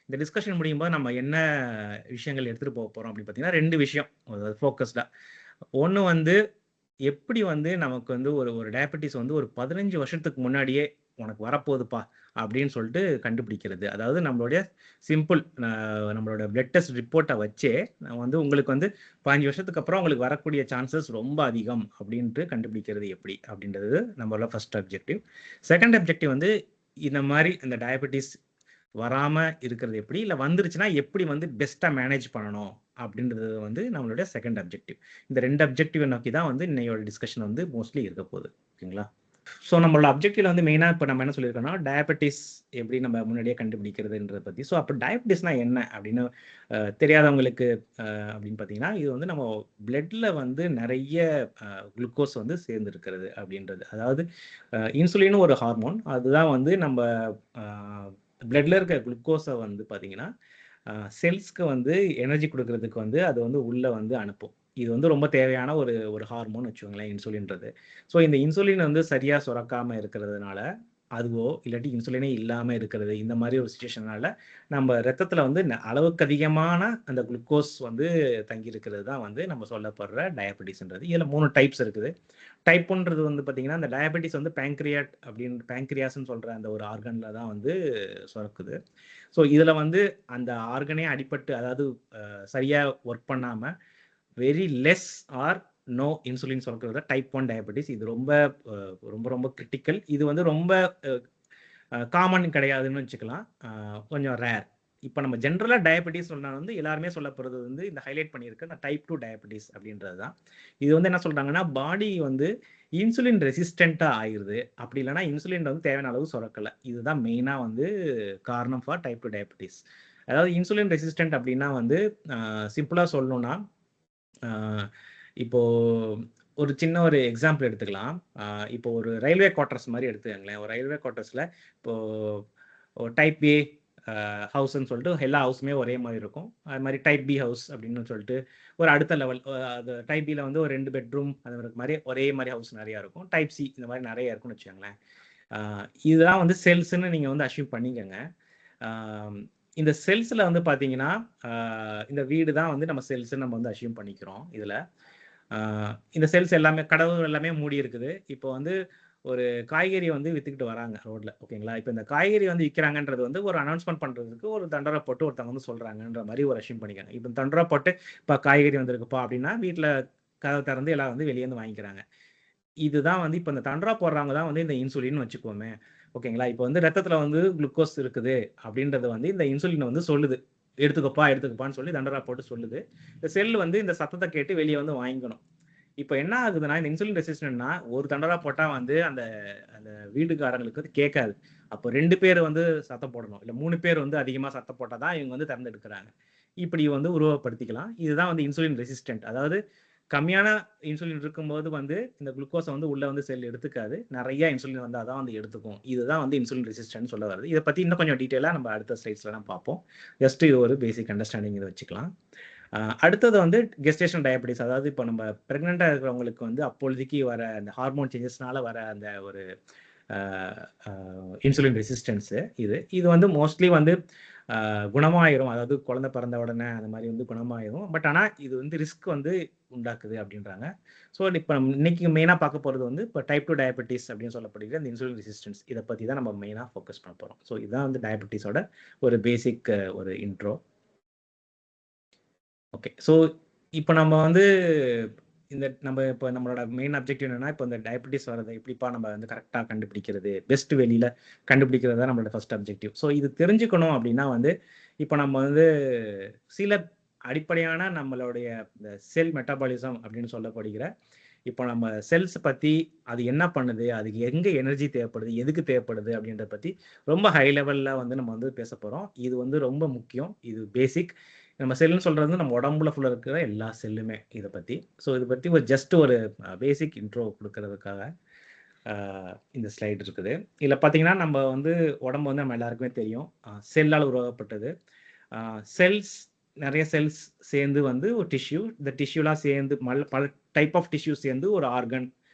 இந்த டிஸ்கஷன் முடியும் போது நம்ம என்ன விஷயங்கள் எடுத்துகிட்டு போக போகிறோம் அப்படின்னு பார்த்தீங்கன்னா 2 விஷயம் ஃபோக்கஸ்டாக. ஒன்று வந்து எப்படி வந்து நமக்கு வந்து ஒரு டயபெட்டிஸ் வந்து ஒரு 15 வருஷத்துக்கு முன்னாடியே உனக்கு வரப்போகுதுப்பா அப்படின்னு சொல்லிட்டு கண்டுபிடிக்கிறது. அதாவது நம்மளுடைய சிம்பிள் நம்மளோட பிளட் டெஸ்ட் ரிப்போர்ட்டை வச்சே வந்து உங்களுக்கு வந்து 15 வருஷத்துக்கு அப்புறம் உங்களுக்கு வரக்கூடிய சான்சஸ் ரொம்ப அதிகம் அப்படின்ட்டு கண்டுபிடிக்கிறது எப்படி அப்படின்றது நம்மளோட ஃபர்ஸ்ட் அப்ஜெக்டிவ். செகண்ட் அப்ஜெக்டிவ் வந்து இந்த மாதிரி இந்த டயபெட்டிஸ் வராமல் இருக்கிறது எப்படி, இல்லை வந்துருச்சுன்னா எப்படி வந்து பெஸ்ட்டாக மேனேஜ் பண்ணணும் அப்படின்றது வந்து நம்மளுடைய செகண்ட் அப்ஜெக்டிவ். இந்த 2 அப்ஜெக்டிவை நோக்கி தான் வந்து இன்னையோட டிஸ்கஷன் வந்து மோஸ்ட்லி இருக்க போகுது. ஓகேங்களா? ஸோ நம்மளோட அப்ஜெக்டிவ்ல வந்து மெயினாக இப்போ நம்ம என்ன சொல்லியிருக்கோம்னா டயபெட்டிஸ் எப்படி நம்ம முன்னாடியே கண்டுபிடிக்கிறதுன்றதை பற்றி. ஸோ அப்போ டயபெட்டிஸ்னா என்ன அப்படின்னு தெரியாதவங்களுக்கு அப்படின்னு பார்த்தீங்கன்னா, இது வந்து நம்ம பிளட்ல வந்து நிறைய குளுக்கோஸ் வந்து சேர்ந்து இருக்கிறது அப்படின்றது. அதாவது இன்சுலின் ஒரு ஹார்மோன், அதுதான் வந்து நம்ம பிளட்ல இருக்க குளுக்கோஸை வந்து பார்த்தீங்கன்னா செல்ஸ்க்கு வந்து எனர்ஜி கொடுக்கறதுக்கு வந்து அது வந்து உள்ள வந்து அனுப்பும். இது வந்து ரொம்ப தேவையான ஒரு ஹார்மோன் வச்சுக்கோங்களேன், இன்சுலின்றது. ஸோ இந்த இன்சுலின் வந்து சரியா சுரக்காம இருக்கிறதுனால, அதுவோ இல்லாட்டி இன்சுலினே இல்லாம இருக்கிறது, இந்த மாதிரி ஒரு சிச்சுவேஷனால நம்ம ரத்தத்துல வந்து அளவுக்கு அதிகமான அந்த குளுக்கோஸ் வந்து தங்கி இருக்கிறது தான் வந்து நம்ம சொல்லப்படுற டயபெட்டிஸ்ன்றது. இதுல 3 டைப்ஸ் இருக்குது. டைப் 1ன்றது வந்து பார்த்தீங்கன்னா, அந்த டயபெட்டிஸ் வந்து பேங்க்ரியாஸ்ன்னு சொல்ற அந்த ஒரு ஆர்கன்ல தான் வந்து சுரக்குது. ஸோ இதுல வந்து அந்த ஆர்கனே அடிபட்டு, அதாவது சரியா ஒர்க் பண்ணாம very less or no insulin சுரக்கிறது டைப் 1 டயபெட்டிஸ். இது ரொம்ப ரொம்ப ரொம்ப கிரிட்டிக்கல். இது வந்து ரொம்ப காமன் கிடையாதுன்னு வச்சுக்கலாம், கொஞ்சம் ரேர். இப்போ நம்ம ஜென்ரலாக டயபெட்டிஸ் சொன்னால் வந்து எல்லாருமே சொல்லப்படுறது வந்து இந்த ஹைலைட் பண்ணியிருக்க இந்த டைப் 2 டயபெட்டிஸ் அப்படின்றது தான். இது வந்து என்ன சொல்கிறாங்கன்னா, பாடி வந்து இன்சுலின் ரெசிஸ்டண்ட்டாக ஆயிடுது, அப்படி இல்லைனா இன்சுலின் வந்து தேவையான அளவு சுரக்கலை. இதுதான் மெயினாக வந்து காரணம் ஃபார் டைப் 2 டயபெட்டிஸ். அதாவது இன்சுலின் ரெசிஸ்டன்ட் அப்படின்னா வந்து சிம்பிளாக சொல்லணும்னா, இப்போ ஒரு சின்ன ஒரு எக்ஸாம்பிள் எடுத்துக்கலாம். இப்போ ஒரு ரயில்வே குவார்ட்டர்ஸ் மாதிரி எடுத்துக்கங்களேன். ஒரு ரயில்வே குவார்ட்டர்ஸில் இப்போ டைப் ஏ ஹவுஸ்ன்னு சொல்லிட்டு எல்லா ஹவுஸுமே ஒரே மாதிரி இருக்கும். அது மாதிரி டைப் பி ஹவுஸ் அப்படின்னு சொல்லிட்டு ஒரு அடுத்த லெவல், அது டைப் பியில் வந்து ஒரு 2 பெட்ரூம் அது மாதிரி ஒரே மாதிரி ஹவுஸ் நிறையா இருக்கும். டைப் சி இந்த மாதிரி நிறைய இருக்கும்னு வச்சுக்கோங்களேன். இதுதான் வந்து செல்ஸ்ன்னு நீங்கள் வந்து அச்சீவ் பண்ணிக்கோங்க. இந்த செல்ஸில் வந்து பார்த்தீங்கன்னா, இந்த வீடு தான் வந்து நம்ம செல்ஸ்ன்னு நம்ம வந்து அச்சீவ் பண்ணிக்கிறோம். இதில் இந்த செல்ஸ் எல்லாமே கடவுள் எல்லாமே மூடி இருக்குது. இப்போ வந்து ஒரு காய்கறி வந்து வித்துக்கிட்டு வராங்க ரோட்ல. ஓகேங்களா? இப்போ இந்த காய்கறி வந்து விற்கிறாங்கன்றது வந்து ஒரு அனௌன்ஸ்மெண்ட் பண்றதுக்கு ஒரு தண்டோரா போட்டு ஒருத்தவங்க வந்து சொல்றாங்கன்ற மாதிரி ஒரு அஷ்யூம் பண்ணிக்காங்க. இப்போ தண்டோரா போட்டு இப்போ காய்கறி வந்திருக்குப்பா அப்படின்னா வீட்டில் கதவை திறந்து எல்லாம் வந்து வெளியே வந்து வாங்கிக்கிறாங்க. இதுதான் வந்து இப்போ இந்த தண்டோரா போடுறவங்க தான் வந்து இந்த இன்சுலின் வச்சுக்கோமே. ஓகேங்களா? இப்போ வந்து ரத்தத்துல வந்து குளுக்கோஸ் இருக்குது அப்படின்றது வந்து இந்த இன்சுலின் வந்து சொல்லுது. எடுத்துக்கப்பான்னு சொல்லி தண்டோரா போட்டு சொல்லுது. இந்த செல் வந்து இந்த சத்தத்தை கேட்டு வெளியே வந்து வாங்கிக்கணும். இப்போ என்ன ஆகுதுன்னா, இந்த இன்சுலின் ரெசிஸ்டன்ட்னா ஒரு தண்டோரா போட்டா வந்து அந்த அந்த வீட்டுக்காரங்களுக்கு வந்து கேட்காது. அப்போ 2 பேர் வந்து சத்தம் போடணும், இல்லை 3 பேர் வந்து அதிகமாக சத்தம் போட்டால் தான் இவங்க வந்து திறந்தெடுக்கிறாங்க. இப்படி வந்து உருவப்படுத்திக்கலாம். இதுதான் வந்து இன்சுலின் ரெசிஸ்டன்ட். அதாவது கம்மியான இன்சுலின் இருக்கும்போது வந்து இந்த குளுக்கோஸை வந்து உள்ள வந்து செல் எடுத்துக்காது. நிறைய இன்சுலின் வந்தால் தான் வந்து எடுத்துக்கும். இதுதான் வந்து இன்சுலின் ரெசிஸ்டன்ட் சொல்ல வருது. இதை பற்றி இன்னும் கொஞ்சம் டீட்டெயிலாக நம்ம அடுத்த ஸ்லைட்ஸ்லாம் பார்ப்போம். ஜஸ்ட் இது ஒரு பேசிக் அண்டர்ஸ்டாண்டிங் இதை வச்சுக்கலாம். அடுத்தது வந்து கெஸ்டேஷன் டயபெட்டிஸ். அதாவது இப்போ நம்ம ப்ரெக்னெண்ட்டாக இருக்கிறவங்களுக்கு வந்து அப்பொழுதைக்கு வர அந்த ஹார்மோன் சேஞ்சஸ்னால வர அந்த ஒரு இன்சுலின் ரெசிஸ்டன்ஸு. இது வந்து மோஸ்ட்லி வந்து குணமாயிரும். அதாவது குழந்தை பிறந்த உடனே அந்த மாதிரி வந்து குணமாயிரும். பட் ஆனால் இது வந்து ரிஸ்க் வந்து உண்டாக்குது அப்படின்றாங்க. ஸோ இப்போ நம்ம இன்னைக்கு மெயினாக பார்க்க போகிறது வந்து இப்போ டைப் 2 டயபெட்டிஸ் அப்படின்னு சொல்லப்படுகிற இந்த இன்சுலின் ரெசிஸ்டன்ஸ். இதை பற்றி தான் நம்ம மெயினாக ஃபோக்கஸ் பண்ண போகிறோம். ஸோ இதுதான் வந்து டயபெட்டிஸோட ஒரு பேசிக் ஒரு இன்ட்ரோ. ஓகே. ஸோ இப்போ நம்ம வந்து இப்போ நம்மளோட மெயின் அப்ஜெக்டிவ் என்னன்னா, இப்போ இந்த டயபெட்டிஸ் வரதை எப்படிப்பா நம்ம வந்து கரெக்டாக கண்டுபிடிக்கிறது, பெஸ்ட் வெளியில் கண்டுபிடிக்கிறது தான் நம்மளோட ஃபர்ஸ்ட் அப்ஜெக்டிவ். ஸோ இது தெரிஞ்சுக்கணும் அப்படின்னா வந்து இப்போ நம்ம வந்து சில அடிப்படையான நம்மளுடைய இந்த செல் மெட்டபாலிசம் அப்படின்னு சொல்லப்படுகிற இப்போ நம்ம செல்ஸ் பற்றி அது என்ன பண்ணுது, அதுக்கு எங்கே எனர்ஜி தேவைப்படுது, எதுக்கு தேவைப்படுது அப்படின்றத பற்றி ரொம்ப ஹை லெவலில் வந்து நம்ம வந்து பேச போகிறோம். இது வந்து ரொம்ப முக்கியம். இது பேசிக். நம்ம செல்லுன்னு சொல்கிறது நம்ம உடம்புல ஃபுல்லாக இருக்கிற எல்லா செல்லுமே இதை பற்றி. ஸோ இதை பற்றி ஒரு பேசிக் இன்ட்ரோ கொடுக்கறதுக்காக இந்த ஸ்லைட் இருக்குது. இதில் பார்த்தீங்கன்னா நம்ம வந்து உடம்பு வந்து நம்ம எல்லாருக்குமே தெரியும், செல்லால் உருவாக்கப்பட்டது. செல்ஸ் நிறைய செல்ஸ் சேர்ந்து வந்து ஒரு டிஷ்யூ, இந்த டிஷ்யூலாம் சேர்ந்து பல டைப் ஆஃப் டிஷ்யூ சேர்ந்து ஒரு ஆர்கன்.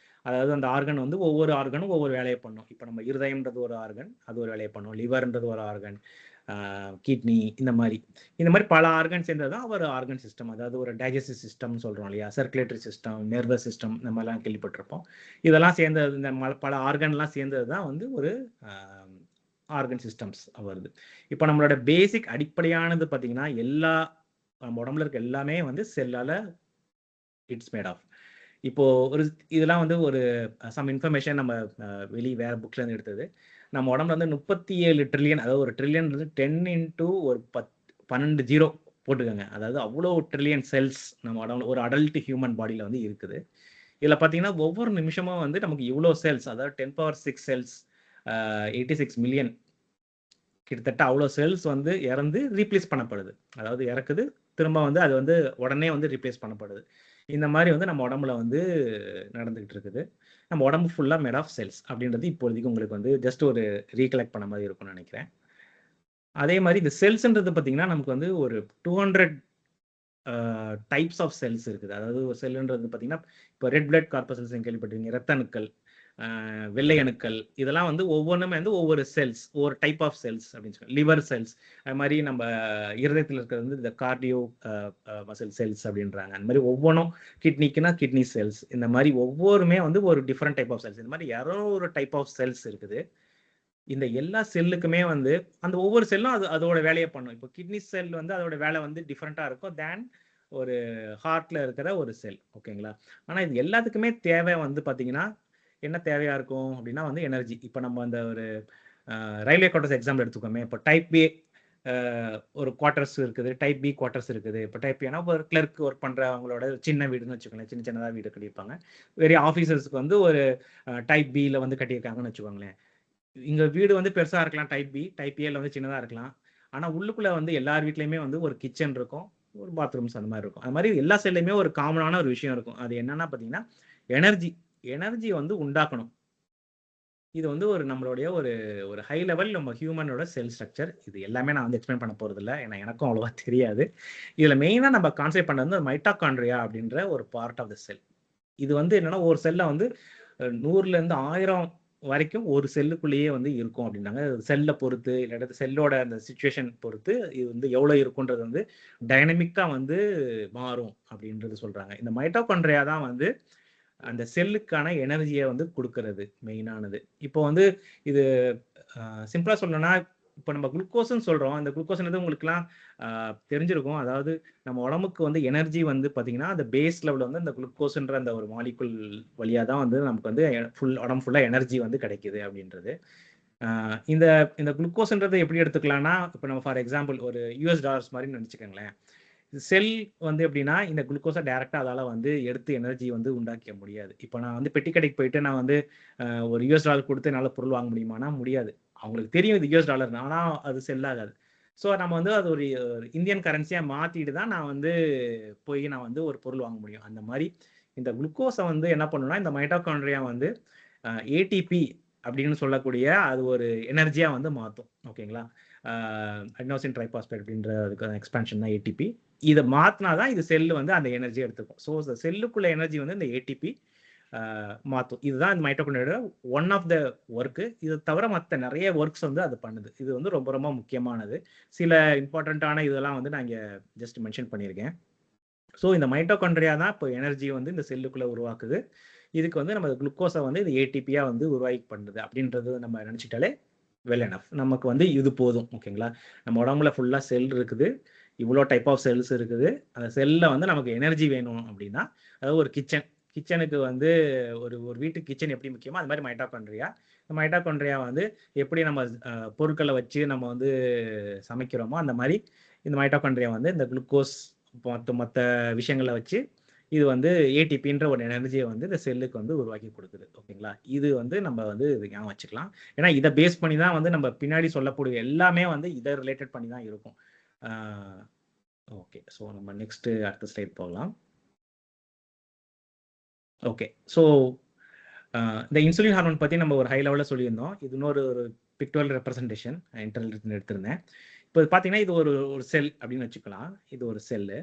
அதாவது அந்த ஆர்கன் வந்து ஒவ்வொரு ஆர்கனும் ஒவ்வொரு வேலையை பண்ணும். இப்போ நம்ம இருதயம்ன்றது ஒரு ஆர்கன், அது ஒரு வேலையை பண்ணும். லிவர்ன்றது ஒரு ஆர்கன், கிட்னி, இந்த மாதிரி பல ஆர்கன் சேர்ந்தது தான் ஒரு ஆர்கன் சிஸ்டம். அதாவது ஒரு டைஜஸ்டிவ் சிஸ்டம்னு சொல்கிறோம் இல்லையா, சர்க்குலேட்டரி சிஸ்டம், நர்வஸ் சிஸ்டம், இந்த மாதிரிலாம் கேள்விப்பட்டிருப்போம். இதெல்லாம் சேர்ந்தது, இந்த பல ஆர்கன்லாம் சேர்ந்தது தான் வந்து ஒரு ஆர்கன் சிஸ்டம்ஸ் வருது. இப்போ நம்மளோட பேசிக் அடிப்படையானது பார்த்தீங்கன்னா நம்ம உடம்புல இருக்க எல்லாமே வந்து செல்லால் இட்ஸ் மேட் ஆஃப். இப்போ இதெல்லாம் வந்து ஒரு சம் இன்ஃபர்மேஷன் நம்ம வேற புக்ல இருந்து எடுத்தது. நம்ம உடம்புல வந்து 37 ட்ரில்லியன், அதாவது ஒரு ட்ரில்லியன் 10 இன்டூ ஒரு 12 ஜீரோ போட்டுக்கோங்க. அதாவது அவ்வளோ ட்ரில்லியன் செல்ஸ் நம்ம உடம்புல ஒரு அடல்ட் ஹியூமன் பாடியில் வந்து இருக்குது. இதில் பார்த்தீங்கன்னா ஒவ்வொரு நிமிஷமும் வந்து நமக்கு இவ்வளோ செல்ஸ், அதாவது 10⁶ செல்ஸ், 86 மில்லியன் கிட்டத்தட்ட அவ்வளோ செல்ஸ் வந்து இறந்து ரீப்ளேஸ் பண்ணப்படுது. அதாவது இறக்குது, திரும்ப வந்து அது வந்து உடனே வந்து ரீப்ளேஸ் பண்ணப்படுது. இந்த மாதிரி வந்து நம்ம உடம்புல வந்து நடந்துகிட்டு இருக்குது. நம்ம உடம்பு ஃபுல்லாக மேட் ஆஃப் செல்ஸ் அப்படின்றது இப்போதைக்கு உங்களுக்கு வந்து ஜஸ்ட் ஒரு ரீகலெக்ட் பண்ண மாதிரி இருக்கும்னு நினைக்கிறேன். அதே மாதிரி இந்த செல்ஸ்ன்றது பார்த்தீங்கன்னா நமக்கு வந்து ஒரு 200 டைப்ஸ் ஆஃப் செல்ஸ் இருக்குது. அதாவது ஒரு செல்லுன்றது பார்த்தீங்கன்னா இப்போ ரெட் பிளட் கார்பசல்ஸ் கேள்விப்பட்டிருக்கீங்க, ரத்த அணுக்கள், வெள்ளை அணுக்கள், இதெல்லாம் வந்து ஒவ்வொன்றுமே வந்து ஒவ்வொரு செல்ஸ், ஒவ்வொரு டைப் ஆஃப் செல்ஸ் அப்படின்னு சொல்லி, லிவர் செல்ஸ், அது மாதிரி நம்ம இருதயத்தில் இருக்கிறது வந்து இந்த கார்டியோ மசில் செல்ஸ் அப்படின்றாங்க. அந்த மாதிரி ஒவ்வொன்றும், கிட்னிக்குன்னா கிட்னி செல்ஸ், இந்த மாதிரி ஒவ்வொருமே வந்து ஒரு டிஃப்ரெண்ட் டைப் ஆஃப் செல்ஸ். இந்த மாதிரி 200 டைப் ஆஃப் செல்ஸ் இருக்குது. இந்த எல்லா செல்லுக்குமே வந்து அந்த ஒவ்வொரு செல்லும் அதோட வேலையை பண்ணும். இப்போ கிட்னி செல் வந்து அதோட வேலை வந்து டிஃப்ரெண்ட்டாக இருக்கும் தேன் ஒரு ஹார்ட்ல இருக்கிற ஒரு செல். ஓகேங்களா? ஆனால் இது எல்லாத்துக்குமே தேவை வந்து பார்த்தீங்கன்னா என்ன தேவையா இருக்கும் அப்படின்னா வந்து எனர்ஜி. இப்போ நம்ம அந்த ஒரு ரயில்வே குவார்டர்ஸ் எக்ஸாம்பிள் எடுத்துக்கோமே. இப்போ டைப் பி ஒரு குவார்டர்ஸ் இருக்குது, டைப் பி குவார்டர்ஸ் இருக்குது. இப்போ டைப் பினா ஒரு கிளர்க் ஒர்க் பண்ணுறவங்களோட சின்ன வீடுன்னு வச்சுக்கோங்களேன், சின்னதாக வீடு கட்டியிருப்பாங்க. வெறும் ஆஃபீஸர்ஸ்க்கு வந்து ஒரு டைப் பியில் வந்து கட்டியிருக்காங்கன்னு வச்சுக்கோங்களேன். இங்கே வீடு வந்து பெருசாக இருக்கலாம், டைப் ஏல வந்து சின்னதாக இருக்கலாம். ஆனால் உள்ளுக்குள்ளே வந்து எல்லார் வீட்லேயுமே வந்து ஒரு கிச்சன் இருக்கும், ஒரு பாத்ரூம்ஸ் அந்த மாதிரி இருக்கும். அது மாதிரி எல்லா செல்லையுமே ஒரு காமனான ஒரு விஷயம் இருக்கும். அது என்னன்னா பார்த்தீங்கன்னா எனர்ஜி வந்து உண்டாக்கணும். இது வந்து ஒரு நம்மளுடைய ஒரு ஹை லெவல் நம்ம ஹியூமனோட செல் ஸ்ட்ரக்சர். இது எல்லாமே நான் வந்து எக்ஸ்பிளைன் பண்ண போகிறது இல்லை, ஏன்னா எனக்கும் அவ்வளோவா தெரியாது. இதில் மெயினாக நம்ம கான்செப்ட் பண்ணுறது வந்து மைட்டோகாண்ட்ரியா அப்படின்ற ஒரு பார்ட் ஆஃப் த செல். இது வந்து என்னன்னா ஒரு செல்லை வந்து 100லேருந்து 1000 வரைக்கும் ஒரு செல்லுக்குள்ளேயே வந்து இருக்கும் அப்படின்னாங்க. செல்லை பொறுத்து, இல்லாட்டி செல்லோட அந்த சிச்சுவேஷன் பொறுத்து இது வந்து எவ்வளோ இருக்குன்றது வந்து டைனமிக்காக வந்து மாறும் அப்படின்றது சொல்கிறாங்க. இந்த மைட்டோகாண்ட்ரியா தான் வந்து அந்த செல்லுக்கான எனர்ஜியை வந்து கொடுக்கறது மெயினானது. இப்போ வந்து இது சிம்பிளா சொல்லணும்னா, இப்போ நம்ம குளுக்கோஸ்ன்னு சொல்றோம். அந்த குளுக்கோஸ்ன்றது உங்களுக்குலாம் தெரிஞ்சிருக்கும். அதாவது நம்ம உடம்புக்கு வந்து எனர்ஜி வந்து பார்த்தீங்கன்னா, அந்த பேஸ் லெவலில் வந்து அந்த குளுக்கோஸ்ன்ற அந்த ஒரு மாலிகுல் வழியாக தான் வந்து நமக்கு வந்து உடம்பு ஃபுல்லாக எனர்ஜி வந்து கிடைக்குது அப்படின்றது. இந்த இந்த குளுக்கோஸ்ன்றது எப்படி எடுத்துக்கலாம்னா, இப்போ நம்ம ஃபார் எக்ஸாம்பிள் ஒரு $US மாதிரி நினச்சிக்கோங்களேன். செல் வந்து எப்படின்னா இந்த குளுக்கோஸை டைரெக்டாக அதால் வந்து எடுத்து எனர்ஜி வந்து உண்டாக்க முடியாது. இப்போ நான் வந்து பெட்டி கடைக்கு போயிட்டு நான் வந்து ஒரு $US கொடுத்து என்னால் பொருள் வாங்க முடியுமானா முடியாது. அவங்களுக்கு தெரியும் இது $US, ஆனால் அது செல் ஆகாது. ஸோ நம்ம வந்து அது ஒரு இந்தியன் கரன்சியாக மாற்றிட்டு தான் நான் வந்து நான் வந்து ஒரு பொருள் வாங்க முடியும். அந்த மாதிரி இந்த குளுக்கோஸை வந்து என்ன பண்ணுன்னா, இந்த மைட்டோகாண்ட்ரியா வந்து ஏடிபி அப்படின்னு சொல்லக்கூடிய அது ஒரு எனர்ஜியாக வந்து மாற்றும். ஓகேங்களா? அடினோசின் ட்ரைபாஸ்பேட் அப்படின்ற எக்ஸ்பான்ஷன் தான் ஏடிபி. இதை மாற்றினா தான் இது செல்லு வந்து அந்த எனர்ஜி எடுத்துக்கும். ஸோ இந்த செல்லுக்குள்ள எனர்ஜி வந்து இந்த ஏடிபி மாற்றும். இதுதான் இந்த மைட்டோகாண்ட்ரியோட ஒன் ஆஃப் த ஒர்க்கு. இது தவிர மற்ற நிறைய ஒர்க்ஸ் வந்து அது பண்ணுது. இது வந்து ரொம்ப ரொம்ப முக்கியமானது. சில இம்பார்ட்டண்ட்டான இதெல்லாம் வந்து நான் இங்கே ஜஸ்ட் மென்ஷன் பண்ணியிருக்கேன். ஸோ இந்த மைட்டோகாண்ட்ரியா தான் இப்போ எனர்ஜி வந்து இந்த செல்லுக்குள்ளே உருவாக்குது. இதுக்கு வந்து நம்ம குளுக்கோஸை வந்து இது ஏடிபியாக வந்து உருவாக்கி பண்ணுது அப்படின்றது நம்ம நினச்சிட்டாலே வெல் எனஃப். நமக்கு வந்து இது போதும். ஓகேங்களா? நம்ம உடம்புல ஃபுல்லாக செல் இருக்குது, இவ்வளோ டைப் ஆஃப் செல்ஸ் இருக்குது. அந்த செல்லில் வந்து நமக்கு எனர்ஜி வேணும் அப்படின்னா, அதாவது ஒரு கிச்சனுக்கு வந்து ஒரு வீட்டுக்கு கிச்சன் எப்படி முக்கியமோ அது மாதிரி மைட்டோகாண்ட்ரியா வந்து எப்படி நம்ம பொருட்களை வச்சு நம்ம வந்து சமைக்கிறோமோ அந்த மாதிரி இந்த மைட்டோகாண்ட்ரியா வந்து இந்த குளுக்கோஸ் மற்ற விஷயங்களை வச்சு இது வந்து ஏடிபின்ற ஒரு எனர்ஜியை வந்து இந்த செல்லுக்கு வந்து உருவாக்கி கொடுக்குது. ஓகேங்களா? இது வந்து நம்ம வந்து ஞாபகம் வச்சுக்கலாம். ஏன்னா இதை பேஸ் பண்ணி தான் வந்து நம்ம பின்னாடி சொல்லக்கூடிய எல்லாமே வந்து இதை ரிலேட்டட் பண்ணி தான் இருக்கும். ஓகே, ஸோ நம்ம நெக்ஸ்ட் அடுத்த ஸ்லைட் போகலாம். ஓகே, ஸோ இந்த இன்சுலின் ஹார்மோன் பற்றி நம்ம ஒரு ஹை லெவலில் சொல்லியிருந்தோம். இது இன்னொரு பிக்டோரியல் ரெப்ரசன்டேஷன் இன்டர்நெட் எடுத்திருந்தேன். இப்போ பார்த்தீங்கன்னா இது ஒரு செல் அப்படின்னு வச்சுக்கலாம். இது ஒரு செல்லு.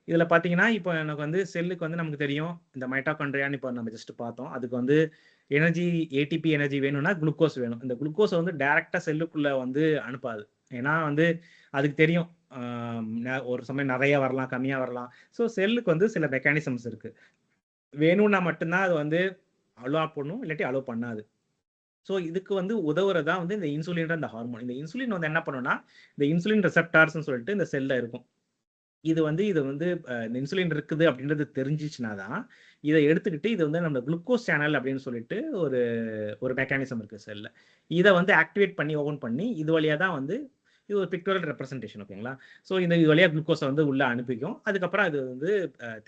இதில் பார்த்தீங்கன்னா இப்போ எனக்கு வந்து செல்லுக்கு வந்து நமக்கு தெரியும் இந்த மைட்டோகாண்ட்ரியான்னு இப்போ நம்ம ஜஸ்ட் பார்த்தோம். அதுக்கு வந்து எனர்ஜி ஏடிபி எனர்ஜி வேணும்னா குளுக்கோஸ் வேணும். இந்த குளுக்கோஸை வந்து டைரெக்டாக செல்லுக்குள்ளே வந்து அனுப்பாது. ஏன்னா வந்து அதுக்கு தெரியும் ஒரு சமயம் நிறைய வரலாம், கம்மியா வரலாம். ஸோ செல்லுக்கு வந்து சில மெக்கானிசம்ஸ் இருக்கு. வேணும்னா மட்டும்தான் அது வந்து அலோ பண்ணும், இல்லாட்டி அலோ பண்ணாது. ஸோ இதுக்கு வந்து உதவுறதா வந்து இந்த இன்சுலின்ற இந்த ஹார்மோன். இந்த இன்சுலின் வந்து என்ன பண்ணும்னா, இந்த இன்சுலின் ரிசெப்டார்ஸ்ன்னு சொல்லிட்டு இந்த செல்ல இருக்கும். இது வந்து இந்த இன்சுலின் இருக்குது அப்படின்றது தெரிஞ்சிச்சுனா தான், இத எடுத்துக்கிட்டு இது வந்து நம்ம குளுக்கோஸ் சேனல் அப்படின்னு சொல்லிட்டு ஒரு ஒரு மெக்கானிசம் இருக்கு செல்ல. இத வந்து ஆக்டிவேட் பண்ணி ஓப்பன் பண்ணி இது வழியா தான் வந்து இது ஒரு பிக்டோரியல் ரெப்ரசன்டேஷன் ஓகேங்களா? ஸோ இது வழியா குளுக்கோஸ வந்து உள்ள அனுப்பிக்கும். அதுக்கப்புறம் அது வந்து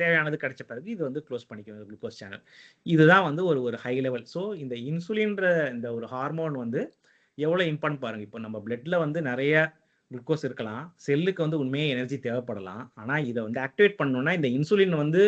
தேவையானது கிடைச்ச பிறகு இது வந்து குளோஸ் பண்ணிக்கும் குளுக்கோஸ் சேனல். இதுதான் வந்து ஒரு ஒரு ஹை லெவல். ஸோ இந்த இன்சுலின்ற இந்த ஒரு ஹார்மோன் வந்து எவ்வளோ இம்பார்ட்டன்ட் பாருங்க. இப்போ நம்ம பிளட்ல வந்து நெறைய குளுக்கோஸ் இருக்கலாம். செல்லுக்கு வந்து உண்மையே எனர்ஜி தேவைப்படலாம். ஆனா இத வந்து ஆக்டிவேட் பண்ணணும்னா இந்த இன்சுலின் வந்து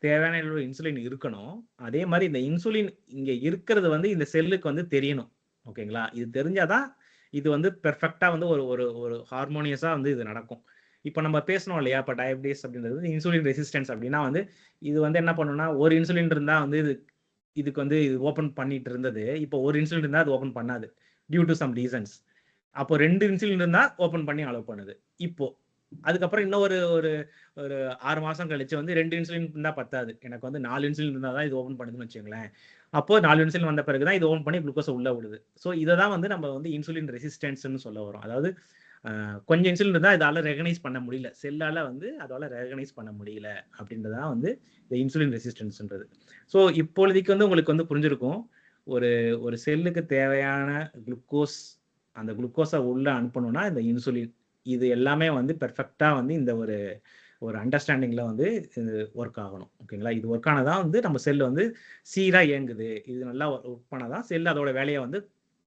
தேவையான அளவு இன்சுலின் இருக்கணும். அதே மாரி இந்த இன்சுலின் இங்க இருக்கிறது வந்து இந்த செல்லுக்கு வந்து தெரியணும். ஓகேங்களா? இது தெரிஞ்சா தான் இது வந்து பெர்ஃபெக்ட்டா வந்து ஒரு ஒரு ஒரு ஹார்மோனியஸா வந்து இது நடக்கும். இப்ப நம்ம பேசினோம் இல்லையா? இப்ப டயபிட்டிஸ் அப்படின்றது இன்சுலின் ரெசிஸ்டன்ஸ் அப்படின்னா வந்து இது வந்து என்ன பண்ணும்னா, ஒரு இன்சுலின் இருந்தா வந்து இதுக்கு வந்து இது ஓப்பன் பண்ணிட்டு இருந்தது. இப்போ ஒரு இன்சுலின் இருந்தா அது ஓப்பன் பண்ணாது. Due to some reasons. அப்போ 2 இன்சுலின் இருந்தா ஓப்பன் பண்ணி அலோ பண்ணுது. இப்போ. அதுக்கப்புறம் இன்னும் ஒரு ஒரு ஒரு 6 மாசம் கழிச்சு வந்து 2 இன்சுலின் இருந்தா பத்தாது. எனக்கு வந்து 4 இன்சுலின் இருந்தா தான் இது ஓப்பன் பண்ணுதுன்னு வச்சுக்கங்களேன். அப்போ 4 இன்சுலின் வந்த பிறகு தான் இது ஓப்பன் பண்ணி குளுக்கோஸ உள்ள விடுது. ஸோ இத தான் வந்து நம்ம வந்து இன்சுலின் ரெசிஸ்டன்ஸ்ன்னு சொல்ல வரோம். அதாவது கொஞ்சம் இன்சுலின் இருந்தா இதால ரெகனைஸ் பண்ண முடியல. செல்லால வந்து அதால ரெகனைஸ் பண்ண முடியல அப்படின்றது தான் வந்து இந்த இன்சுலின் ரெசிஸ்டன்ஸ்ன்றது. ஸோ இப்பொழுதைக்கு வந்து உங்களுக்கு வந்து புரிஞ்சிருக்கும். ஒரு ஒரு செல்லுக்கு தேவையான குளுக்கோஸ் அந்த குளுக்கோஸ உள்ள அனுப்பணும்னா இந்த இன்சுலின். இது எல்லாமே வந்து பெர்ஃபெக்ட்டா வந்து இந்த ஒரு ஒரு அண்டர்ஸ்டாண்டிங்ல வந்து இது ஒர்க் ஆகணும். ஓகேங்களா? இது ஒர்க் ஆனா தான் வந்து நம்ம செல் வந்து சீரா இயங்குது. இது நல்லா ஒர்க் பண்ணா தான் செல் அதோட வேலைய வந்து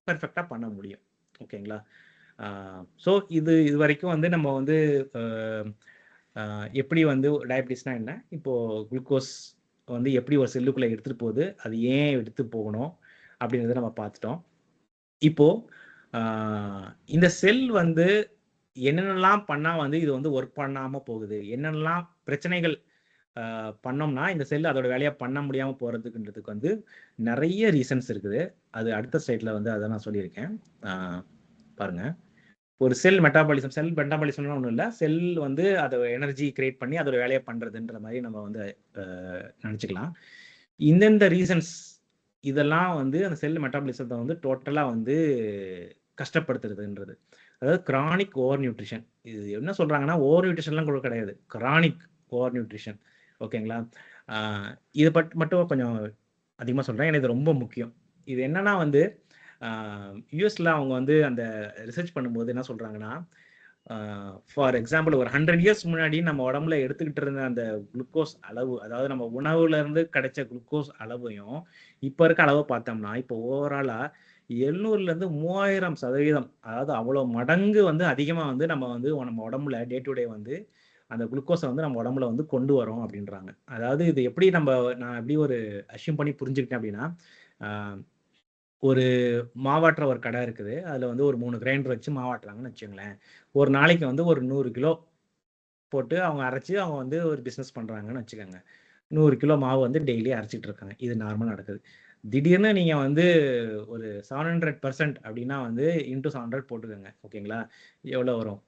பெர்ஃபெக்ட்டா பண்ண முடியும். ஓகேங்களா? ஆ ஸோ இதுவரைக்கும் வந்து நம்ம வந்து அ அ எப்படி வந்து டயபிட்டிஸ்னா என்ன? இப்போ குளுக்கோஸ் வந்து எப்படி ஒரு செல்லுக்குள்ள எடுத்துட்டு போகுது? அது ஏன் எடுத்து போகணும்? அப்படின்றத நம்ம பார்த்துட்டோம். இப்போ ஆ இந்த செல் வந்து என்னென்னலாம் பண்ணா வந்து இது வந்து ஒர்க் பண்ணாம போகுது? என்னென்னலாம் பிரச்சனைகள் பண்ணோம்னா, இந்த செல் அதோட வேலைய பண்ண முடியாம போறதுக்குன்றதுக்கு வந்து நெறைய ரீசன்ஸ் இருக்குது. அது அடுத்த ஸ்லைட்ல வந்து அத நான் சொல்லியிருக்கேன். ஆ பாருங்க. ஒரு செல் மெட்டாபாலிசம்னா ஒண்ணும் இல்ல. செல் வந்து அத எனர்ஜி கிரியேட் பண்ணி அதோட வேலைய பண்றதுன்ற மாரி நம்ம வந்து அ நெனச்சுக்கலாம். இந்தந்த ரீசன்ஸ் இதெல்லாம் வந்து அந்த செல் மெட்டாபாலிசத்த வந்து டோட்டலா வந்து கஷ்டப்படுத்துறதுன்றது. அதாவது கிரானிக் ஓவர் நியூட்ரிஷன். இது என்ன சொல்றாங்கன்னா, ஓவர் நியூட்ரிஷன்லாம் கூட கிடையாது. Chronic over nutrition. ஓகேங்களா? ஆ இத மட்டும் கொஞ்சம் அதிகமா சொல்றேன். ஏன்னா இது ரொம்ப முக்கியம். இது என்னன்னா வந்து, ஆ யுஎஸ்ல அவங்க வந்து அந்த ரிசர்ச் பண்ணும்போது என்ன சொல்றாங்கன்னா, ஃபார் எக்ஸாம்பிள் ஒரு 100 இயர்ஸ் முன்னாடி நம்ம உடம்புல எடுத்துக்கிட்டு இருந்த அந்த குளுக்கோஸ் அளவு, அதாவது நம்ம உணவுல இருந்து கிடைச்ச குளுக்கோஸ் அளவையும், இப்ப இருக்க அளவ பார்த்தோம்னா, இப்போ ஓவராலா 700லேருந்து 3000% அதாவது அவ்வளோ மடங்கு வந்து அதிகமா வந்து நம்ம உடம்புல டே டூ டே வந்து அந்த குளுக்கோஸ வந்து நம்ம உடம்புல வந்து கொண்டு வரோம் அப்படின்றாங்க. அதாவது இது எப்படி நான் எப்படி ஒரு அஸ்யூம் பண்ணி புரிஞ்சுக்கிட்டேன் அப்படின்னா, ஆ ஒரு மாவாட்டுற ஒரு கடை இருக்குது. அதுல வந்து ஒரு 3 கிரைண்டர் வச்சு மாவாட்டுறாங்கன்னு வச்சுக்கங்களேன். ஒரு நாளைக்கு வந்து ஒரு 100 கிலோ போட்டு அவங்க அரைச்சு அவங்க வந்து ஒரு பிசினஸ் பண்றாங்கன்னு வச்சுக்கோங்க. 100 கிலோ மாவு வந்து டெய்லி அரைச்சுட்டு இருக்காங்க. இது நார்மலா நடக்குது. திடீர்னு நீங்க வந்து ஒரு 700% அப்படின்னா வந்து இன்டூ 700 போட்டுக்கோங்க. ஓகேங்களா? எவ்வளோ வரும்?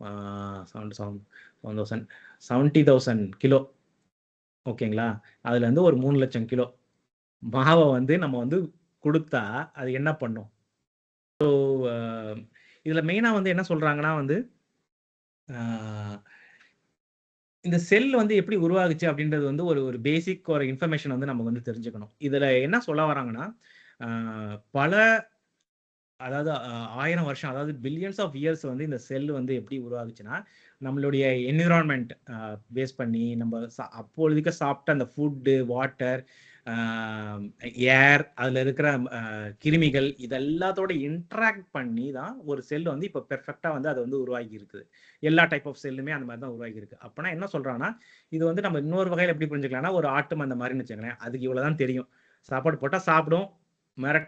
7,000 70,000 கிலோ. ஓகேங்களா? அதுல இருந்து ஒரு 3,00,000 கிலோ மாவ வந்து நம்ம வந்து குடுத்தா, அது என்ன பண்ணும்? அ இதுல மெயினா வந்து என்ன சொல்றாங்கன்னா வந்து, ஆ இந்த செல் வந்து எப்படி உருவாகுச்சு அப்படின்றது வந்து ஒரு ஒரு பேசிக் ஒரு இன்ஃபர்மேஷன் வந்து நம்ம வந்து தெரிஞ்சுக்கணும். இதுல என்ன சொல்ல வராங்கன்னா, ஆ பல அதாவது 1000 வருஷம் அதாவது பில்லியன்ஸ் ஆஃப் இயர்ஸ் வந்து இந்த செல் வந்து எப்படி உருவாகுச்சுன்னா, நம்மளுடைய என்விரான்மென்ட் பேஸ் பண்ணி நம்ம அப்பொழுதைக்கு சாப்பிட்ட அந்த ஃபுட்டு, வாட்டர், ஆ ஏர் அதுல இருக்கிற கிருமிகள் இது எல்லாத்தோட இன்டராக்ட் பண்ணி தான் ஒரு செல் வந்து இப்ப பெர்ஃபெக்ட்டா வந்து அது வந்து உருவாகி இருக்குது. எல்லா டைப் ஆஃப் செல்லுமே அந்த மாரி தான் உருவாகி இருக்கு. அப்பன்னா என்ன சொல்றான்னா, இது வந்து நம்ம இன்னொரு வகையில எப்படி புரிஞ்சுக்கலாம்னா, ஒரு ஆட்டு மந்த மாரின்னு வச்சுக்கங்களேன். அதுக்கு இவ்வளவு தான் தெரியும். சாப்பாடு போட்டா சாப்பிடும்.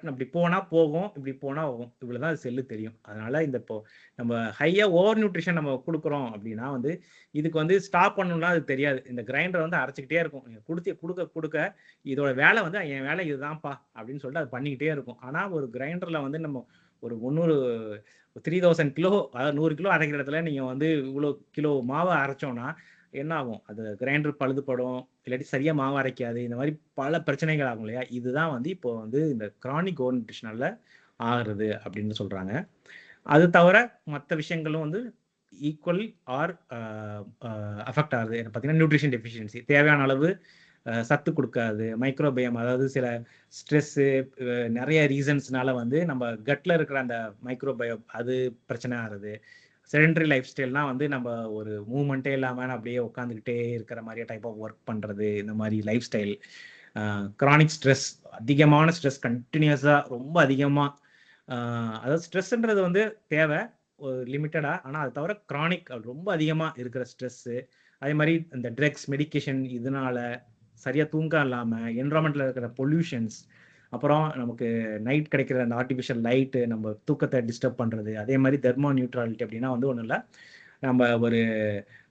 இப்படி போனா போகும். இப்படி போனா போகும். இவ்வளவுதான் அது செல்லுக்கு தெரியும். அதனால இப்போ நம்ம ஹையா ஓவர் நியூட்ரிஷன் நம்ம குடுக்குறோம் அப்படின்னா வந்து, இதுக்கு வந்து ஸ்டாப் பண்ணணும்னா அது தெரியாது. இந்த கிரைண்டர் வந்து அரைச்சுக்கிட்டே இருக்கும். நீங்க குடுக்க இதோட வேலை வந்து என் வேலை இதுதான்ப்பா அப்படின்னு சொல்லிட்டு அது பண்ணிக்கிட்டே இருக்கும். ஆனா ஒரு கிரைண்டர்ல வந்து நம்ம ஒரு 300 3000 கிலோ, அதாவது 100 கிலோ அரைக்கிற இடத்துல நீங்கள் வந்து இவ்வளோ கிலோ மாவை அரைச்சோன்னா என்ன ஆகும்? அது கிரைண்டர் பழுதுபடும், இல்லாட்டி சரியா மாவு அரைக்காது. இந்த மாதிரி பல பிரச்சனைகள் ஆகும் இல்லையா? இதுதான் வந்து இப்போ வந்து இந்த கிரானிக் ஓவர் நியூட்ரிஷனால ஆகுறது அப்படின்னு சொல்றாங்க. அது தவிர மற்ற விஷயங்களும் வந்து ஈக்குவல் ஆர் அஃபெக்ட் ஆகுது. பார்த்தீங்கன்னா நியூட்ரிஷன் டெஃபிஷியன்சி, தேவையான அளவு சத்து கொடுக்காது, மைக்ரோபயம், அதாவது சில ஸ்ட்ரெஸ்ஸு, நிறைய ரீசன்ஸ்னால வந்து நம்ம கட்டில் இருக்கிற அந்த மைக்ரோபயம் அது பிரச்சனை ஆகுது. செடென்டரி லைஃப் ஸ்டைல்னா வந்து நம்ம ஒரு மூவ்மெண்ட்டே இல்லாமல் அப்படியே உட்காந்துக்கிட்டே இருக்கிற மாதிரியே டைப் ஆஃப் ஒர்க் பண்ணுறது, இந்த மாதிரி லைஃப் ஸ்டைல். கிரானிக் ஸ்ட்ரெஸ், அதிகமான ஸ்ட்ரெஸ் கண்டினியூஸாக ரொம்ப அதிகமாக, அதாவது ஸ்ட்ரெஸ்ன்றது வந்து தேவை ஒரு லிமிட்டடாக, ஆனால் அது தவிர கிரானிக் ரொம்ப அதிகமாக இருக்கிற ஸ்ட்ரெஸ்ஸு, அதே மாதிரி இந்த ட்ரக்ஸ், மெடிக்கேஷன், இதனால சரியாக தூக்கம் இல்லாமல், என்வரான்மெண்ட்டில் இருக்கிற பொல்யூஷன்ஸ், அப்புறம் நமக்கு நைட் கிடைக்கிற அந்த ஆர்டிஃபிஷியல் லைட்டு நம்ம தூக்கத்தை டிஸ்டர்ப் பண்ணுறது, அதே மாதிரி தெர்மோ நியூட்ரலிட்டி அப்படின்னா வந்து ஒன்றும் இல்லை, நம்ம ஒரு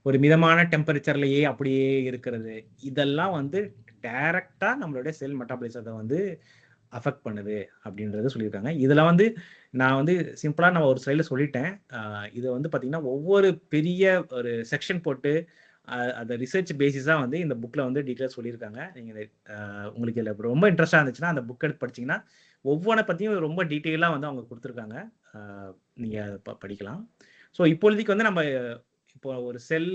ஒரு மிதமான டெம்பரேச்சர்லேயே அப்படியே இருக்கிறது, இதெல்லாம் வந்து டைரக்டாக நம்மளுடைய செல் மெட்டாபாலிசத்தை வந்து அஃபெக்ட் பண்ணுது அப்படின்றத சொல்லியிருக்காங்க. இதில் வந்து நான் வந்து சிம்பிளாக நான் ஒரு ஸ்லைடில் சொல்லிட்டேன். இதை வந்து பார்த்தீங்கன்னா ஒவ்வொரு பெரிய ஒரு செக்ஷன் போட்டு அந்த ரிசர்ச் பேசிஸாக வந்து இந்த புக்கில் வந்து டீட்டெயில்ஸ் சொல்லியிருக்காங்க. நீங்கள் உங்களுக்கு இதில் ரொம்ப இன்ட்ரெஸ்டாக இருந்துச்சுன்னா அந்த புக் எடுத்து படிச்சிங்கன்னா ஒவ்வொன்றை பற்றியும் ரொம்ப டீட்டெயிலாக வந்து அவங்க கொடுத்துருக்காங்க. நீங்கள் அதை படிக்கலாம். ஸோ இப்பொழுதைக்கு வந்து நம்ம இப்போ ஒரு செல்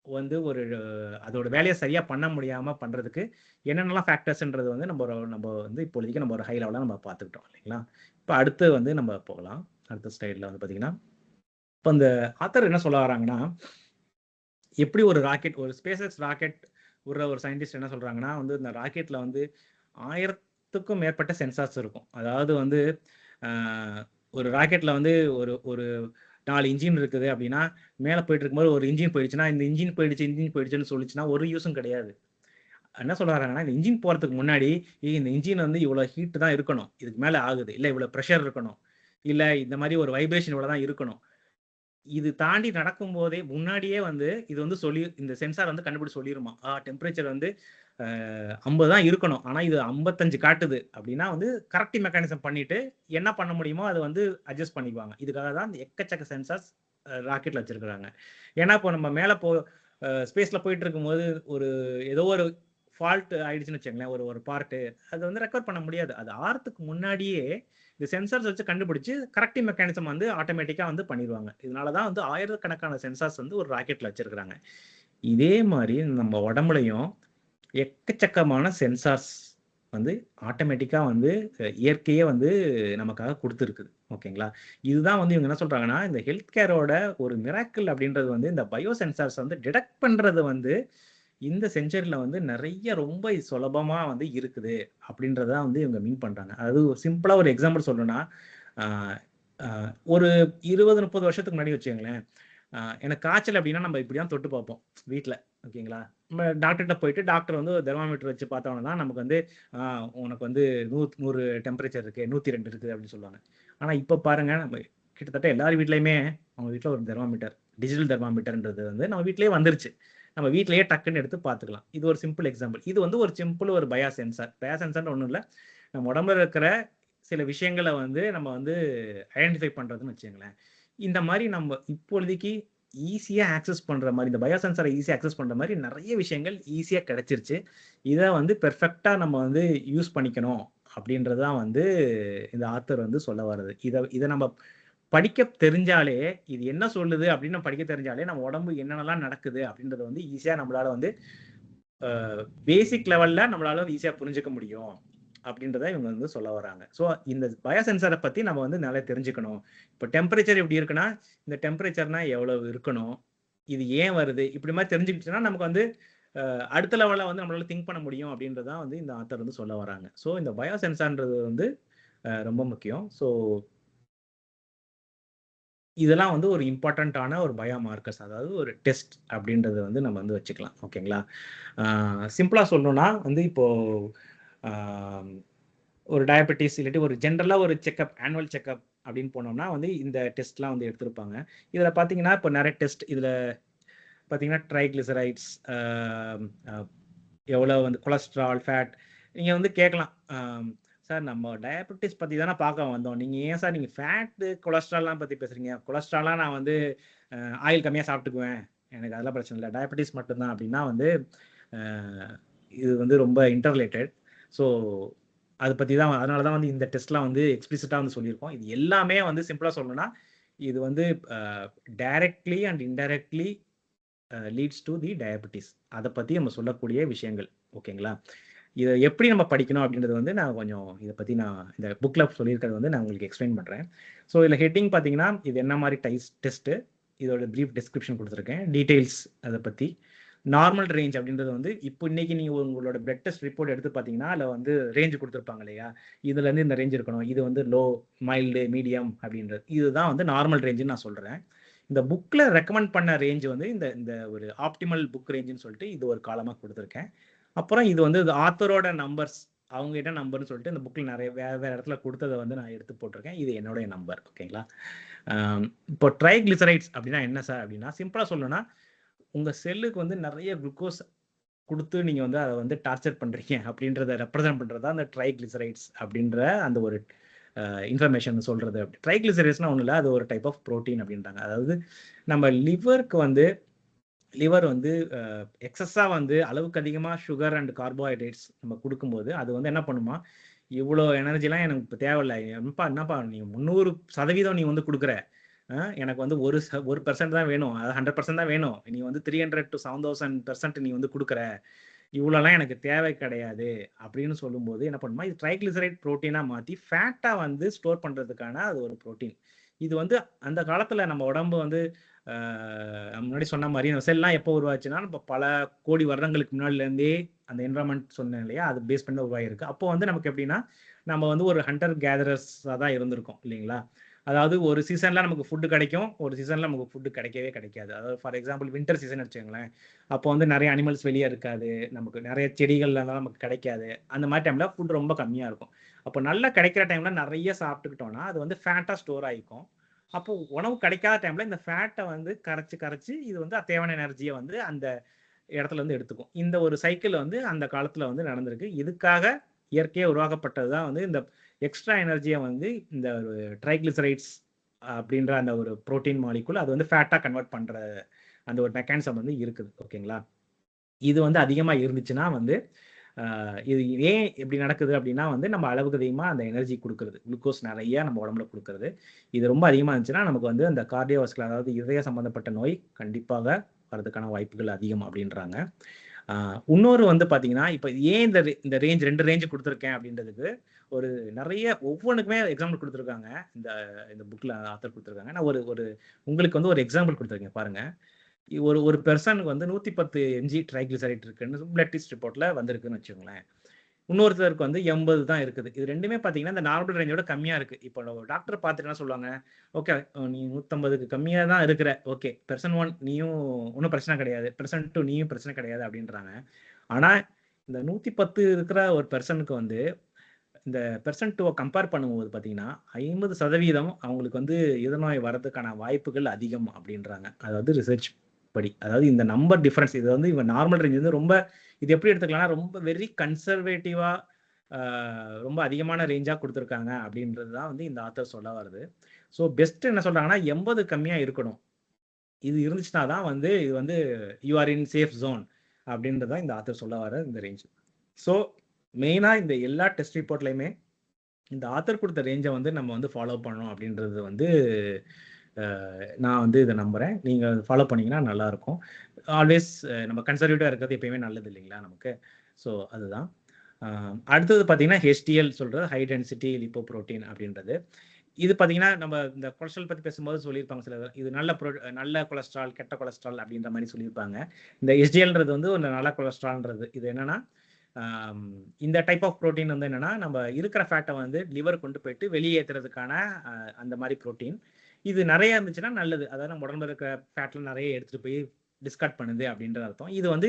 வந்து ஒரு அதோட வேலையை சரியாக பண்ண முடியாமல் பண்ணுறதுக்கு என்னென்னலாம் ஃபேக்டர்ஸ்ன்றது வந்து நம்ம வந்து இப்பொழுதைக்கு நம்ம ஒரு ஹை லெவலாக நம்ம பார்த்துக்கிட்டோம் இல்லைங்களா? இப்போ அடுத்து வந்து நம்ம போகலாம். அடுத்த ஸ்லைடில் வந்து பார்த்தீங்கன்னா, இப்போ இந்த ஆத்தர் என்ன சொல்ல வராங்கன்னா, எப்படி ஒரு ராக்கெட், ஒரு ஸ்பேஸ் எக்ஸ் ராக்கெட் விடுற ஒரு சயின்டிஸ்ட் என்ன சொல்கிறாங்கன்னா வந்து இந்த ராக்கெட்டில் வந்து 1000க்கும் மேற்பட்ட சென்சார்ஸ் இருக்கும். அதாவது வந்து ஒரு ராக்கெட்டில் வந்து ஒரு ஒரு 4 இன்ஜின் இருக்குது அப்படின்னா, மேலே போயிட்டு இருக்கும்போது ஒரு இன்ஜின் போயிடுச்சுன்னா, இந்த இன்ஜின் போயிடுச்சுன்னு சொல்லிச்சுன்னா ஒரு யூஸும் கிடையாது. என்ன சொல்ல வராங்கன்னா, இந்த இன்ஜின் போகிறதுக்கு முன்னாடி இந்த இன்ஜின் வந்து இவ்வளோ ஹீட் தான் இருக்கணும், இதுக்கு மேலே ஆகுது, இல்லை இவ்வளோ ப்ரெஷர் இருக்கணும், இல்லை இந்த மாதிரி ஒரு வைப்ரேஷன் இவ்வளோ தான் இருக்கணும், இது தாண்டி நடக்கும்போதே முன்னாடியே வந்து இது வந்து இந்த சென்சார் வந்து கண்டுபிடிச்சு சொல்லிருமா, டெம்பரேச்சர் வந்து 50 தான் இருக்கணும், ஆனால் இது 55 காட்டுது அப்படின்னா வந்து கரெக்டிங் மெக்கானிசம் பண்ணிட்டு என்ன பண்ண முடியுமோ அதை வந்து அட்ஜஸ்ட் பண்ணிக்குவாங்க. இதுக்காக தான் இந்த எக்கச்சக்க சென்சார்ஸ் ராக்கெட்டில் வச்சிருக்கிறாங்க. ஏன்னா இப்போ நம்ம மேலே ஸ்பேஸில் போயிட்டு இருக்கும்போது ஒரு ஏதோ ஒரு ஃபால்ட் ஆயிடுச்சுன்னு வச்சுங்களேன், ஒரு பார்ட்டு அது வந்து ரெக்கவர் பண்ண முடியாது. அது ஆறதுக்கு முன்னாடியே இந்த சென்சார்ஸ் வச்சு கண்டுபிடிச்சு கரெக்டிங் மெக்கானிசம் வந்து ஆட்டோமேட்டிக்காக வந்து பண்ணிடுவாங்க. இதனால தான் வந்து ஆயிரக்கணக்கான சென்சார்ஸ் வந்து ஒரு ராக்கெட்டில் வச்சிருக்கிறாங்க. இதே மாதிரி நம்ம உடம்புலையும் எக்கச்சக்கமான சென்சார்ஸ் வந்து ஆட்டோமேட்டிக்காக வந்து இயற்கையே வந்து நமக்காக கொடுத்துருக்குது. ஓகேங்களா? இதுதான் வந்து இவங்க என்ன சொல்கிறாங்கன்னா, இந்த ஹெல்த் கேரோட ஒரு மிராக்கிள் அப்படின்றது வந்து இந்த பயோ சென்சார்ஸ் வந்து டிடெக்ட் பண்ணுறது வந்து இந்த செஞ்சுரியில் வந்து நிறைய ரொம்ப சுலபமாக வந்து இருக்குது அப்படின்றத வந்து இவங்க மீன் பண்ணுறாங்க. அதாவது சிம்பிளாக ஒரு எக்ஸாம்பிள் சொல்லணும்னா, ஒரு 20-30 வருஷத்துக்கு முன்னாடி வச்சுக்கோங்களேன், எனக்கு காய்ச்சல் அப்படின்னா நம்ம இப்படி தான் தொட்டு பார்ப்போம் வீட்டில். ஓகேங்களா? நம்ம டாக்டர்கிட்ட போயிட்டு டாக்டர் வந்து தெர்மாமீட்டர் வச்சு பார்த்தோம்னா நமக்கு வந்து உனக்கு வந்து 100 டெம்பரேச்சர் இருக்குது, 102 இருக்குது அப்படின்னு சொல்லுவாங்க. ஆனால் இப்போ பாருங்கள், நம்ம கிட்டத்தட்ட எல்லார் வீட்லையுமே அவங்க வீட்டில் ஒரு தெர்மாமீட்டர், டிஜிட்டல் தெர்மாமீட்டர்ன்றது வந்து நம்ம வீட்டிலேயே வந்துருச்சு. நம்ம வீட்டிலேயே டக்குன்னு எடுத்து பார்த்துக்கலாம். இது ஒரு சிம்பிள் எக்ஸாம்பிள். இது வந்து ஒரு சிம்பிள் ஒரு பயோ சென்சார். பயோ சென்சார்னு ஒன்றும் இல்லை, நம்ம உடம்புல இருக்கிற சில விஷயங்களை வந்து நம்ம வந்து ஐடென்டிஃபை பண்ணுறதுன்னு வச்சுங்களேன். இந்த மாதிரி நம்ம இப்பொழுதைக்கு ஈஸியாக ஆக்சஸ் பண்ணுற மாதிரி, இந்த பயோ சென்சாரை ஈஸியாக ஆக்சஸ் பண்ணுற மாதிரி நிறைய விஷயங்கள் ஈஸியாக கிடைச்சிருச்சு. இதை வந்து பெர்ஃபெக்டாக நம்ம வந்து யூஸ் பண்ணிக்கணும் அப்படின்றதான் வந்து இந்த ஆத்தர் வந்து சொல்ல வர்றது. இதை நம்ம படிக்க தெரிஞ்சாலே, இது என்ன சொல்லுது அப்படின்னு நம்ம படிக்க தெரிஞ்சாலே நம்ம உடம்பு என்னென்னலாம் நடக்குது அப்படின்றத வந்து ஈஸியாக நம்மளால வந்து பேசிக் லெவலில் நம்மளால ஈஸியாக புரிஞ்சுக்க முடியும் அப்படின்றத இவங்க வந்து சொல்ல வராங்க. ஸோ இந்த பயோ சென்சாரை பற்றி நம்ம வந்து நல்லா தெரிஞ்சுக்கணும். இப்போ டெம்பரேச்சர் எப்படி இருக்குன்னா, இந்த டெம்பரேச்சர்னா எவ்வளவு இருக்கணும், இது ஏன் வருது, இப்படி மாதிரி தெரிஞ்சுக்கிச்சுன்னா நமக்கு வந்து அடுத்த லெவலில் வந்து நம்மளால திங்க் பண்ண முடியும் அப்படின்றதான் வந்து இந்த ஆத்தர் வந்து சொல்ல வராங்க. ஸோ இந்த பயோ சென்சார்ன்றது வந்து ரொம்ப முக்கியம். ஸோ இதெல்லாம் வந்து ஒரு இம்பார்ட்டண்ட்டான ஒரு பயோ மார்க்கர்ஸ், அதாவது ஒரு டெஸ்ட் அப்படின்றத வந்து நம்ம வந்து வச்சுக்கலாம். ஓகேங்களா? சிம்பிளாக சொல்லணும்னா வந்து இப்போது ஒரு டயபெட்டிஸ் இல்லாட்டி ஒரு ஜென்ரலாக ஒரு செக்கப், ஆனுவல் செக்கப் அப்படின்னு போனோம்னா வந்து இந்த டெஸ்ட்லாம் வந்து எடுத்திருப்பாங்க. இதில் பார்த்தீங்கன்னா இப்போ நிறைய டெஸ்ட், இதில் பார்த்தீங்கன்னா ட்ரைக்ளிசரைட்ஸ், எவ்வளோ வந்து கொலஸ்ட்ரால், ஃபேட், நீங்கள் வந்து கேட்கலாம், சார் நம்ம டயபெட்டிஸ் பற்றி தானே பார்க்க வந்தோம், நீங்கள் ஏன் சார் நீங்கள் ஃபேட்டு கொலஸ்ட்ரால்லாம் பற்றி பேசுகிறீங்க? கொலஸ்ட்ராலாக நான் வந்து ஆயில் கம்மியாக சாப்பிட்டுக்குவேன், எனக்கு அதெல்லாம் பிரச்சனை இல்லை, டயபெட்டிஸ் மட்டும்தான் அப்படின்னா வந்து இது வந்து ரொம்ப இன்டர்ரிலேட்டட். ஸோ அதை பற்றி தான், அதனால தான் வந்து இந்த டெஸ்ட்லாம் வந்து எக்ஸ்பிளிசிட்டாக வந்து சொல்லியிருக்கோம். இது எல்லாமே வந்து சிம்பிளாக சொல்லணும்னா இது வந்து directly and indirectly leads to the diabetes. அதை பற்றி நம்ம சொல்லக்கூடிய விஷயங்கள். ஓகேங்களா? இதை எப்படி நம்ம படிக்கணும் அப்படின்றது வந்து நான் கொஞ்சம் இதை பற்றி நான் இந்த புக்கில் சொல்லியிருக்கிறது வந்து நான் உங்களுக்கு எக்ஸ்பிளைன் பண்ணுறேன். ஸோ இதில் ஹெட்டிங் பார்த்தீங்கன்னா இது என்ன மாதிரி டெஸ்ட்டு, இதோட ப்ரீஃப் டிஸ்கிரிப்ஷன் கொடுத்துருக்கேன், டீட்டெயில்ஸ் அதை பற்றி. நார்மல் ரேஞ்ச் அப்படின்றது வந்து இப்போ இன்னைக்கு நீங்கள் உங்களோட பிளட் டெஸ்ட் ரிப்போர்ட் எடுத்து பார்த்தீங்கன்னா அதில் வந்து ரேஞ்சு கொடுத்துருப்பாங்க இல்லையா, இதுலேருந்து இந்த ரேஞ்ச் இருக்கணும், இது வந்து லோ, மைல்டு, மீடியம் அப்படின்றது, இதுதான் வந்து நார்மல் ரேஞ்சுன்னு நான் சொல்கிறேன். இந்த புக்கில் ரெக்கமெண்ட் பண்ண ரேஞ்ச் வந்து இந்த ஒரு ஆப்டிமல் புக் ரேஞ்சுன்னு சொல்லிட்டு இது ஒரு காலமாக கொடுத்துருக்கேன். அப்புறம் இது வந்து ஆத்தரோட நம்பர்ஸ், அவங்க என்ன நம்பர்னு சொல்லிட்டு இந்த புக்கில் நிறைய வேறு இடத்துல கொடுத்ததை வந்து நான் எடுத்து போட்டிருக்கேன். இது என்னுடைய நம்பர். ஓகேங்களா? இப்போ ட்ரைக்ளிசரைட்ஸ் அப்படின்னா என்ன சார் அப்படின்னா, சிம்பிளாக சொல்லணும்னா உங்கள் செல்லுக்கு வந்து நிறைய குளுக்கோஸ் கொடுத்து நீங்கள் வந்து அதை வந்து டார்ச்சர் பண்ணுறீங்க அப்படின்றத ரெப்ரசன்ட் பண்ணுறது தான் அந்த ட்ரைக்ளிசரைட்ஸ் அப்படின்ற அந்த ஒரு இன்ஃபர்மேஷன் சொல்கிறது. அப்படி ட்ரைக்ளிசரைட்ஸ்னால் ஒன்றும் இல்லை, அது ஒரு டைப் ஆஃப் ப்ரோட்டீன் அப்படின்றாங்க. அதாவது நம்ம லிவர் வந்து எக்ஸஸாக வந்து அளவுக்கு அதிகமாக சுகர் அண்ட் கார்போஹைட்ரேட்ஸ் நம்ம கொடுக்கும்போது அது வந்து என்ன பண்ணுமா, இவ்வளோ எனர்ஜிலாம் எனக்கு இப்போ தேவையில்லை, என்னப்பா நீ 300% நீ வந்து கொடுக்குற, எனக்கு வந்து 1% தான் வேணும், அது 100% தான் வேணும், நீ வந்து 300 to 7,000% நீ வந்து கொடுக்குற, இவ்வளோலாம் எனக்கு தேவை கிடையாது அப்படின்னு சொல்லும்போது என்ன பண்ணுமா, இது ட்ரைக்ளிசரைட் ப்ரோட்டீனாக மாற்றி ஃபேட்டாக வந்து ஸ்டோர் பண்ணுறதுக்கான அது ஒரு ப்ரோட்டீன். இது வந்து அந்த காலத்தில் நம்ம உடம்பு வந்து முன்னாடி சொன்ன மாதிரி நம்ம செல்லாம் எப்போ உருவாச்சுன்னா நம்ம பல கோடி வருடங்களுக்கு முன்னாடிலேருந்தே அந்த என்வரான்மெண்ட் சொன்னேன் இல்லையா, அது பேஸ் பண்ணி உருவாகிருக்கு. அப்போ வந்து நமக்கு எப்படின்னா நம்ம வந்து ஒரு ஹண்டர் கேதரர்ஸாக தான் இருந்திருக்கோம் இல்லைங்களா. அதாவது ஒரு சீசனில் நமக்கு ஃபுட்டு கிடைக்கும், ஒரு சீசனில் நமக்கு ஃபுட்டு கிடைக்கவே கிடைக்காது. அதாவது ஃபார் எக்ஸாம்பிள் வின்டர் சீசன் வச்சுக்கோங்களேன், அப்போ வந்து நிறைய அனிமல்ஸ் வெளியே இருக்காது, நமக்கு நிறைய செடிகள்லாம் நமக்கு கிடைக்காது, அந்த மாதிரி டைமில் ஃபுட் ரொம்ப கம்மியாக இருக்கும். அப்போ நல்லா கிடைக்கிற டைமில் நிறைய சாப்பிட்டுக்கிட்டோம்னா அது வந்து ஃபேட்டாக ஸ்டோர் ஆகிக்கும். அப்போ உணவு கிடைக்காத டைமில் இந்த ஃபேட்டை வந்து கரைச்சி இது வந்து தேவையான எனர்ஜியை வந்து அந்த இடத்துல இருந்து எடுத்துக்கும். இந்த ஒரு சைக்கிள் வந்து அந்த காலத்தில் வந்து நடந்திருக்கு. இதுக்காக இயற்கையாக உருவாக்கப்பட்டது தான் வந்து இந்த எக்ஸ்ட்ரா எனர்ஜியை வந்து இந்த ஒரு ட்ரைக்ளிசரைட்ஸ் அப்படின்ற அந்த ஒரு புரோட்டீன் மாலிகுல் அது வந்து ஃபேட்டாக கன்வெர்ட் பண்ணுற அந்த ஒரு மெக்கானிசம் வந்து இருக்குது. ஓகேங்களா? இது வந்து அதிகமாக இருந்துச்சுன்னா வந்து இது ஏன் எப்படி நடக்குது அப்படின்னா வந்து நம்ம அளவுக்கு அதிகமாக அந்த எனர்ஜி கொடுக்குறது, குளுக்கோஸ் நிறைய நம்ம உடம்புல கொடுக்குறது, இது ரொம்ப அதிகமாக இருந்துச்சுன்னா நமக்கு வந்து அந்த கார்டியோவாஸ்குலர் அதாவது இதய சம்பந்தப்பட்ட நோய் கண்டிப்பாக வரதுக்கான வாய்ப்புகள் அதிகம் அப்படின்றாங்க. இன்னொரு வந்து பார்த்தீங்கன்னா இப்போ ஏன் இந்த ரேஞ்ச் 2 ரேஞ்சு கொடுத்துருக்கேன் அப்படின்றதுக்கு ஒரு நிறைய ஒவ்வொன்றுக்குமே எக்ஸாம்பிள் கொடுத்துருக்காங்க. இந்த புக்கில் ஆத்தர் கொடுத்துருக்காங்க. நான் ஒரு உங்களுக்கு வந்து ஒரு எக்ஸாம்பிள் கொடுத்துருக்கேன் பாருங்க. ஒரு பெர்சனுக்கு வந்து 110 mg ட்ரைக்ளிசரைட் இருக்குன்னு பிளட் டெஸ்ட் ரிப்போர்ட்ல வந்திருக்குன்னு வச்சுக்கோங்களேன். இன்னொருத்தருக்கு வந்து 80 தான் இருக்குது. இது ரெண்டுமே பார்த்தீங்கன்னா இந்த நார்மல் ரேஞ்சோட கம்மியாக இருக்குது. இப்போ டாக்டர் பார்த்துட்டு என்ன சொல்லுவாங்க, ஓகே நீ 150க்கு கம்மியாக தான் இருக்கிற, ஓகே பெர்சன் 1 நீயும் ஒன்றும் பிரச்சனை கிடையாது, பெர்சன் 2 நீயும் பிரச்சனை கிடையாது அப்படின்றாங்க. ஆனால் இந்த 110 இருக்கிற ஒரு பெர்சனுக்கு வந்து இந்த பெர்சன் 2 கம்பேர் பண்ணும்போது பார்த்தீங்கன்னா 50% அவங்களுக்கு வந்து இதநோய் வர்றதுக்கான வாய்ப்புகள் அதிகம் அப்படின்றாங்க. அதாவது ரிசர்ச் படி, அதாவது இந்த நம்பர் டிஃபரன்ஸ் இது வந்து இவன் நார்மல் ரேஞ்ச் வந்து ரொம்ப இது எப்படி எடுத்துக்கலாம்னா ரொம்ப வெரி கன்சர்வேட்டிவா ரொம்ப அதிகமான ரேஞ்சாக கொடுத்துருக்காங்க அப்படின்றது தான் வந்து இந்த ஆத்தர் சொல்ல வருது. ஸோ பெஸ்ட் என்ன சொல்றாங்கன்னா 80 கம்மியாக இருக்கணும், இது இருந்துச்சுன்னா தான் வந்து இது வந்து you are in safe zone அப்படின்றது தான் இந்த ஆத்தர் சொல்ல வர இந்த ரேஞ்ச். ஸோ மெயினாக இந்த எல்லா டெஸ்ட் ரிப்போர்ட்லையுமே இந்த ஆத்தர் கொடுத்த ரேஞ்சை வந்து நம்ம வந்து ஃபாலோ பண்ணணும் அப்படின்றது வந்து நான் வந்து இதை நம்புகிறேன். நீங்கள் ஃபாலோ பண்ணிங்கன்னா நல்லாயிருக்கும். ஆல்வேஸ் நம்ம கன்சர்வேட்டிவாக இருக்கிறது எப்பயுமே நல்லது இல்லைங்களா நமக்கு. ஸோ அதுதான். அடுத்தது பார்த்தீங்கன்னா HDL சொல்கிறது ஹை டென்சிட்டி லிப்போப்ரோட்டீன் அப்படின்றது. இது பார்த்தீங்கன்னா நம்ம இந்த கொலஸ்ட்ரால் பற்றி பேசும்போது சொல்லியிருப்பாங்க சில, இது நல்ல கொலஸ்ட்ரால் கெட்ட கொலஸ்ட்ரால் அப்படின்ற மாதிரி சொல்லியிருப்பாங்க. இந்த HDLன்றது வந்து ஒரு நல்ல கொலஸ்ட்ரால்ன்றது. இது என்னென்னா இந்த டைப் ஆஃப் ப்ரோட்டீன் வந்து என்னென்னா நம்ம இருக்கிற ஃபேட்டை வந்து லிவர் கொண்டு போயிட்டு வெளியேற்றுறதுக்கான அந்த மாதிரி ப்ரோட்டீன். இது நிறைய இருந்துச்சுன்னா நல்லது, அதாவது நம்ம உடம்புல இருக்கிற ஃபேட்ல நிறைய எடுத்துகிட்டு போய் டிஸ்கார்ட் பண்ணுது அப்படின்ற அர்த்தம். இது வந்து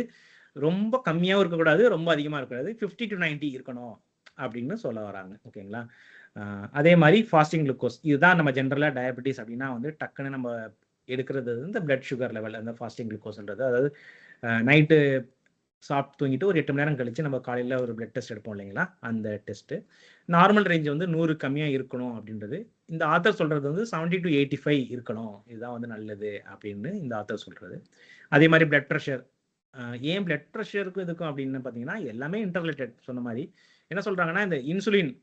ரொம்ப கம்மியாகவும் இருக்கக்கூடாது, ரொம்ப அதிகமாக இருக்கக்கூடாது, 50 to 90 இருக்கணும் அப்படின்னு சொல்ல வராங்க. ஓகேங்களா? அதே மாதிரி ஃபாஸ்டிங் குளுக்கோஸ், இதுதான் நம்ம ஜென்ரலாக டயபெட்டிஸ் அப்படின்னா வந்து டக்குன்னு நம்ம எடுக்கிறது இந்த பிளட் சுகர் லெவல், அந்த ஃபாஸ்டிங் குளுக்கோஸ்ன்றது. அதாவது நைட்டு சாப்பிட்டு தூங்கிட்டு ஒரு 8 மணி நேரம் கழிச்சு நம்ம காலையில் ஒரு பிளட் டெஸ்ட் எடுப்போம் இல்லைங்களா, அந்த டெஸ்ட்டு நார்மல் ரேஞ்ச் வந்து 100 கம்மியாக இருக்கணும் அப்படின்றது. இந்த ஆத்தர் சொல்கிறது வந்து 70 to 85 இருக்கணும், இதுதான் வந்து நல்லது அப்படின்னு இந்த ஆத்தர் சொல்கிறது. அதே மாதிரி பிளட் ப்ரெஷர், ஏன் பிளட் ப்ரெஷருக்கும் இதுக்கும் அப்படின்னு பார்த்தீங்கன்னா எல்லாமே இன்டர்ரிலேட்டட். சொன்ன மாதிரி என்ன சொல்கிறாங்கன்னா, இந்த இன்சுலின்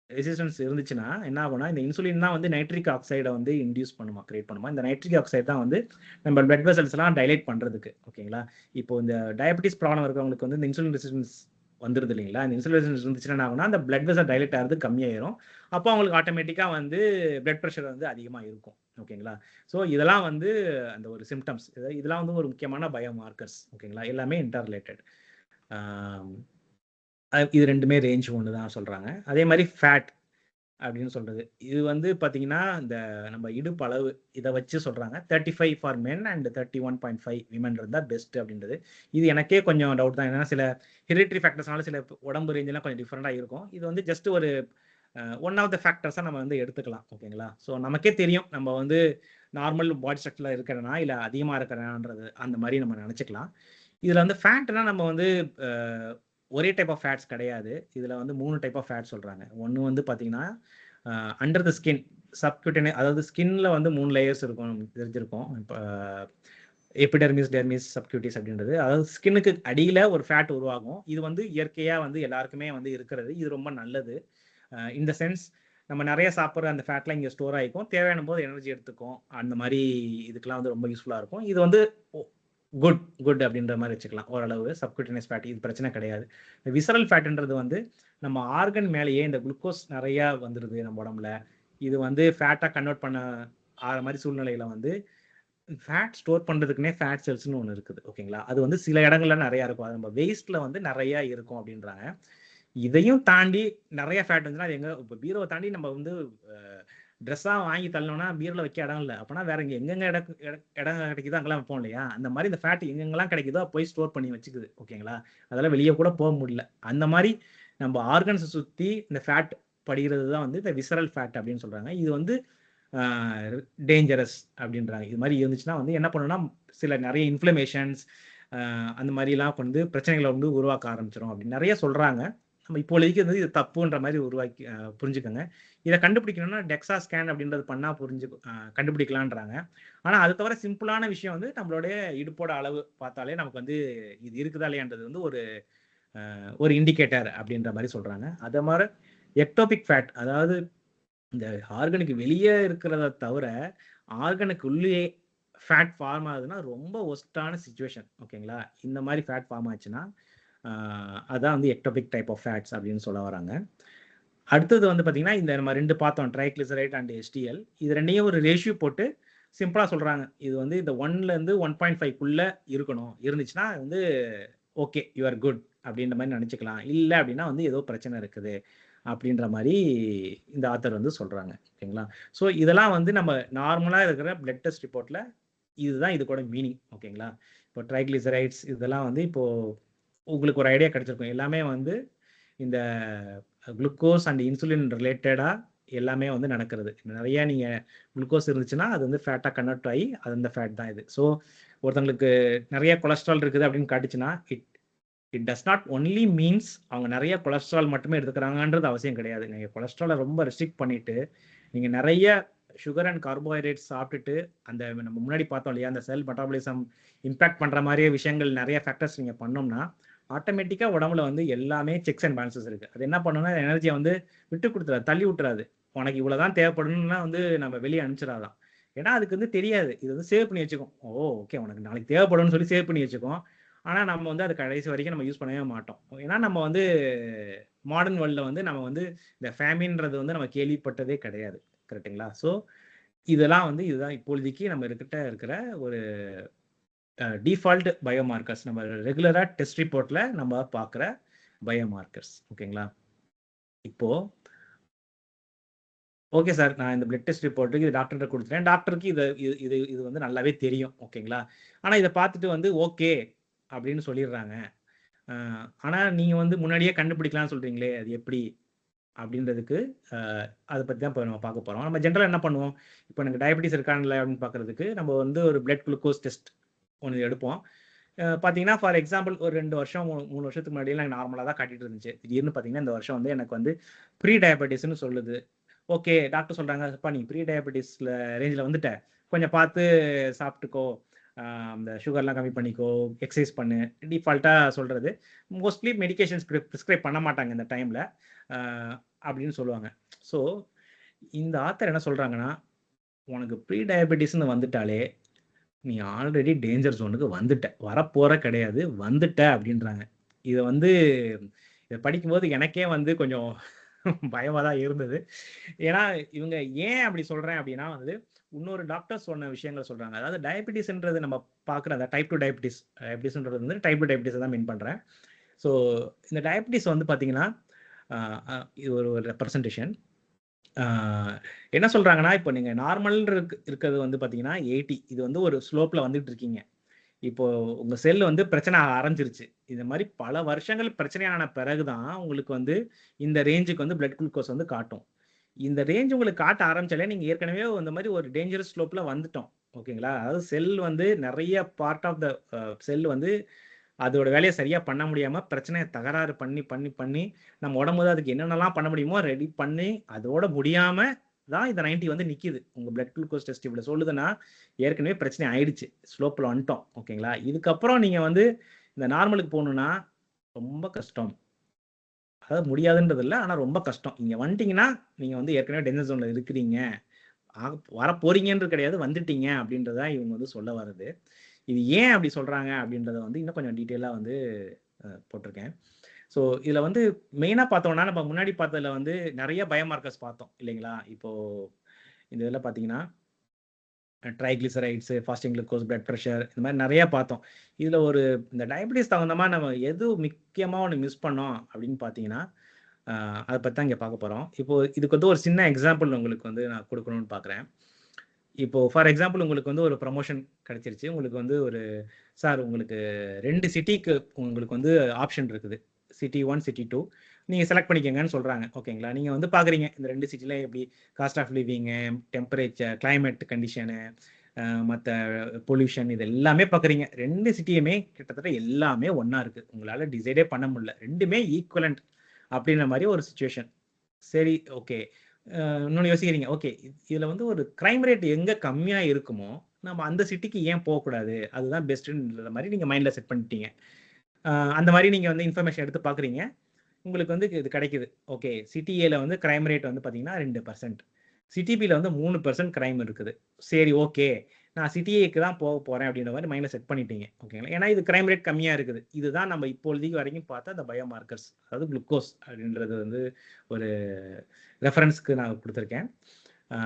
ரெசிஸ்டன்ஸ் இருந்துச்சுன்னா என்ன ஆகும்னா, இந்த இன்சுலின் தான் வந்து நைட்ரிக் ஆக்சைடை வந்து இன்டியூஸ் பண்ணுமா, கிரியேட் பண்ணுமா. இந்த நைட்ரிக் ஆக்சைடு தான் வந்து நம்ம பிளட் வெசல்ஸ்லாம் டைலேட் பண்ணுறதுக்கு. ஓகேங்களா, இப்போ இந்த டயபெட்டிஸ் ப்ராப்ளம் இருக்கிறவங்களுக்கு வந்து இந்த இன்சுலின் ரெசிஸ்டன்ஸ் வந்துருது இல்லைங்களா, இந்த இன்சுலின் ரெசிஸ்டன்ஸ் இருந்துச்சுன்னா என்ன ஆகும்னா, அந்த பிளட் வெசல் டைலேட் ஆகிறது கம்மியாயிரும். அப்போ அவங்களுக்கு ஆட்டோமேட்டிக்காக வந்து பிளட் ப்ரெஷர் வந்து அதிகமாக இருக்கும். ஓகேங்களா, ஸோ இதெல்லாம் வந்து அந்த ஒரு சிம்டம்ஸ், இதெல்லாம் வந்து ஒரு முக்கியமான பயோமார்க்கர்ஸ். ஓகேங்களா, எல்லாமே இன்டர் ரிலேட்டட். இது ரெண்டுமே ரேஞ்ச் ஒன்று தான் சொல்கிறாங்க. அதே மாதிரி ஃபேட் அப்படின்னு சொல்கிறது, இது வந்து பார்த்தீங்கன்னா இந்த நம்ம இடுப்பு அளவு இதை வச்சு சொல்கிறாங்க. 35 ஃபார் மென் அண்ட் 31.5 விமன் இருந்தால் பெஸ்ட் அப்படின்றது. இது எனக்கே கொஞ்சம் டவுட் தான், ஏன்னா சில ஹெரிட்ரி ஃபேக்டர்ஸ்னால சில உடம்பு ரேஞ்செல்லாம் கொஞ்சம் டிஃப்ரெண்ட்டாக இருக்கும். இது வந்து ஜஸ்ட் ஒரு ஒன் ஆஃப் த ஃபேக்டர்ஸாக நம்ம வந்து எடுத்துக்கலாம். ஓகேங்களா, ஸோ நமக்கே தெரியும் நம்ம வந்து நார்மல் பாடி ஸ்ட்ரக்சரில் இருக்கிறனா இல்லை அதிகமாக இருக்கிறனான்றது அந்த மாதிரி நம்ம நினச்சிக்கலாம். இதில் வந்து ஃபேட்னா நம்ம வந்து ஒரே டைப் ஆஃப் ஃபேட்ஸ் கிடையாது. இதில் வந்து 3 டைப் ஆஃப் ஃபேட் சொல்கிறாங்க. ஒன்று வந்து பார்த்தீங்கன்னா அண்டர் த ஸ்கின் சப்குட்டனே, அதாவது ஸ்கின்ல வந்து 3 லேயர்ஸ் இருக்கும், தெரிஞ்சிருக்கும். இப்போ எபிடெர்மிஸ், டெர்மிஸ், சப்குட்டிஸ் அப்படின்றது, அதாவது ஸ்கின்னுக்கு அடியில் ஒரு ஃபேட் உருவாகும். இது வந்து இயற்கையாக வந்து எல்லாருக்குமே வந்து இருக்கிறது. இது ரொம்ப நல்லது. இந்த சென்ஸ் நம்ம நிறைய சாப்பிட்ற அந்த ஃபேட்லாம் இங்கே ஸ்டோர் ஆகிக்கும், தேவையான போது எனர்ஜி எடுத்துக்கும். அந்த மாதிரி இதுக்கெல்லாம் வந்து ரொம்ப யூஸ்ஃபுல்லாக இருக்கும். இது வந்து குட் அப்படின்ற மாதிரி வச்சுக்கலாம் ஓரளவு. சப்குட்டினியஸ் ஃபேட் இது பிரச்சனை கிடையாது. இந்த விசரல் ஃபேட்ன்றது வந்து நம்ம ஆர்கன் மேலேயே இந்த குளுக்கோஸ் நிறையா வந்துடுது நம்ம உடம்புல. இது வந்து ஃபேட்டாக கன்வெர்ட் பண்ண ஆகிற மாதிரி சூழ்நிலையில் வந்து ஃபேட் ஸ்டோர் பண்ணுறதுக்குனே ஃபேட் செல்ஸ்னு ஒன்று இருக்குது. ஓகேங்களா, அது வந்து சில இடங்கள்ல நிறையா இருக்கும், அது நம்ம வேஸ்ட்டில் வந்து நிறையா இருக்கும் அப்படின்றாங்க. இதையும் தாண்டி நிறைய ஃபேட் வந்துச்சுன்னா அது எங்கே, இப்போ பீரோவை தாண்டி நம்ம வந்து ட்ரெஸ்ஸாக வாங்கி தள்ளணும்னா பீரோவில் வைக்க இடம் இல்லை. அப்போனா வேற எங்கெங்கே இடம் கிடைக்குதோ அங்கெல்லாம் வைப்போம் இல்லையா, அந்த மாதிரி இந்த ஃபேட் எங்கெங்கெல்லாம் கிடைக்குதோ போய் ஸ்டோர் பண்ணி வச்சுக்குது. ஓகேங்களா, அதெல்லாம் வெளியே கூட போக முடியல. அந்த மாதிரி நம்ம ஆர்கன்ஸை சுற்றி இந்த ஃபேட் படிகிறது தான் வந்து இந்த விசரல் ஃபேட் அப்படின்னு சொல்கிறாங்க. இது வந்து டேஞ்சரஸ் அப்படின்றாங்க. இது மாதிரி இருந்துச்சுன்னா வந்து என்ன பண்ணணும்னா, சில நிறைய இன்ஃப்ளமேஷன்ஸ் அந்த மாதிரிலாம் வந்து பிரச்சனைகளை வந்து உருவாக்க ஆரம்பிச்சிடும் அப்படின்னு நிறைய சொல்கிறாங்க. நம்ம இப்போதைக்கு வந்து இது தப்புன்ற மாதிரி உருவாக்கி புரிஞ்சுக்கோங்க. இதை கண்டுபிடிக்கணும்னா டெக்ஸா ஸ்கேன் அப்படின்றது பண்ணால் கண்டுபிடிக்கலான்றாங்க. ஆனால் அது தவிர சிம்பிளான விஷயம் வந்து நம்மளுடைய இடுப்போட அளவு பார்த்தாலே நமக்கு வந்து இது இருக்குதா இல்லையான்றது வந்து ஒரு இண்டிகேட்டர் அப்படின்ற மாதிரி சொல்கிறாங்க. அதே மாதிரி எக்டோபிக் ஃபேட், அதாவது இந்த ஆர்கனுக்கு வெளியே இருக்கிறத தவிர ஆர்கனுக்கு உள்ளே ஃபேட் ஃபார்ம் ஆகுதுன்னா ரொம்ப ஒஸ்டான சிச்சுவேஷன். ஓகேங்களா, இந்த மாதிரி ஃபேட் ஃபார்ம் ஆச்சுன்னா அதான் வந்து எக்டோபிக் டைப் ஆஃப் ஃபேட்ஸ் அப்படின்னு சொல்ல வராங்க. அடுத்தது வந்து பார்த்தீங்கன்னா இந்த நம்ம 2 பார்த்தோம், ட்ரைக்ளிசரைட் அண்ட் HDL. இது ரெண்டையும் ஒரு ரேஷியோ போட்டு சிம்பிளாக சொல்கிறாங்க. இது வந்து இந்த 1லேருந்து 1.5க்குள்ளே இருக்கணும், இருந்துச்சுன்னா வந்து ஓகே யூ ஆர் குட் அப்படின்ற மாதிரி நினச்சிக்கலாம். இல்லை அப்படின்னா வந்து ஏதோ பிரச்சனை இருக்குது அப்படின்ற மாதிரி இந்த ஆத்தர் வந்து சொல்கிறாங்க. ஓகேங்களா, ஸோ இதெல்லாம் வந்து நம்ம நார்மலாக இருக்கிற பிளட் டெஸ்ட் ரிப்போர்ட்டில் இதுதான் இது கூட மீனிங். ஓகேங்களா, இப்போ ட்ரைக்ளிசரைட்ஸ் இதெல்லாம் வந்து இப்போது உங்களுக்கு ஒரு ஐடியா கிடைச்சிருக்கும். எல்லாமே வந்து இந்த குளுக்கோஸ் அண்ட் இன்சுலின் ரிலேட்டடாக எல்லாமே வந்து நடக்கிறது. நிறையா நீங்கள் குளுக்கோஸ் இருந்துச்சுன்னா அது வந்து ஃபேட்டாக கன்வெர்ட் ஆகி அது அந்த ஃபேட் தான் இது. ஸோ ஒருத்தங்களுக்கு நிறைய கொலஸ்ட்ரால் இருக்குது அப்படின்னு காட்டுச்சுன்னா it does not only means அவங்க நிறைய கொலஸ்ட்ரால் மட்டுமே எடுத்துக்கிறாங்கன்றது அவசியம் கிடையாது. நீங்கள் கொலஸ்ட்ராலை ரொம்ப ரெஸ்ட்ரிக்ட் பண்ணிவிட்டு நீங்கள் நிறைய சுகர் அண்ட் கார்போஹைட்ரேட்ஸ் சாப்பிட்டுட்டு அந்த நம்ம முன்னாடி பார்த்தோம் இல்லையா, அந்த செல் மெட்டாபாலிசம் இம்பேக்ட் பண்ணுற மாதிரியே விஷயங்கள் நிறைய ஃபேக்டர்ஸ் நீங்கள் பண்ணோம்னா ஆட்டோமேட்டிக்காக உடம்புல வந்து எல்லாமே செக்ஸ் அண்ட் பேலன்சஸ் இருக்குது. அது என்ன பண்ணணும்னா எனர்ஜியை வந்து விட்டு கொடுத்துறாது, தள்ளி விட்டுறாது. உனக்கு இவ்வளோதான் தேவைப்படணும்னா வந்து நம்ம வெளியே அனுப்பிச்சிடாதான். ஏன்னா அதுக்கு வந்து தெரியாது, இது வந்து சேவ் பண்ணி வச்சுக்கோம். ஓகே உனக்கு நாளைக்கு தேவைப்படும்னு சொல்லி சேவ் பண்ணி வச்சுக்கோம். ஆனால் நம்ம வந்து அது கடைசி வரைக்கும் நம்ம யூஸ் பண்ணவே மாட்டோம். ஏன்னா நம்ம வந்து மாடர்ன் வேர்ல்டில் வந்து நம்ம வந்து இந்த ஃபேமின்றது வந்து நம்ம கேள்விப்பட்டதே கிடையாது. கரெக்டுங்களா, ஸோ இதெல்லாம் வந்து இதுதான் இப்பொழுதைக்கு நம்ம இருக்கிற ஒரு டிஃபால்ட் பயோமார்க்கர்ஸ், நம்ம ரெகுலராக டெஸ்ட் ரிப்போர்ட்டில் நம்ம பார்க்குற பயோமார்க்கர்ஸ். ஓகேங்களா, இப்போது ஓகே சார், நான் இந்த பிளட் டெஸ்ட் ரிப்போர்ட்டுக்கு இது டாக்டர்கிட்ட கொடுத்துட்டேன், டாக்டருக்கு இது இது இது வந்து நல்லாவே தெரியும். ஓகேங்களா, ஆனால் இதை பார்த்துட்டு வந்து ஓகே அப்படின்னு சொல்லிடுறாங்க. ஆனால் நீங்கள் வந்து முன்னாடியே கண்டுபிடிக்கலாம்னு சொல்கிறீங்களே, அது எப்படி அப்படின்றதுக்கு அதை பற்றி தான் இப்போ நம்ம பார்க்க போகிறோம். நம்ம ஜென்ரலாக என்ன பண்ணுவோம், இப்போ எனக்கு டயபெட்டிஸ் இருக்கான்ல அப்படின்னு பார்க்குறதுக்கு நம்ம வந்து ஒரு பிளட் குளுக்கோஸ் டெஸ்ட் ஒன்று எடுப்போம். பார்த்தீங்கன்னா, ஃபார் எக்ஸாம்பிள் ஒரு 2 வருஷம் 3 வருஷத்துக்கு முன்னாடிலாம் எனக்கு நார்மலா தான் காட்டிட்டு இருந்துச்சு. திடீர்னு பார்த்தீங்கன்னா, இந்த வருஷம் வந்து எனக்கு வந்து ப்ரீ டயபெட்டிஸ்ன்னு சொல்லுது. ஓகே, டாக்டர் சொல்றாங்க, "அப்பா நீ ப்ரீ டயபெட்டிஸ்ல ரேஞ்சில வந்துட்ட. கொஞ்சம் பார்த்து சாப்பிட்டுக்கோ. இந்த சுகர்லாம் கம்மி பண்ணிக்கோ, எக்சர்சைஸ் பண்ணு." டிஃபால்ட்டா சொல்றது. மோஸ்ட்லி மெடிகேஷன்ஸ் பிரிஸ்கிரைப் பண்ண மாட்டாங்க இந்த டைம்ல. அ அப்படின்னு சொல்லுவாங்க. ஸோ, இந்த ஆத்தர் என்ன சொல்றாங்கன்னா, "உனக்கு ப்ரீ டயபெட்டிஸ்ன்னு வந்துட்டாலே, நீ ஆல்ரெடி டேஞ்சர் ஜோனுக்கு வந்துட்ட. வரப்போற கிடையாது. வந்துட்ட" அப்படின்றாங்க. இத வந்து இத படிக்கும்போது எனக்கே வந்து கொஞ்சம் பயமா தான் இருந்தது. ஏன்னா, இவங்க ஏன் அப்படி சொல்றேன் அப்படின்னா வந்து, இன்னொரு டாக்டர் சொன்ன விஷயங்கள் சொல்றாங்க. அதாவது டயபெட்டிஸ்ன்றது நம்ம பார்க்குற அந்த டைப் 2 டயபெட்டிஸ். டயபெட்டிஸ்ன்றது வந்து டைப் 2 டயபெட்டிஸ தான் மீன் பண்றேன். ஸோ, இந்த டயபெட்டிஸ் வந்து பார்த்தீங்கன்னா, அ அ இது ஒரு ஒரு ரெப்ரசன்டேஷன். ஆ என்ன சொல்றாங்கன்னா, இப்போ நீங்க நார்மல் இருக்கிறது வந்து பார்த்தீங்கன்னா 80. இது வந்து ஒரு ஸ்லோப்ல வந்துட்டு இருக்கீங்க. இப்போ உங்க செல் வந்து பிரச்சனை ஆரம்பிச்சிருச்சு. இந்த மாரி பல வருஷங்கள் பிரச்சனையான பிறகு தான் உங்களுக்கு வந்து இந்த ரேஞ்சுக்கு வந்து பிளட் குளுக்கோஸ் வந்து காட்டும். இந்த ரேஞ்ச் உங்களுக்கு காட்ட ஆரம்பிச்சாலே நீங்க ஏற்கனவே இந்த மாரி ஒரு டேஞ்சரஸ் ஸ்லோப்ல வந்துட்டோம். ஓகேங்களா? அதாவது செல் வந்து நெறைய பார்ட் ஆஃப் த செல் வந்து அதோட வேலைய சரியா பண்ண முடியாம பிரச்சனைய தகராறு பண்ணி, பண்ணி, பண்ணி நம்ம உடம்பு தான் அதுக்கு என்னென்னலாம் பண்ண முடியுமோ ரெடி பண்ணி, அதோட முடியாம தான் இந்த 90 வந்து நிக்கிது. உங்க பிளட் குளுக்கோஸ் டெஸ்ட் இவ்வளோ சொல்லுதுன்னா, ஏற்கனவே பிரச்சனை ஆயிடுச்சு. ஸ்லோப்ல வந்துட்டோம். ஓகேங்களா? இதுக்கப்புறம் நீங்க வந்து இந்த நார்மலுக்கு போணும்னா, ரொம்ப கஷ்டம். அதாவது முடியாதுன்றது இல்ல. ஆனா ரொம்ப கஷ்டம். இங்க வந்துட்டீங்கன்னா, நீங்க வந்து ஏற்கனவே டேஞ்சர் ஜோன்ல இருக்கிறீங்க. வரப்போறீங்கன்றது கிடையாது. வந்துட்டீங்க அப்படின்றத தான் இவங்க வந்து சொல்ல வர்றது. இது ஏன் அப்படி சொல்றாங்க அப்படின்றத வந்து இன்னும் கொஞ்சம் டீட்டெயிலா வந்து போட்டிருக்கேன். ஸோ, இதுல வந்து மெயினா பார்த்தோம்னா, நம்ம முன்னாடி பார்த்ததுல வந்து நெறைய பயோமார்க்கர்ஸ் பார்த்தோம் இல்லைங்களா? இப்போ இந்த இதுல பார்த்தீங்கன்னா, triglycerides, fasting glucose, blood pressure இந்த மாரி நெறைய பார்த்தோம். இதுல ஒரு இந்த டயபெட்டிஸ் தகுந்த மாரி நம்ம எது முக்கியமா ஒண்ணு மிஸ் பண்ணோம் அப்படின்னு பார்த்தீங்கன்னா, அ அத பத்தி தான் இங்க பார்க்க போறோம். இப்போ இதுக்கு வந்து ஒரு சின்ன எக்ஸாம்பிள் உங்களுக்கு வந்து நான் குடுக்கணும்னு பார்க்குறேன். இப்போ ஃபார் எக்ஸாம்பிள் உங்களுக்கு வந்து ஒரு ப்ரமோஷன் கிடைச்சிருச்சு. உங்களுக்கு வந்து ஒரு சார் உங்களுக்கு 2 சிட்டிக்கு உங்களுக்கு வந்து ஆப்ஷன் இருக்குது. சிட்டி 1, சிட்டி 2 நீங்க செலக்ட் பண்ணிக்கங்கன்னு சொல்றாங்க. ஓகேங்களா? நீங்க வந்து பார்க்குறீங்க. இந்த 2 சிட்டில எப்படி cost of living, temperature, climate condition, மத்த பொல்யூஷன் இது எல்லாமே பார்க்குறீங்க. 2 சிட்டியுமே கிட்டத்தட்ட எல்லாமே ஒண்ணா இருக்கு. உங்களால டிசைடே பண்ண முடியல. 2மே ஈக்குவலன்ட் அப்படின்ற மாரி ஒரு சிச்சுவேஷன். சரி, ஓகே. இன்னொன்னு யோசிக்கிறீங்க. ஓகே. இதுல வந்து ஒரு கிரைம் ரேட் எங்க கம்மியா இருக்குமோ, நம்ம அந்த சிட்டிக்கு ஏன் போக்கூடாது? அதுதான் பெஸ்ட்டுன்ற மாரி நீங்க மைண்ட்ல செட் பண்ணிட்டீங்க. அ அந்த மாரி நீங்க வந்து இன்ஃபர்மேஷன் எடுத்து பார்க்குறீங்க. உங்களுக்கு வந்து இது கிடைக்குது. ஓகே. சிட்டி ஏல வந்து கிரைம் ரேட் வந்து பார்த்தீங்கன்னா 2%. சிட்டி பில வந்து 3% கிரைம் இருக்குது. சரி, ஓகே. நான் சிட்டி ஏக்கு தான் போறேன் அப்படின்ற மாரி மைண்ட்ல செட் பண்ணிட்டீங்க. ஓகேங்களா? ஏன்னா இது கிரைம் ரேட் கம்மியா இருக்குது. இதுதான் நம்ம இப்பொழுதைக்கு வரைக்கும் பார்த்த அந்த பயோமார்க்கர்ஸ். அதாவது குளுக்கோஸ் அப்படின்றது வந்து ஒரு ரெஃபரன்ஸ்க்கு நான் குடுத்துருக்கேன். ஆ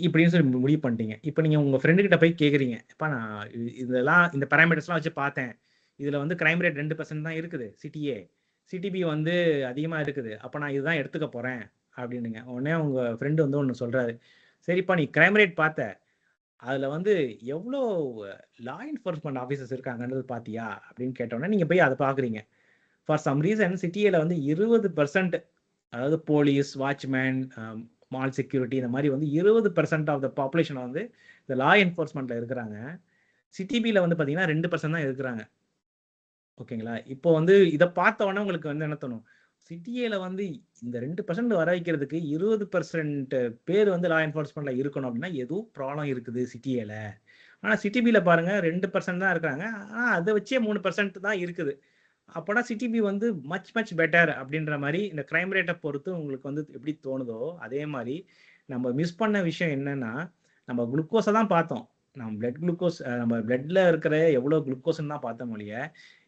இப்படின்னு சொல்லி முடிவு பண்ணிட்டீங்க. இப்ப நீங்க உங்க ஃப்ரெண்ட் கிட்ட போய் கேட்குறீங்க. "எப்பா நான் இதெல்லாம் இந்த பாராமீட்டர்ஸ்லாம் வச்சு பார்த்தேன். இதுல வந்து கிரைம் ரேட் 2% தான் இருக்குது. சிட்டி ஏ. சிட்டி பி வந்து அதிகமா இருக்குது. அப்ப நான் இதுதான் எடுத்துக்க போறேன்." அப்படின்னுங்க. உடனே உங்க ஃப்ரெண்ட் வந்து ஒண்ணு சொல்றாரு. "சரிப்பா நீ கிரைம் ரேட் பார்த்த. அதுல வந்து எவ்ளோ லா என்ஃபோர்ஸ்மென்ட் ஆஃபீசர்ஸ் இருக்காங்கன்றது பார்த்தியா?" அப்படின்னு கேட்டோனே நீங்க போய் அத பார்க்குறீங்க. ஃபார் சம் ரீசன் சிட்டி ஏல வந்து 20% அதாவது போலீஸ், வாட்ச்மேன், மால் செக்யூரிட்டி இந்த மாரி வந்து 20% ஆஃப் த பாப்புலேஷன் வந்து இந்த லா என்ஃபோர்ஸ்மென்ட்ல இருக்கிறாங்க. சிட்டி பில வந்து பார்த்தீங்கன்னா 2% தான் இருக்கிறாங்க. ஓகேங்களா? இப்போ வந்து இத பார்த்த உடனே உங்களுக்கு வந்து என்ன தோணும்? சிட்டி ஏல வந்து இந்த 2% வர வைக்கிறதுக்கு 20% பேர் வந்து லா என்ஃபோர்ஸ்மென்ட்ல இருக்கணும் அப்படின்னா, ஏதோ ப்ராப்ளம் இருக்குது சிட்டி ஏல. ஆனா சிட்டி பில பாருங்க 2% தான் இருக்கிறாங்க. ஆனா அத வச்சே 3% தான் இருக்குது. அப்போனா சிட்டி பி வந்து மச் மச் பெட்டர் அப்படின்ற மாரி இந்த கிரைம் ரேட்ட பொறுத்து உங்களுக்கு வந்து எப்படி தோணுதோ, அதே மாரி நம்ம மிஸ் பண்ண விஷயம் என்னன்னா, நம்ம குளுக்கோஸ தான் பார்த்தோம். நம்ம பிளட் குளுக்கோஸ் நம்ம பிளட்ல இருக்கிற எவ்வளோ குளுக்கோஸ்ன்னு தான் பார்த்தோமே ஒழிய,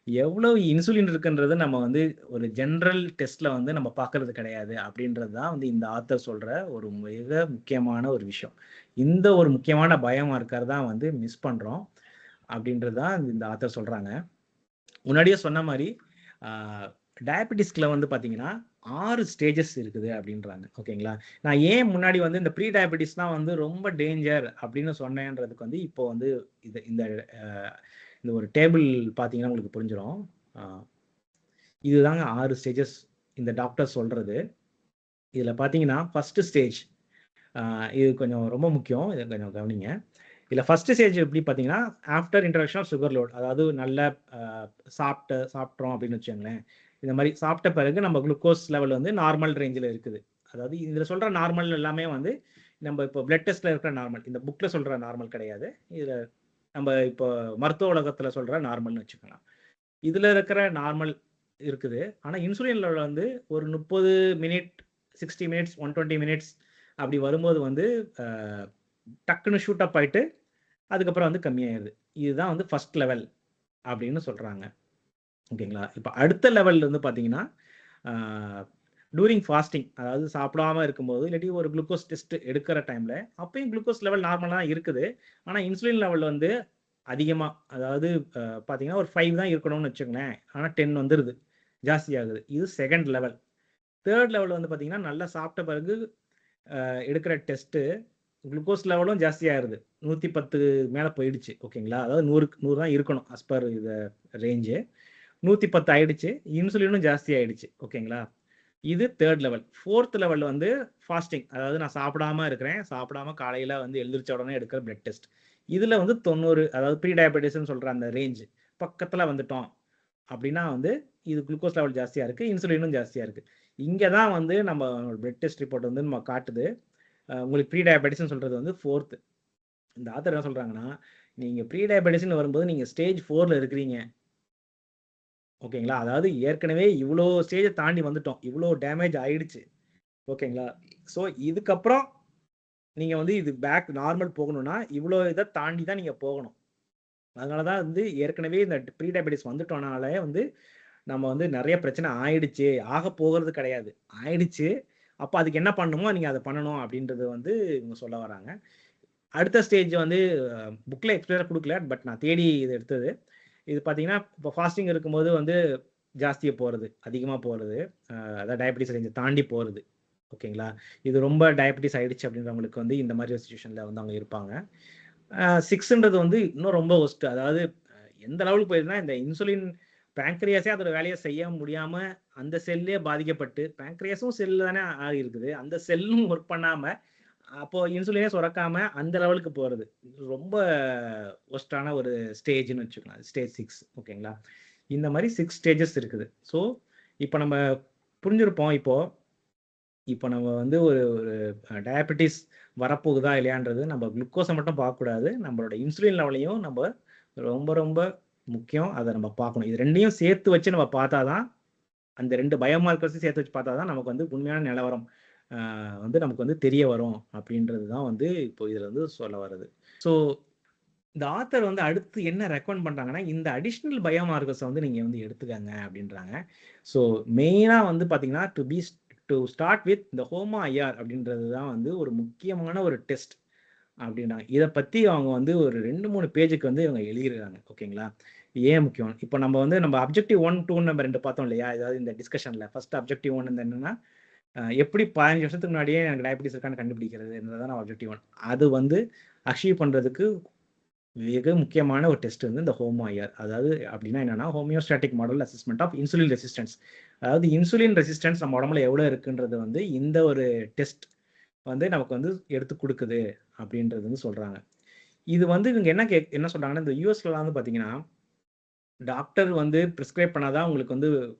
எவ்வளவு இன்சுலின் இருக்குன்றது நம்ம வந்து ஒரு ஜெனரல் டெஸ்ட்ல வந்து நம்ம பார்க்கறது கிடையாது. அப்படின்றது தான் வந்து இந்த ஆத்தர் சொல்ற ஒரு மிக முக்கியமான ஒரு விஷயம். இந்த ஒரு முக்கியமான பயோமார்க்கர் தான் வந்து மிஸ் பண்றோம். அப்படின்றது தான் இந்த ஆத்தர் சொல்றாங்க. முன்னாடியே சொன்ன மாரி, ஆ டயபெட்டிஸ்ல வந்து பார்த்தீங்கன்னா, 6 ஸ்டேஜஸ் இருக்குது அப்டின்றாங்க. ஓகேங்களா? நான் ஏன் முன்னாடி வந்து இந்த ப்ரீ டயபெட்டிஸ் தான் வந்து ரொம்ப டேஞ்சர் அப்டின்னு சொன்னேன்றதுக்கு வந்து இப்போ வந்து இந்த அ இந்த ஒரு டேபிள் பார்த்தீங்கன்னா உங்களுக்கு புரிஞ்சிரும். ஆ இதுதாங்க 6 ஸ்டேஜஸ் இந்த டாக்டர் சொல்றது. இதுல பார்த்தீங்கன்னா, 1 ஸ்டேஜ் இது கொஞ்சம் ரொம்ப முக்கியம். இத கொஞ்சம் கவனிங்க. இதில் ஃபர்ஸ்ட் ஸ்டேஜ் எப்படி பார்த்தீங்கன்னா after introduction of sugar load, அதாவது நல்ல சாப்பிட்டோம் அப்படின்னு வச்சுக்கோங்களேன். இந்த மாதிரி சாப்பிட்ட பிறகு நம்ம குளுக்கோஸ் லெவல் வந்து நார்மல் ரேஞ்சில் இருக்குது. அதாவது இதில் சொல்கிற நார்மல் எல்லாமே வந்து நம்ம இப்போ பிளட் டெஸ்ட்டில் இருக்கிற நார்மல், இந்த புக்கில் சொல்கிற நார்மல் கிடையாது. இதில் நம்ம இப்போ மருத்துவ உலகத்தில் சொல்கிற நார்மல்னு வச்சுக்கலாம். இதில் இருக்கிற நார்மல் இருக்குது. ஆனால் இன்சுலின் லெவல் வந்து ஒரு 30 மினிட், 60 மினிட்ஸ், 120 மினிட்ஸ் அப்படி வரும்போது வந்து டக்குன்னு ஷூட் அப் ஆகிட்டு அதுக்கப்புறம் வந்து கம்மியாயிருது. இதுதான் வந்து ஃபர்ஸ்ட் லெவல் அப்படின்னு சொல்கிறாங்க. ஓகேங்களா? இப்போ அடுத்த லெவல் வந்து பார்த்தீங்கன்னா டூரிங் ஃபாஸ்டிங், அதாவது சாப்பிடாம இருக்கும்போது இல்லாட்டி ஒரு குளுக்கோஸ் டெஸ்ட் எடுக்கிற டைமில் அப்பயும் குளுக்கோஸ் லெவல் நார்மலாக இருக்குது. ஆனால் இன்சுலின் லெவல் வந்து அதிகமாக, அதாவது பார்த்தீங்கன்னா ஒரு 5 தான் இருக்கணும்னு வச்சுக்கோங்களேன். ஆனால் 10 வந்துடுது, ஜாஸ்தி ஆகுது. இது செகண்ட் லெவல். தேர்ட் லெவல் வந்து பார்த்தீங்கன்னா நல்லா சாப்பிட்ட பிறகு எடுக்கிற டெஸ்ட்டு குளுக்கோஸ் லெவலும் ஜாஸ்தி ஆகிடுது, 110 மேலே போயிடுச்சு. ஓகேங்களா? அதாவது 100 தான் இருக்கணும் அஸ் பர் இது ரேஞ்சு, 110 ஆயிடுச்சு. இன்சுலினும் ஜாஸ்தி ஆயிடுச்சு. ஓகேங்களா? இது தேர்ட் லெவல். ஃபோர்த் லெவல் வந்து ஃபாஸ்டிங், அதாவது நான் சாப்பிடாம இருக்கிறேன், சாப்பிடாம காலையில் வந்து எழுந்திரிச்ச உடனே எடுக்கிற பிளட் டெஸ்ட். இதில் வந்து 90, அதாவது ப்ரீ டயபெட்டிஸ்ன்னு சொல்கிற அந்த ரேஞ்சு பக்கத்தில் வந்துட்டோம் அப்படின்னா வந்து இது குளுக்கோஸ் லெவல் ஜாஸ்தியாக இருக்குது, இன்சுலினும் ஜாஸ்தியாக இருக்குது. இங்கே தான் வந்து நம்ம பிளட் டெஸ்ட் ரிப்போர்ட் வந்து நம்ம காட்டுது உங்களுக்கு ப்ரீ டயபெட்டிஸ்ன்னு சொல்கிறது வந்து ஃபோர்த்து. இந்த ஆத்தர் என்ன சொல்கிறாங்கன்னா, நீங்கள் ப்ரீ டயபெட்டிஸ்ன்னு வரும்போது நீங்கள் ஸ்டேஜ் 4ல் இருக்கிறீங்க. ஓகேங்களா? அதாவது ஏற்கனவே இவ்வளோ ஸ்டேஜை தாண்டி வந்துட்டோம், இவ்வளோ டேமேஜ் ஆயிடுச்சு. ஓகேங்களா? ஸோ இதுக்கப்புறம் நீங்கள் வந்து இது பேக் நார்மல் போகணும்னா இவ்வளோ இதை தாண்டி தான் நீங்கள் போகணும். அதனால தான் வந்து ஏற்கனவே இந்த ப்ரீ டயபெட்டிஸ் வந்துட்டோனாலே வந்து நம்ம வந்து நிறைய பிரச்சனை ஆயிடுச்சு, ஆக போகிறது கிடையாது, ஆயிடுச்சு. அப்போ அதுக்கு என்ன பண்ணணுமோ நீங்கள் அதை பண்ணணும் அப்படின்றது வந்து இவங்க சொல்ல வராங்க. அடுத்த ஸ்டேஜ் வந்து புக்கில் எக்ஸ்பிளைனாக கொடுக்கல, பட் நான் தேடி இது எடுத்தது. இது பார்த்தீங்கன்னா இப்போ ஃபாஸ்டிங் இருக்கும்போது வந்து ஜாஸ்தியாக போகிறது, அதிகமாக போகிறது, அதாவது டயபெட்டிஸ் ரேஞ்சை தாண்டி போகிறது. ஓகேங்களா? இது ரொம்ப டயபெட்டிஸ் ஆகிடுச்சு அப்படின்றவங்களுக்கு வந்து இந்த மாதிரி சுச்சுவேஷனில் வந்து அவங்க இருப்பாங்க. 6ன்றது வந்து இன்னும் ரொம்ப ஒஸ்ட்டு. அதாவது எந்த லெவலுக்கு போயிருந்தா இந்த இன்சுலின் பேங்க்ரியாஸே அதோட வேலையை செய்ய முடியாமல் அந்த செல்லே பாதிக்கப்பட்டு, பேங்க்ரியாஸும் செல்லு தானே இருக்குது, அந்த செல்லும் ஒர்க் பண்ணாமல் அப்போ இன்சுலினே சுரக்காம அந்த லெவலுக்கு போகிறது ரொம்ப ஒஸ்டான ஒரு ஸ்டேஜ்னு வச்சுக்கலாம், ஸ்டேஜ் 6. ஓகேங்களா? இந்த மாதிரி 6 ஸ்டேஜஸ் இருக்குது. ஸோ இப்போ நம்ம புரிஞ்சிருப்போம். இப்போ நம்ம வந்து ஒரு டயபெட்டிஸ் வரப்போகுதா இல்லையான்றது நம்ம குளுக்கோஸை மட்டும் பார்க்கக்கூடாது, நம்மளோட இன்சுலின் லெவலையும் நம்ம ரொம்ப ரொம்ப முக்கியம், அதை நம்ம பார்க்கணும். இது ரெண்டையும் சேர்த்து வச்சு நம்ம பார்த்தா தான், அந்த 2 பயோமார்க்கர்ஸையும் சேர்த்து வச்சு பார்த்தா தான் நமக்கு வந்து உண்மையான நிலவரம் வந்து நமக்கு வந்து தெரிய வரும் அப்படின்றது தான் வந்து இப்போ இதில் வந்து சொல்ல வருது. ஸோ இந்த ஆத்தர் வந்து அடுத்து என்ன ரெக்கமெண்ட் பண்ணுறாங்கன்னா, இந்த அடிஷ்னல் பயோமார்க்கர்ஸை வந்து நீங்கள் வந்து எடுத்துக்கங்க அப்படின்றாங்க. ஸோ மெயினாக வந்து பார்த்தீங்கன்னா டு ஸ்டார்ட் வித் இந்த ஹோமா ஐஆர் அப்படின்றது தான் வந்து ஒரு முக்கியமான ஒரு டெஸ்ட் அப்படின்றாங்க. இதை பற்றி அவங்க வந்து ஒரு 2-3 பேஜுக்கு வந்து இவங்க எழுதிருக்காங்க. ஓகேங்களா? ஏன் முக்கியம்? இப்போ நம்ம வந்து நம்ம அப்ஜெக்டிவ் 1, 2 நம்ம 2 பார்த்தோம் இல்லையா? ஏதாவது இந்த டிஸ்கஷனில் ஃபர்ஸ்ட் அப்ஜெக்டிவ் 1 என்னன்னா, எப்படி 15 வருஷத்துக்கு முன்னாடியே எனக்கு டயபெட்டிஸ் இருக்கான்னு கண்டுபிடிக்கிறது தான் அப்ஜெக்டிவ் 1. அது வந்து அச்சீவ் பண்ணுறதுக்கு மிக முக்கியமான ஒரு டெஸ்ட் வந்து இந்த ஹோமோ ஐஆர். அதாவது அப்படின்னா என்னன்னா, homeostatic model assessment of insulin resistance. அதாவது இன்சுலின் ரெசிஸ்டன்ஸ் நம்ம உடம்புல எவ்வளோ இருக்குன்றது வந்து இந்த ஒரு டெஸ்ட் வந்து நமக்கு வந்து எடுத்து கொடுக்குது அப்படின்றது வந்து சொல்கிறாங்க. இது வந்து இவங்க என்ன சொல்கிறாங்கன்னா, இந்த யூஎஸ்லாம் வந்து பார்த்தீங்கன்னா டாக்டர் வந்து ப்ரிஸ்கிரைப் பண்ணாதான் உங்களுக்கு வந்து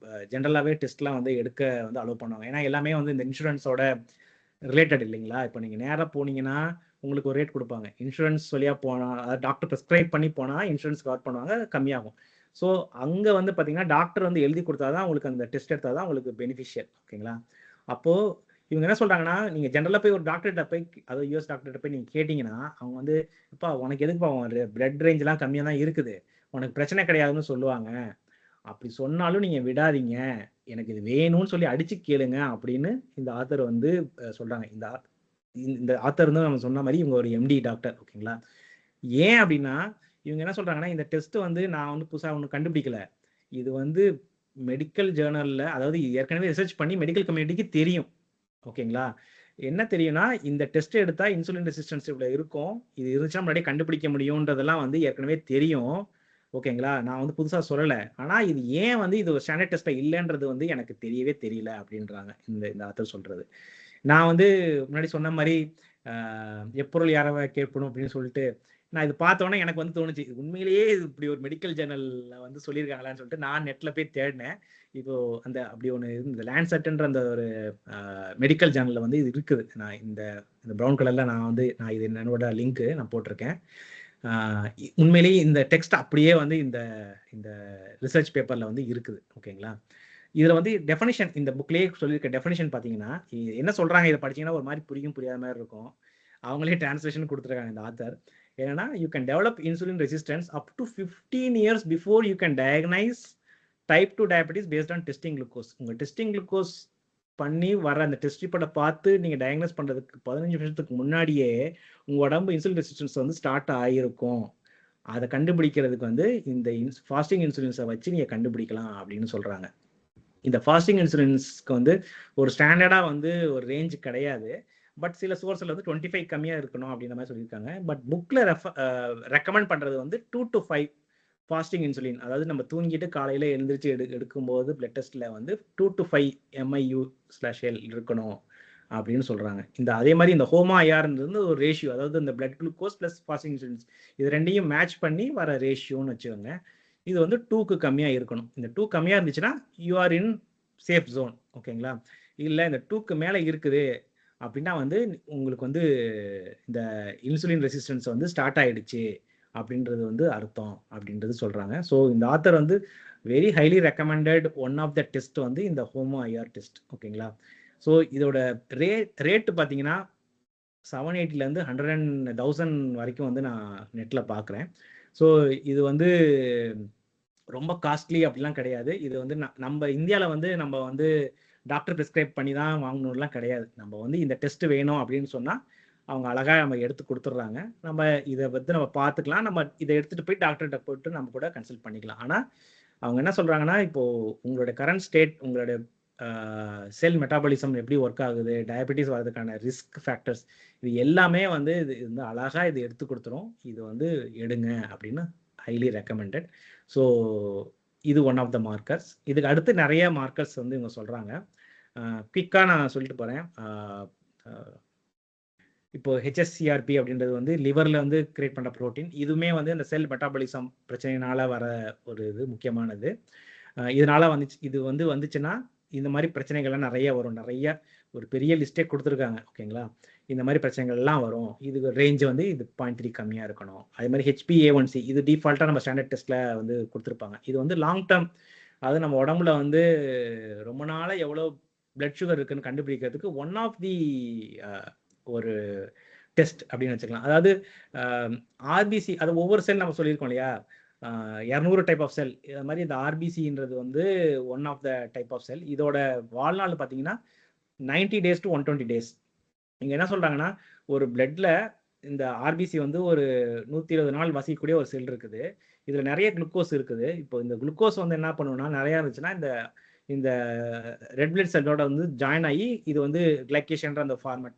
ஜென்ரலாகவே டெஸ்ட்லாம் வந்து எடுக்க வந்து அலோவ் பண்ணுவாங்க. ஏன்னா எல்லாமே வந்து இந்த இன்சூரன்ஸோட ரிலேட்டட் இல்லைங்களா? இப்போ நீங்கள் நேராக போனீங்கன்னா உங்களுக்கு ஒரு ரேட் கொடுப்பாங்க. இன்சூரன்ஸ் வழியாக போனால், அதாவது டாக்டர் ப்ரிஸ்கிரைப் பண்ணி போனால் இன்சூரன்ஸ் கவர் பண்ணுவாங்க, கம்மியாகும். ஸோ அங்கே வந்து பார்த்தீங்கன்னா டாக்டர் வந்து எழுதி கொடுத்தா தான் உங்களுக்கு அந்த டெஸ்ட் எடுத்தால் தான் உங்களுக்கு பெனிஃபிஷியல். ஓகேங்களா? அப்போது இவங்க என்ன சொல்கிறாங்கன்னா, நீங்கள் ஜென்ரலாக போய் ஒரு டாக்டர்கிட்ட போய், அதாவது யூஎஸ் டாக்டர்கிட்ட போய் நீங்கள் கேட்டிங்கன்னா அவங்க வந்து, இப்போ உனக்கு எதுக்குப்பா பிளட் ரேஞ்செலாம் கம்மியாக தான் இருக்குது, உனக்கு பிரச்சனை கிடையாதுன்னு சொல்லுவாங்க. அப்படி சொன்னாலும் நீங்கள் விடாதீங்க, எனக்கு இது வேணும்னு சொல்லி அடித்து கேளுங்க அப்படின்னு இந்த ஆத்தர் வந்து சொல்கிறாங்க. இந்த ஆத்தர் வந்து நம்ம சொன்ன மாதிரி இவங்க ஒரு எம்டி டாக்டர். ஓகேங்களா? ஏன் அப்படின்னா இவங்க என்ன சொல்கிறாங்கன்னா, இந்த டெஸ்ட் வந்து நான் வந்து புதுசாக ஒன்றும் கண்டுபிடிக்கல, இது வந்து மெடிக்கல் ஜேர்னலில், அதாவது ஏற்கனவே ரிசர்ச் பண்ணி மெடிக்கல் கம்யூனிட்டிக்கு தெரியும். ஓகேங்களா? என்ன தெரியும்னா, இந்த டெஸ்ட் எடுத்தால் இன்சுலின் ரெசிஸ்டன்ஸ் இவ்வளோ இருக்கும், இது இருந்துச்சுன்னா முன்னாடியே கண்டுபிடிக்க முடியுன்றதெல்லாம் வந்து ஏற்கனவே தெரியும். ஓகேங்களா? நான் வந்து புதுசாக சொல்லலை. ஆனால் இது ஏன் வந்து இது ஒரு ஸ்டாண்டர்ட் டெஸ்ட்டாக இல்லைன்றது வந்து எனக்கு தெரியவே தெரியல அப்படின்றாங்க இந்த ஆத்தர் சொல்கிறது. நான் வந்து முன்னாடி சொன்ன மாதிரி எப்பொருள் யாரவ கேட்பணும் அப்படின்னு சொல்லிட்டு நான் இது பார்த்தோன்னே எனக்கு வந்து தோணுச்சு, இது உண்மையிலேயே இது இப்படி ஒரு மெடிக்கல் ஜேர்னல்ல வந்து சொல்லியிருக்காங்களான்னு சொல்லிட்டு நான் நெட்ல போய் தேடினேன். இப்போ அந்த அப்படி ஒண்ணு இந்த லேண்ட்செட்ன்ற அந்த ஒரு மெடிக்கல் ஜேர்னல்ல வந்து இது இருக்குது. நான் இந்த ப்ரவுன் கலர்ல நான் இது என்னோட லிங்க் நான் போட்டிருக்கேன். உண்மையிலேயே இந்த டெக்ஸ்ட் அப்படியே வந்து இந்த இந்த ரிசர்ச் பேப்பர்ல வந்து இருக்குது. ஓகேங்களா? இதுல வந்து டெஃபினிஷன் இந்த புக்லயே சொல்லியிருக்க டெஃபினிஷன் பார்த்தீங்கன்னா, என்ன சொல்றாங்க இத படிச்சீங்கன்னா ஒரு மாதிரி புரியும் புரியாத மாதிரி இருக்கும். அவங்களே டிரான்ஸ்லேஷன் கொடுத்துருக்காங்க இந்த ஆத்தர். என்னன்னா, you can develop insulin resistance up to 15 years before you can diagnose type 2 diabetes based on testing glucose. உங்க டெஸ்டிங் குளுக்கோஸ் பண்ணி வர அந்த டெஸ்ட் ரிப்போர்ட்டை பார்த்து நீங்க டயக்னைஸ் பண்றதுக்கு 15 வருஷத்துக்கு முன்னாடியே உங்க உடம்பு இன்சுலின் ரெசிஸ்டன்ஸ் வந்து ஸ்டார்ட் ஆகிருக்கும். அதை கண்டுபிடிக்கிறதுக்கு வந்து இந்த ஃபாஸ்டிங் இன்சுலின்ஸை வச்சு நீங்க கண்டுபிடிக்கலாம் அப்படின்னு சொல்றாங்க. இந்த ஃபாஸ்டிங் இன்சுலின்ஸ்க்கு வந்து ஒரு ஸ்டாண்டர்டா வந்து ஒரு ரேஞ்ச் கிடையாது. பட் சில சோர்ஸ்ல வந்து 25 கம்மியா இருக்கணும் அப்படின்ற மாதிரி சொல்லியிருக்காங்க. பட் புக்ல ரெக்கமெண்ட் பண்றது வந்து 2 to 5 ஃபாஸ்டிங் இன்சுலின். அதாவது நம்ம தூங்கிட்டு காலையில எழுந்திரிச்சு எடுக்கும்போது பிளட் டெஸ்ட்ல வந்து 2 to 5 MIU/L இருக்கணும் அப்படின்னு சொல்றாங்க. அதே மாதிரி இந்த ஹோமா ஐஆர்ன்றது ஒரு ரேஷியோ, அதாவது இந்த blood glucose plus fasting insulins இது ரெண்டையும் மேட்ச் பண்ணி வர ரேஷியோன்னு வச்சுக்கோங்க. இது வந்து 2க்கு கம்மியா இருக்கணும். இந்த 2 கம்மியா இருந்துச்சுன்னா you are in safe zone. ஓகேங்களா? இல்ல இந்த 2க்கு மேல இருக்குது அப்படின்னா வந்து உங்களுக்கு வந்து இந்த இன்சுலின் ரெசிஸ்டன்ஸ் வந்து ஸ்டார்ட் ஆயிடுச்சு அப்படின்றது வந்து அர்த்தம் அப்படின்றது சொல்றாங்க. ஸோ இந்த ஆத்தர் வந்து very highly recommended one of the test வந்து இந்த ஹோமோ ஐஆர் டெஸ்ட். ஓகேங்களா? ஸோ இதோட ரேட் பார்த்தீங்கன்னா 780 100,000 வரைக்கும் வந்து நான் நெட்ல பார்க்குறேன். ஸோ இது வந்து ரொம்ப காஸ்ட்லி அப்படிலாம் கிடையாது. இது வந்து நம்ம இந்தியாவில் வந்து நம்ம வந்து டாக்டர் ப்ரிஸ்கிரைப் பண்ணி தான் வாங்கணும்லாம் கிடையாது. நம்ம வந்து இந்த டெஸ்ட் வேணும் அப்படின்னு சொன்னால் அவங்க அழகாக நம்ம எடுத்து கொடுத்துட்றாங்க. நம்ம இதை வந்து நம்ம பார்த்துக்கலாம். நம்ம இதை எடுத்துகிட்டு போய் டாக்டர்கிட்ட போட்டு நம்ம கூட கன்சல்ட் பண்ணிக்கலாம். ஆனால் அவங்க என்ன சொல்கிறாங்கன்னா, இப்போது உங்களுடைய கரண்ட் ஸ்டேட், உங்களுடைய செல் மெட்டாபாலிசம் எப்படி ஒர்க் ஆகுது, டயபெட்டிஸ் வர்றதுக்கான ரிஸ்க் ஃபேக்டர்ஸ் இது எல்லாமே வந்து இது வந்து அழகாக இது எடுத்து கொடுத்துரும். இது வந்து எடுங்க அப்படின்னு ஹைலி ரெக்கமெண்டட். ஸோ இது ஒன் ஆஃப் த மார்க்கர்ஸ். இதுக்கு அடுத்து நிறைய மார்க்கர்ஸ் வந்து இவங்க சொல்கிறாங்க. குயிக்காக நான் சொல்லிட்டு போகிறேன். இப்போ HSCRP அப்படின்றது வந்து லிவரில் வந்து கிரியேட் பண்ணுற ப்ரோட்டீன். இதுவுமே வந்து அந்த செல் மெட்டாபாலிசம் பிரச்சனையினால வர ஒரு இது முக்கியமானது. இதனால இது வந்து வந்துச்சுன்னா இந்த மாதிரி பிரச்சனைகள்லாம் நிறைய வரும். நிறைய ஒரு பெரிய லிஸ்ட்டே கொடுத்துருக்காங்க. ஓகேங்களா? இந்த மாதிரி பிரச்சனைகள்லாம் வரும். இதுக்கு ரேஞ்ச் வந்து இது 0.3 கம்மியாக இருக்கணும். அதே மாதிரி HbA1c இது டிஃபால்ட்டாக நம்ம ஸ்டாண்டர்ட் டெஸ்ட்டில் வந்து கொடுத்துருப்பாங்க. இது வந்து லாங் டேர்ம், அதாவது நம்ம உடம்புல வந்து ரொம்ப நாளாக எவ்வளோ பிளட் சுகர் இருக்குன்னு கண்டுபிடிக்கிறதுக்கு ஒன் ஆஃப் தி ஒரு டெஸ்ட் அப்படின்னு வச்சுக்கலாம். அதாவது ஆர்பிசி, அது ஒவ்வொரு செல் நம்ம சொல்லியிருக்கோம் இல்லையா, 200 டைப் ஆஃப் செல். இது மாதிரி இந்த ஆர்பிசின்றது வந்து one of the type of cell. இதோட வாழ்நாள் பார்த்தீங்கன்னா 90 days to 120 days. இங்கே என்ன சொல்கிறாங்கன்னா, ஒரு பிளட்ல இந்த ஆர்பிசி வந்து ஒரு 120 நாள் வசிக்கக்கூடிய ஒரு செல் இருக்குது. இதில் நிறைய குளுக்கோஸ் இருக்குது. இப்போ இந்த குளுக்கோஸ் வந்து என்ன பண்ணுவோம்னா, நிறையா இருந்துச்சுன்னா இந்த ரெட் பிளட் செல்லோட வந்து ஜாயின் ஆகி இது வந்து கிளைகேஷன்ற அந்த ஃபார்மேட்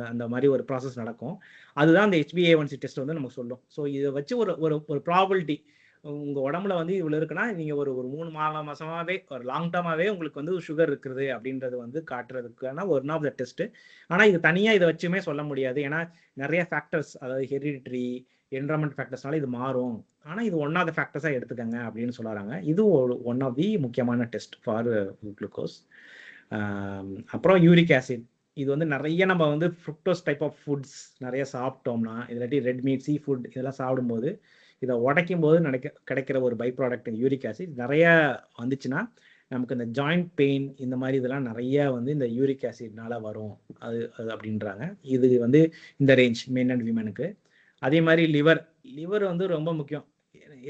அந்த மாதிரி ஒரு ப்ராசஸ் நடக்கும். அதுதான் இந்த HbA1c டெஸ்ட் வந்து நமக்கு சொல்லும். ஸோ இதை வச்சு ஒரு ப்ராபபிலிட்டி உங்கள் உடம்புல வந்து இவ்வளோ இருக்குன்னா நீங்கள் ஒரு 3 மாதமாகவே ஒரு லாங் டேர்மாகவே உங்களுக்கு வந்து சுகர் இருக்குது அப்படின்றது வந்து காட்டுறதுக்கான ஒன் ஆஃப் த டெஸ்ட்டு. ஆனால் இது தனியாக இதை வச்சுமே சொல்ல முடியாது. ஏன்னா நிறைய ஃபேக்டர்ஸ், அதாவது ஹெரிடிட்ரி, என்வரான்மெண்ட் ஃபேக்டர்ஸ்னால இது மாறும். ஆனால் இது ஒன் ஆஃப் த ஃபேக்டர்ஸாக எடுத்துக்கங்க அப்படின்னு சொல்கிறாங்க. இது ஒன் ஆஃப் தி முக்கியமான டெஸ்ட் ஃபார் குளுக்கோஸ். அப்புறம் யூரிக் ஆசிட். இது வந்து நிறைய நம்ம வந்து ஃப்ருக்டோஸ் டைப் ஆஃப் ஃபுட்ஸ் நிறைய சாப்பிட்டோம்னா, இல்லாட்டி ரெட் மீட், சீ ஃபுட் இதெல்லாம் சாப்பிடும்போது இதை உடைக்கும் போது கிடைக்கிற ஒரு பை ப்ராடக்ட் யூரிக் ஆசிட் நிறைய வந்துச்சுன்னா நமக்கு இந்த ஜாயிண்ட் பெயின் இந்த மாதிரி இதெல்லாம் நிறைய வந்து இந்த யூரிக் ஆசிட்னால வரும். அது அப்படின்றாங்க. இது வந்து இந்த ரேஞ்ச் மென் அண்ட் விமனுக்கு. அதே மாதிரி லிவர் வந்து ரொம்ப முக்கியம்.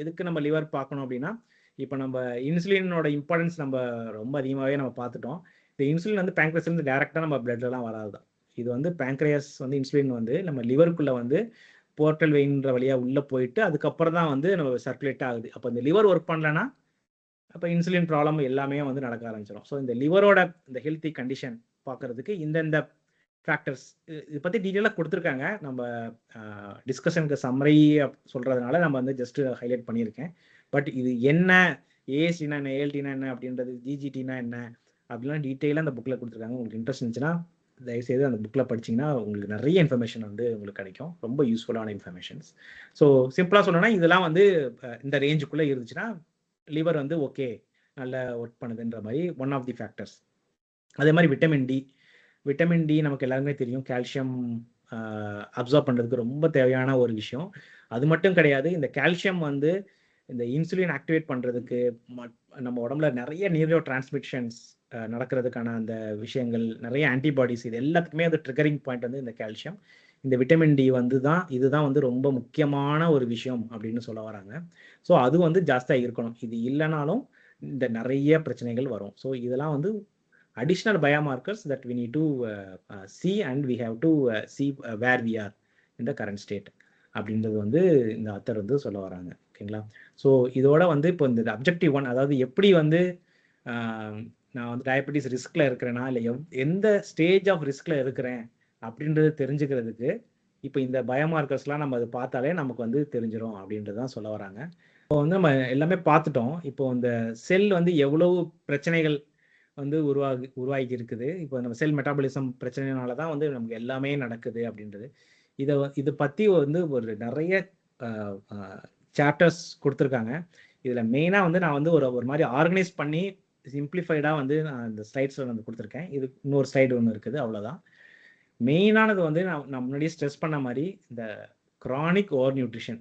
எதுக்கு நம்ம லிவர் பார்க்கணும் அப்படின்னா, இப்போ நம்ம இன்சுலினோட இம்பார்ட்டன்ஸ் நம்ம ரொம்ப அதிகமாகவே நம்ம பார்த்துட்டோம். இந்த இன்சுலின் வந்து பேங்க்ரியாஸ்லேருந்து டேரெக்டாக நம்ம பிளட்லாம் வராது தான். இது வந்து பேங்க்ரியாஸ் வந்து இன்சுலின் வந்து நம்ம லிவருக்குள்ளே வந்து போர்ட்டல் வெயின்ற வழியாக உள்ளே போயிட்டு அதுக்கப்புறம் தான் வந்து நம்ம சர்க்குலேட் ஆகுது. அப்போ இந்த லிவர் ஒர்க் பண்ணலன்னா அப்போ இன்சுலின் ப்ராப்ளம் எல்லாமே வந்து நடக்க ஆரம்பிச்சிடும். ஸோ இந்த லிவரோட இந்த ஹெல்த்தி கண்டிஷன் பார்க்கறதுக்கு இந்தந்த ஃபேக்டர்ஸ் இதை பற்றி டீட்டெயிலாக கொடுத்துருக்காங்க. நம்ம டிஸ்கஷனுக்கு சம்மரி சொல்கிறதுனால நம்ம வந்து ஜஸ்ட் ஹைலைட் பண்ணியிருக்கேன். பட் இது என்ன, ஏஎஸ்டினா என்ன, ஏஎல்டினா என்ன அப்படின்றது, ஜிஜிடினா என்ன அப்படிலாம் டீட்டெயிலாக அந்த புக்கில் கொடுத்துருக்காங்க. உங்களுக்கு இன்ட்ரெஸ்ட் இருந்துச்சுன்னா தயவுசெய்து அந்த புக்கில் படிச்சிங்கன்னா உங்களுக்கு நிறைய இன்ஃபர்மேஷன் வந்து உங்களுக்கு கிடைக்கும், ரொம்ப யூஸ்ஃபுல்லான இன்ஃபர்மேஷன்ஸ். ஸோ சிம்பிளாக சொல்லணும்னா இதெல்லாம் வந்து இந்த ரேஞ்சுக்குள்ளே இருந்துச்சுன்னா லிவர் வந்து ஓகே நல்லா ஒர்க் பண்ணுதுன்ற மாதிரி ஒன் ஆஃப் தி ஃபேக்டர்ஸ். அதே மாதிரி விட்டமின் டி நமக்கு எல்லாருமே தெரியும், கால்சியம் அப்சார்ப் பண்ணுறதுக்கு ரொம்ப தேவையான ஒரு விஷயம். அது மட்டும் கிடையாது, இந்த கால்சியம் வந்து இந்த இன்சுலின் ஆக்டிவேட் பண்ணுறதுக்கு நம்ம உடம்புல நிறைய நியூரோ டிரான்ஸ்மிஷன்ஸ் நடக்கிறதுக்கான அந்த விஷயங்கள், நிறைய ஆன்டிபாடிஸ், இது எல்லாத்துக்குமே அது ட்ரிகரிங் பாயிண்ட் வந்து இந்த கால்சியம். இந்த விட்டமின் டி வந்து இதுதான் வந்து ரொம்ப முக்கியமான ஒரு விஷயம் அப்படின்னு சொல்ல வராங்க. ஸோ அது வந்து ஜாஸ்தியாக இருக்கணும். இது இல்லைனாலும் இந்த நிறைய பிரச்சனைகள் வரும். ஸோ இதெல்லாம் வந்து additional biomarkers that we need to see, and we have to see where we are in the current state அப்படின்றது வந்து இந்த ஆத்தர் வந்து சொல்ல வராங்க. ஓகேங்களா? ஸோ இதோட வந்து இப்போ இந்த அப்ஜெக்டிவ் 1, அதாவது எப்படி வந்து நான் வந்து டயபெட்டிஸ் ரிஸ்கில் இருக்கிறேன்னா இல்லை எந்த ஸ்டேஜ் ஆஃப் ரிஸ்கில் இருக்கிறேன் அப்படின்றது தெரிஞ்சுக்கிறதுக்கு இப்போ இந்த பயோமார்க்கர்ஸ்லாம் நம்ம அதை பார்த்தாலே நமக்கு வந்து தெரிஞ்சிடும் அப்படின்றது தான் சொல்ல வராங்க. இப்போ வந்து நம்ம எல்லாமே பார்த்துட்டோம். இப்போ இந்த செல் வந்து எவ்வளவு பிரச்சனைகள் வந்து உருவாகி இருக்குது. இப்போ நம்ம செல் மெட்டாபாலிசம் பிரச்சனைனால தான் வந்து நமக்கு எல்லாமே நடக்குது அப்படின்றது. இதை பற்றி வந்து ஒரு நிறைய சாப்டர்ஸ் கொடுத்துருக்காங்க. இதில் மெயினாக வந்து நான் வந்து ஒரு மாதிரி ஆர்கனைஸ் பண்ணி சிம்பிளிஃபைடாக வந்து நான் இந்த ஸ்லைட்ஸில் வந்து கொடுத்துருக்கேன். இது இன்னொரு ஸ்லைடு ஒன்று இருக்குது, அவ்வளோதான். மெயினானது வந்து நான் முன்னாடியே ஸ்ட்ரெஸ் பண்ண மாதிரி இந்த க்ரானிக் ஓவர் நியூட்ரிஷன்,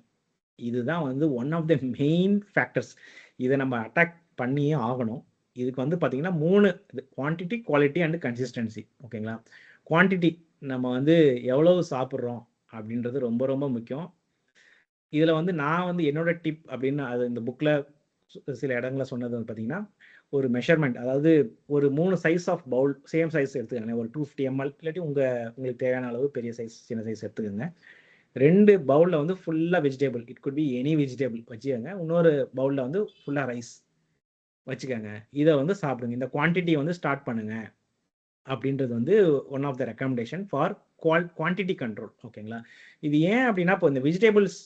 இதுதான் வந்து one of the main factors. இதை நம்ம அட்டாக் பண்ணியே ஆகணும். இதுக்கு வந்து பார்த்தீங்கன்னா 3 குவான்டிட்டி, குவாலிட்டி அண்ட் கன்சிஸ்டன்சி. ஓகேங்களா? குவான்டிட்டி நம்ம வந்து எவ்வளவு சாப்பிட்றோம் அப்படின்றது ரொம்ப ரொம்ப முக்கியம். இதில் வந்து நான் வந்து என்னோட டிப் அப்படின்னு அது இந்த புக்கில் சில இடங்களில் சொன்னது வந்து பார்த்தீங்கன்னா ஒரு மெஷர்மெண்ட், அதாவது ஒரு 3 size of bowl, same size எடுத்துக்கோங்க. ஒரு 250 ml இல்லாட்டி உங்களுக்கு தேவையான அளவு பெரிய சைஸ் சின்ன சைஸ் எடுத்துக்கோங்க. 2 பவுலில் வந்து ஃபுல்லாக vegetable, it could be any vegetable வச்சுக்கோங்க. இன்னொரு பவுலில் வந்து ஃபுல்லாக ரைஸ் வச்சுக்கோங்க. இதை வந்து சாப்பிடுங்க. இந்த குவான்டிட்டி வந்து ஸ்டார்ட் பண்ணுங்க அப்படின்றது வந்து one of the recommendation for quantity control. ஓகேங்களா? இது ஏன் அப்படின்னா இப்போ இந்த வெஜிடபிள்ஸ்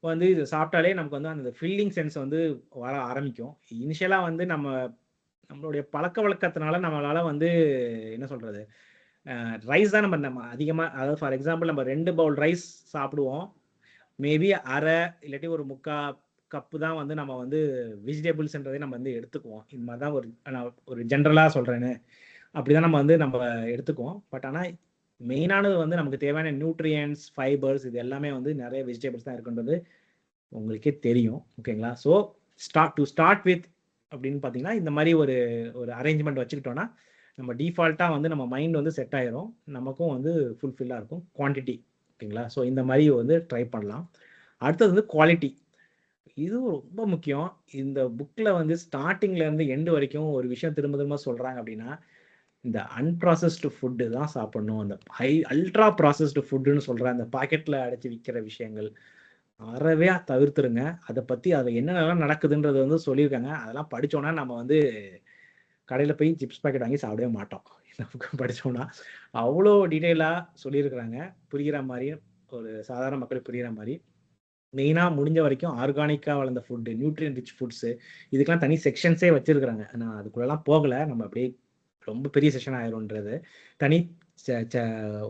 வந்து இது சாப்பிட்டாலே நமக்கு வந்து அந்த ஃபில்லிங் சென்ஸ் வந்து வர ஆரம்பிக்கும். இனிஷியலாக வந்து நம்மளுடைய பழக்க வழக்கத்தினால நம்மளால வந்து என்ன சொல்றது, ரைஸ் தான் நம்ம அதிகமாக, அதாவது ஃபார் எக்ஸாம்பிள் நம்ம 2 பவுல் ரைஸ் சாப்பிடுவோம், மேபி அரை இல்லாட்டி ஒரு 3/4 கப்பு தான் வந்து நம்ம வந்து வெஜிடபிள்ஸ்ன்றதை நம்ம வந்து எடுத்துக்குவோம். இந்த மாதிரி தான் நான் ஒரு ஜென்ரலாக சொல்கிறேன்னு, அப்படி தான் நம்ம எடுத்துக்குவோம். பட் ஆனால் மெயினானது வந்து நமக்கு தேவையான நியூட்ரியன்ஸ், ஃபைபர்ஸ், இது எல்லாமே வந்து நிறைய வெஜிடபிள்ஸ் தான் இருக்குன்றது உங்களுக்கே தெரியும். ஓகேங்களா? ஸோ ஸ்டார்ட் வித் அப்படின்னு பார்த்தீங்கன்னா இந்த மாதிரி ஒரு அரேஞ்ச்மெண்ட் வச்சுக்கிட்டோன்னா நம்ம டிஃபால்ட்டாக வந்து நம்ம மைண்ட் வந்து செட் ஆயிரும், நமக்கும் வந்து ஃபுல்ஃபில்லாக இருக்கும் குவான்டிட்டி. ஓகேங்களா? ஸோ இந்த மாதிரி வந்து ட்ரை பண்ணலாம். அடுத்தது வந்து குவாலிட்டி, இது ரொம்ப முக்கியம். இந்த புக்கில் வந்து ஸ்டார்டிங்லேருந்து எண்டு வரைக்கும் ஒரு விஷயம் திரும்ப திரும்ப சொல்கிறாங்க அப்படின்னா, இந்த அன்ப்ராசஸ்டு ஃபுட்டு தான் சாப்பிடணும். அந்த அல்ட்ரா ப்ராசஸ்டு ஃபுட்டுன்னு சொல்கிற அந்த பாக்கெட்டில் அடைச்சி விற்கிற விஷயங்கள் அறவே தவிர்த்துருங்க. அதை பற்றி அதில் என்னென்னலாம் நடக்குதுன்றது வந்து சொல்லியிருக்காங்க. அதெல்லாம் படித்தோன்னா நம்ம வந்து கடையில் போய் சிப்ஸ் பாக்கெட் வாங்கி சாப்பிடவே மாட்டோம். இந்த புக்கு படித்தோன்னா அவ்வளோ டீட்டெயிலாக சொல்லியிருக்கிறாங்க, புரிகிற மாதிரி, ஒரு சாதாரண மக்கள் புரிகிற மாதிரி. மெயினாக முடிஞ்ச வரைக்கும் ஆர்கானிக்காக வளர்ந்த ஃபுட்டு, நியூட்ரியன் ரிச் ஃபுட்ஸு, இதுக்கெல்லாம் தனி செக்ஷன்ஸே வச்சுருக்குறாங்க. நான் அதுக்குள்ளெல்லாம் போகலை, நம்ம அப்படியே ரொம்ப பெரிய செக்ஷன் ஆயிரும்ன்றது. தனி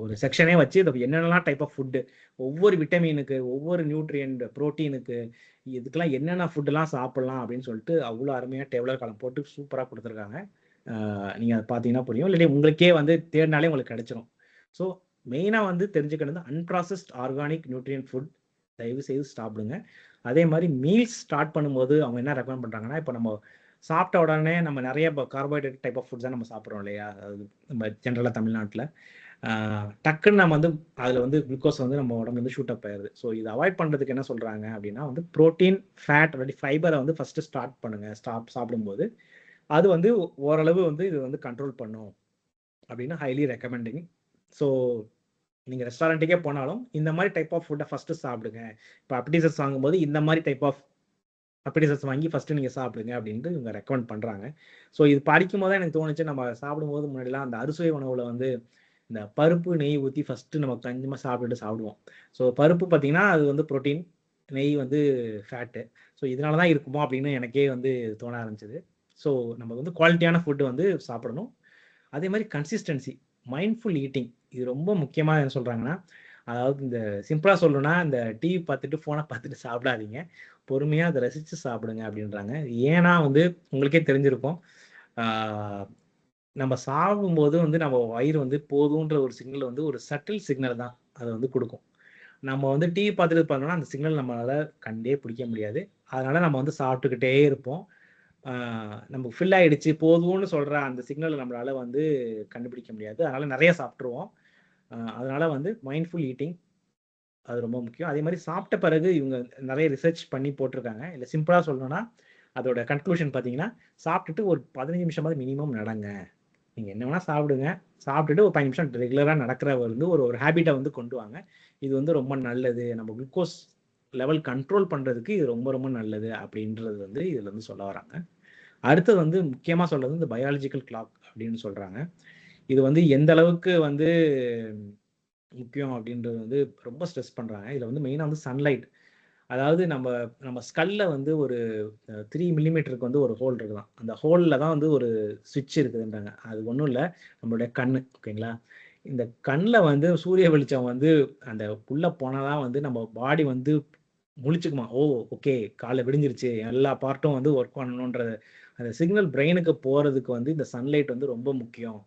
ஒரு செக்ஷனே வச்சு இது என்னென்னலாம் டைப் ஆஃப் ஃபுட்டு, ஒவ்வொரு விட்டமினுக்கு, ஒவ்வொரு நியூட்ரியன்ட், ப்ரோட்டீனுக்கு, இதுக்கெல்லாம் என்னென்ன ஃபுட்டுலாம் சாப்பிட்லாம் அப்படின்னு சொல்லிட்டு அவ்வளோ அருமையாக டேபிளர் காலம் போட்டு சூப்பராக கொடுத்துருக்காங்க. நீங்கள் அதை பார்த்தீங்கன்னா புரியும், இல்லாட்டி உங்களுக்கே வந்து தேடினாலே உங்களுக்கு கிடைச்சிரும். ஸோ மெயினாக வந்து தெரிஞ்சுக்கிறது அன்ப்ராசஸ்ட் ஆர்கானிக் நியூட்ரியன் ஃபுட் தயவு செய்து சாப்பிடுங்க. அதே மாதிரி மீல்ஸ் ஸ்டார்ட் பண்ணும்போது அவங்க என்ன ரெக்கமெண்ட் பண்ணுறாங்கன்னா, இப்போ நம்ம சாப்பிட்ட உடனே நம்ம நிறைய கார்போஹைட்ரேட் டைப் ஆஃப் ஃபுட்ஸ் தான் நம்ம சாப்பிட்றோம் இல்லையா, அதாவது நம்ம ஜென்ரலாக தமிழ்நாட்டில் டக்குன்னு நம்ம வந்து அதில் வந்து குளுக்கோஸ் வந்து நம்ம உடம்பு வந்து ஷூட் அப் ஆயிடுது. ஸோ இதை அவாய்ட் பண்ணுறதுக்கு என்ன சொல்கிறாங்க அப்படின்னா வந்து ப்ரோட்டீன், ஃபேட் இல்லாட்டி ஃபைபரை வந்து ஃபஸ்ட்டு ஸ்டார்ட் பண்ணுங்கள். சாப்பிடும்போது அது வந்து ஓரளவு வந்து இது வந்து கண்ட்ரோல் பண்ணும் அப்படின்னு ஹைலி ரெக்கமெண்டிங். ஸோ நீங்கள் ரெஸ்டாரண்ட்டுக்கே போனாலும் இந்த மாதிரி டைப் ஆஃப் ஃபுட்டை ஃபஸ்ட்டு சாப்பிடுங்க. இப்போ அப்பிடைசர்ஸ் வாங்கும்போது இந்த மாதிரி டைப் ஆஃப் அப்பிடைசர்ஸ் வாங்கி ஃபஸ்ட்டு நீங்கள் சாப்பிடுங்க அப்படின்ட்டு இவங்க ரெக்கமெண்ட் பண்ணுறாங்க. ஸோ இது படிக்கும் போது தான் எனக்கு தோணுச்சு, நம்ம சாப்பிடும்போது முன்னாடிலாம் அந்த அறுசுவை உணவில் வந்து இந்த பருப்பு, நெய் ஊற்றி ஃபஸ்ட்டு நம்ம கொஞ்சமாக சாப்பிடுவோம். ஸோ பருப்பு பார்த்திங்கன்னா அது வந்து ப்ரோட்டீன், நெய் வந்து ஃபேட்டு. ஸோ இதனால தான் இருக்குமோ அப்படின்னு எனக்கே வந்து தோண ஆரம்பிச்சிது. ஸோ நம்ம வந்து குவாலிட்டியான ஃபுட்டு வந்து சாப்பிடணும். அதே மாதிரி கன்சிஸ்டன்சி, மைண்ட்ஃபுல் ஈட்டிங் இது ரொம்ப முக்கியமாக என்ன சொல்கிறாங்கன்னா, அதாவது இந்த சிம்பிளாக சொல்லணும்னா இந்த டிவி பார்த்துட்டு ஃபோனை பார்த்துட்டு சாப்பிடாதீங்க, பொறுமையாக அதை ரசித்து சாப்பிடுங்க அப்படின்றாங்க. ஏன்னா வந்து உங்களுக்கே தெரிஞ்சிருக்கும், நம்ம சாப்பிடும்போது வந்து நம்ம வயிறு வந்து போதுன்ற ஒரு சிக்னல் வந்து ஒரு சட்டில் சிக்னல் தான் அதை வந்து கொடுக்கும். நம்ம வந்து டிவி பார்த்துட்டு பண்ணோம்னா அந்த சிக்னல் நம்மளால கண்டே பிடிக்க முடியாது. அதனால நம்ம வந்து சாப்பிட்டுக்கிட்டே இருப்போம். நமக்கு ஃபில் ஆயிடுச்சு போதும்னு சொல்ற அந்த சிக்னலை நம்மளால வந்து கண்டுபிடிக்க முடியாது. அதனால நிறைய சாப்பிட்டுருவோம். அதனால வந்து மைண்ட்ஃபுல் ஈட்டிங் அது ரொம்ப முக்கியம். அதே மாதிரி சாப்பிட்ட பிறகு இவங்க நிறைய ரிசர்ச் பண்ணி போட்டிருக்காங்க. இல்லை சிம்பிளா சொல்லணும்னா அதோட கன்க்ளூஷன் பார்த்தீங்கன்னா, சாப்பிட்டுட்டு ஒரு 15 நிமிஷமாவது மினிமம் நடங்க. நீங்க என்ன வேணா சாப்பிடுங்க. சாப்பிட்டுட்டு ஒரு 15 நிமிஷம் ரெகுலரா நடக்கிற வந்து ஒரு ஹேபிட்டை வந்து கொண்டு வாங்க. இது வந்து ரொம்ப நல்லது. நம்ம குளுக்கோஸ் லெவல் கண்ட்ரோல் பண்றதுக்கு இது ரொம்ப ரொம்ப நல்லது அப்படின்றது வந்து இதுல வந்து சொல்ல வராங்க. அடுத்தது வந்து முக்கியமா சொல்றது இந்த பயாலஜிக்கல் கிளாக் அப்படின்னு சொல்றாங்க. இது வந்து எந்த அளவுக்கு வந்து முக்கியம் அப்படின்றது வந்து ரொம்ப ஸ்ட்ரெஸ் பண்றாங்க. இதுல வந்து மெயினா வந்து சன்லைட். அதாவது நம்ம ஸ்கல்ல வந்து ஒரு 3 மில்லிமீட்டருக்கு வந்து ஒரு ஹோல் இருக்குதாம். அந்த ஹோல்ல தான் வந்து ஒரு ஸ்விட்ச் இருக்குதுன்றாங்க. அது ஒண்ணும் இல்ல, நம்மளுடைய கண்ணு. ஓகேங்களா? இந்த கண்ல வந்து சூரிய வெளிச்சம் வந்து அந்த உள்ள போனா தான் வந்து நம்ம பாடி வந்து முழிச்சுக்குமா. ஓ! ஓகே, காலைல விடிஞ்சிருச்சு. எல்லா பார்ட்டும் வந்து ஒர்க் பண்ணணுன்ற அந்த சிக்னல் பிரெயினுக்கு போறதுக்கு வந்து இந்த சன்லைட் வந்து ரொம்ப முக்கியம்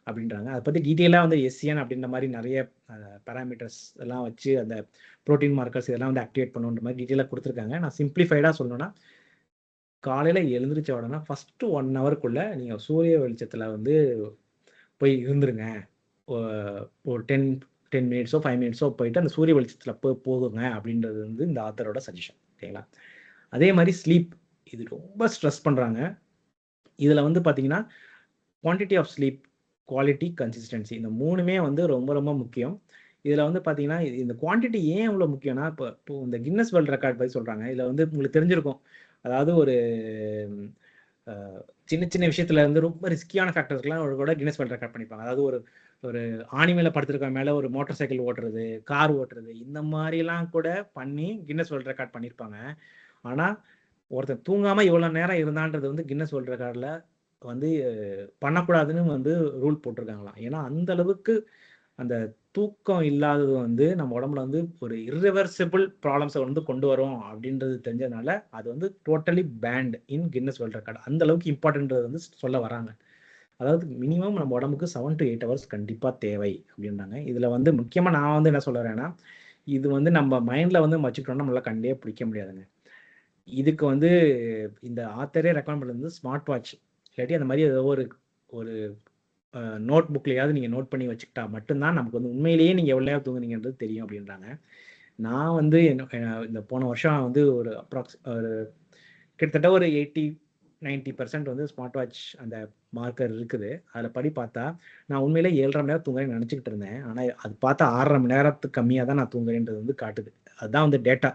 அப்படின்றாங்க. அத பத்தி டீட்டெயிலா வந்து எஸ்சிஎன் அப்படின்ற மாரி நெறைய பாராமீட்டர்ஸ் எல்லாம் வச்சு அந்த புரோட்டீன் மார்க்கர்ஸ் இதெல்லாம் வந்து ஆக்டிவேட் பண்ணுன்ற மாரி டீட்டெயிலா குடுத்துருக்காங்க. நான் சிம்ப்ளிஃபைடா சொல்லணும்னா, காலையில எழுந்திரிச்ச உடனே ஃபர்ஸ்ட் 1 ஹவர்க்குள்ள நீங்க சூரிய வெளிச்சத்துல வந்து போய் இருந்துருங்க. ஒ ஒரு 10 மினிட்ஸோ, 5 மினிட்ஸோ போயிட்டு அந்த சூரிய வெளிச்சத்துல போதுங்க அப்படின்றது வந்து இந்த ஆத்தரோட சஜஷன். ஓகேங்களா? அதே மாரி ஸ்லீப். இது ரொம்ப ஸ்ட்ரெஸ் பண்றாங்க. இதுல வந்து பார்த்தீங்கன்னா, quantity of sleep, quality, consistency இந்த 3மே வந்து ரொம்ப ரொம்ப முக்கியம். இதுல வந்து பார்த்தீங்கன்னா, இந்த குவான்டிட்டி ஏன் இவ்வளோ முக்கியம்னா, இப்போ இந்த கின்னஸ் வேர்ல்ட் ரெக்கார்ட் பத்தி சொல்றாங்க. இதுல வந்து உங்களுக்கு தெரிஞ்சிருக்கும். அதாவது ஒரு அ சின்ன சின்ன விஷயத்துல இருந்து ரொம்ப ரிஸ்கியான ஃபேக்டர்ஸ்லாம் கூட கின்னஸ் வேர்ல்ட் ரெக்கார்ட் பண்ணிப்பாங்க. அதாவது ஒரு ஒரு ஆணி மேல படுத்திருக்கவன் மேல ஒரு மோட்டார் சைக்கிள் ஓட்டுறது, கார் ஓட்டுறது, இந்த மாரிலாம் கூட பண்ணி கின்னஸ் வேர்ல்ட் ரெக்கார்ட் பண்ணியிருப்பாங்க. ஆனா, ஒருத்தன் தூங்காம இவ்வளோ நேரம் இருந்தான்றது வந்து கின்னஸ் வேர்ல்ட் ரெக்கார்ட்ல வந்து பண்ணக்கூடாதுன்னு வந்து ரூல் போட்டிருக்காங்களாம். ஏன்னா, அந்த அளவுக்கு அந்த தூக்கம் இல்லாதது வந்து நம்ம உடம்புல வந்து ஒரு இர்ரிவர்சிபிள் ப்ராப்ளம்ஸ வந்து கொண்டு வரும் அப்படின்றது தெரிஞ்சதுனால, அது வந்து டோட்டலி பேண்ட் இன் கின்னஸ் வேர்ல்ட் ரெக்கார்ட். அந்த அளவுக்கு இம்பார்ட்டன்ட்றது வந்து சொல்ல வராங்க. அதாவது மினிமம் நம்ம உடம்புக்கு 7 to 8 ஹவர்ஸ் கண்டிப்பா தேவை அப்படின்றாங்க. இதுல வந்து முக்கியமா நான் வந்து என்ன சொல்ல வரேன்னா, இது வந்து நம்ம மைண்ட்ல வந்து வச்சுக்கிட்டோம்னா நம்மளால கண்டே பிடிக்க முடியாதுங்க. இதுக்கு வந்து இந்த ஆத்தரே ரெக்கமெண்ட் பண்ணது வந்து ஸ்மார்ட் வாட்ச். இல்லாட்டி அந்த மாரி ஏதோ ஒரு ஒரு நோட் புக்லயாவது நீங்க நோட் பண்ணி வச்சுக்கிட்டா மட்டும் தான் நமக்கு வந்து உண்மையிலேயே நீங்க எவ்வளவு நேரம் தூங்குனீங்கன்றது தெரியும் அப்படின்றாங்க. நான் வந்து இந்த போன வருஷம் வந்து ஒரு ஒரு கிட்டத்தட்ட ஒரு 80, 90% வந்து ஸ்மார்ட் வாட்ச் அந்த மார்க்கர் இருக்குது. அதுல படி பார்த்தா, நான் உண்மையிலே 7:30 மணி நேரம் தூங்குறேன்னு நெனச்சுக்கிட்டு இருந்தேன். ஆனா அது பார்த்தா 6:30 மணி நேரத்துக்கு கம்மியா தான் நான் தூங்குறேன்றது வந்து காட்டுது. அதுதான் வந்து டேட்டா.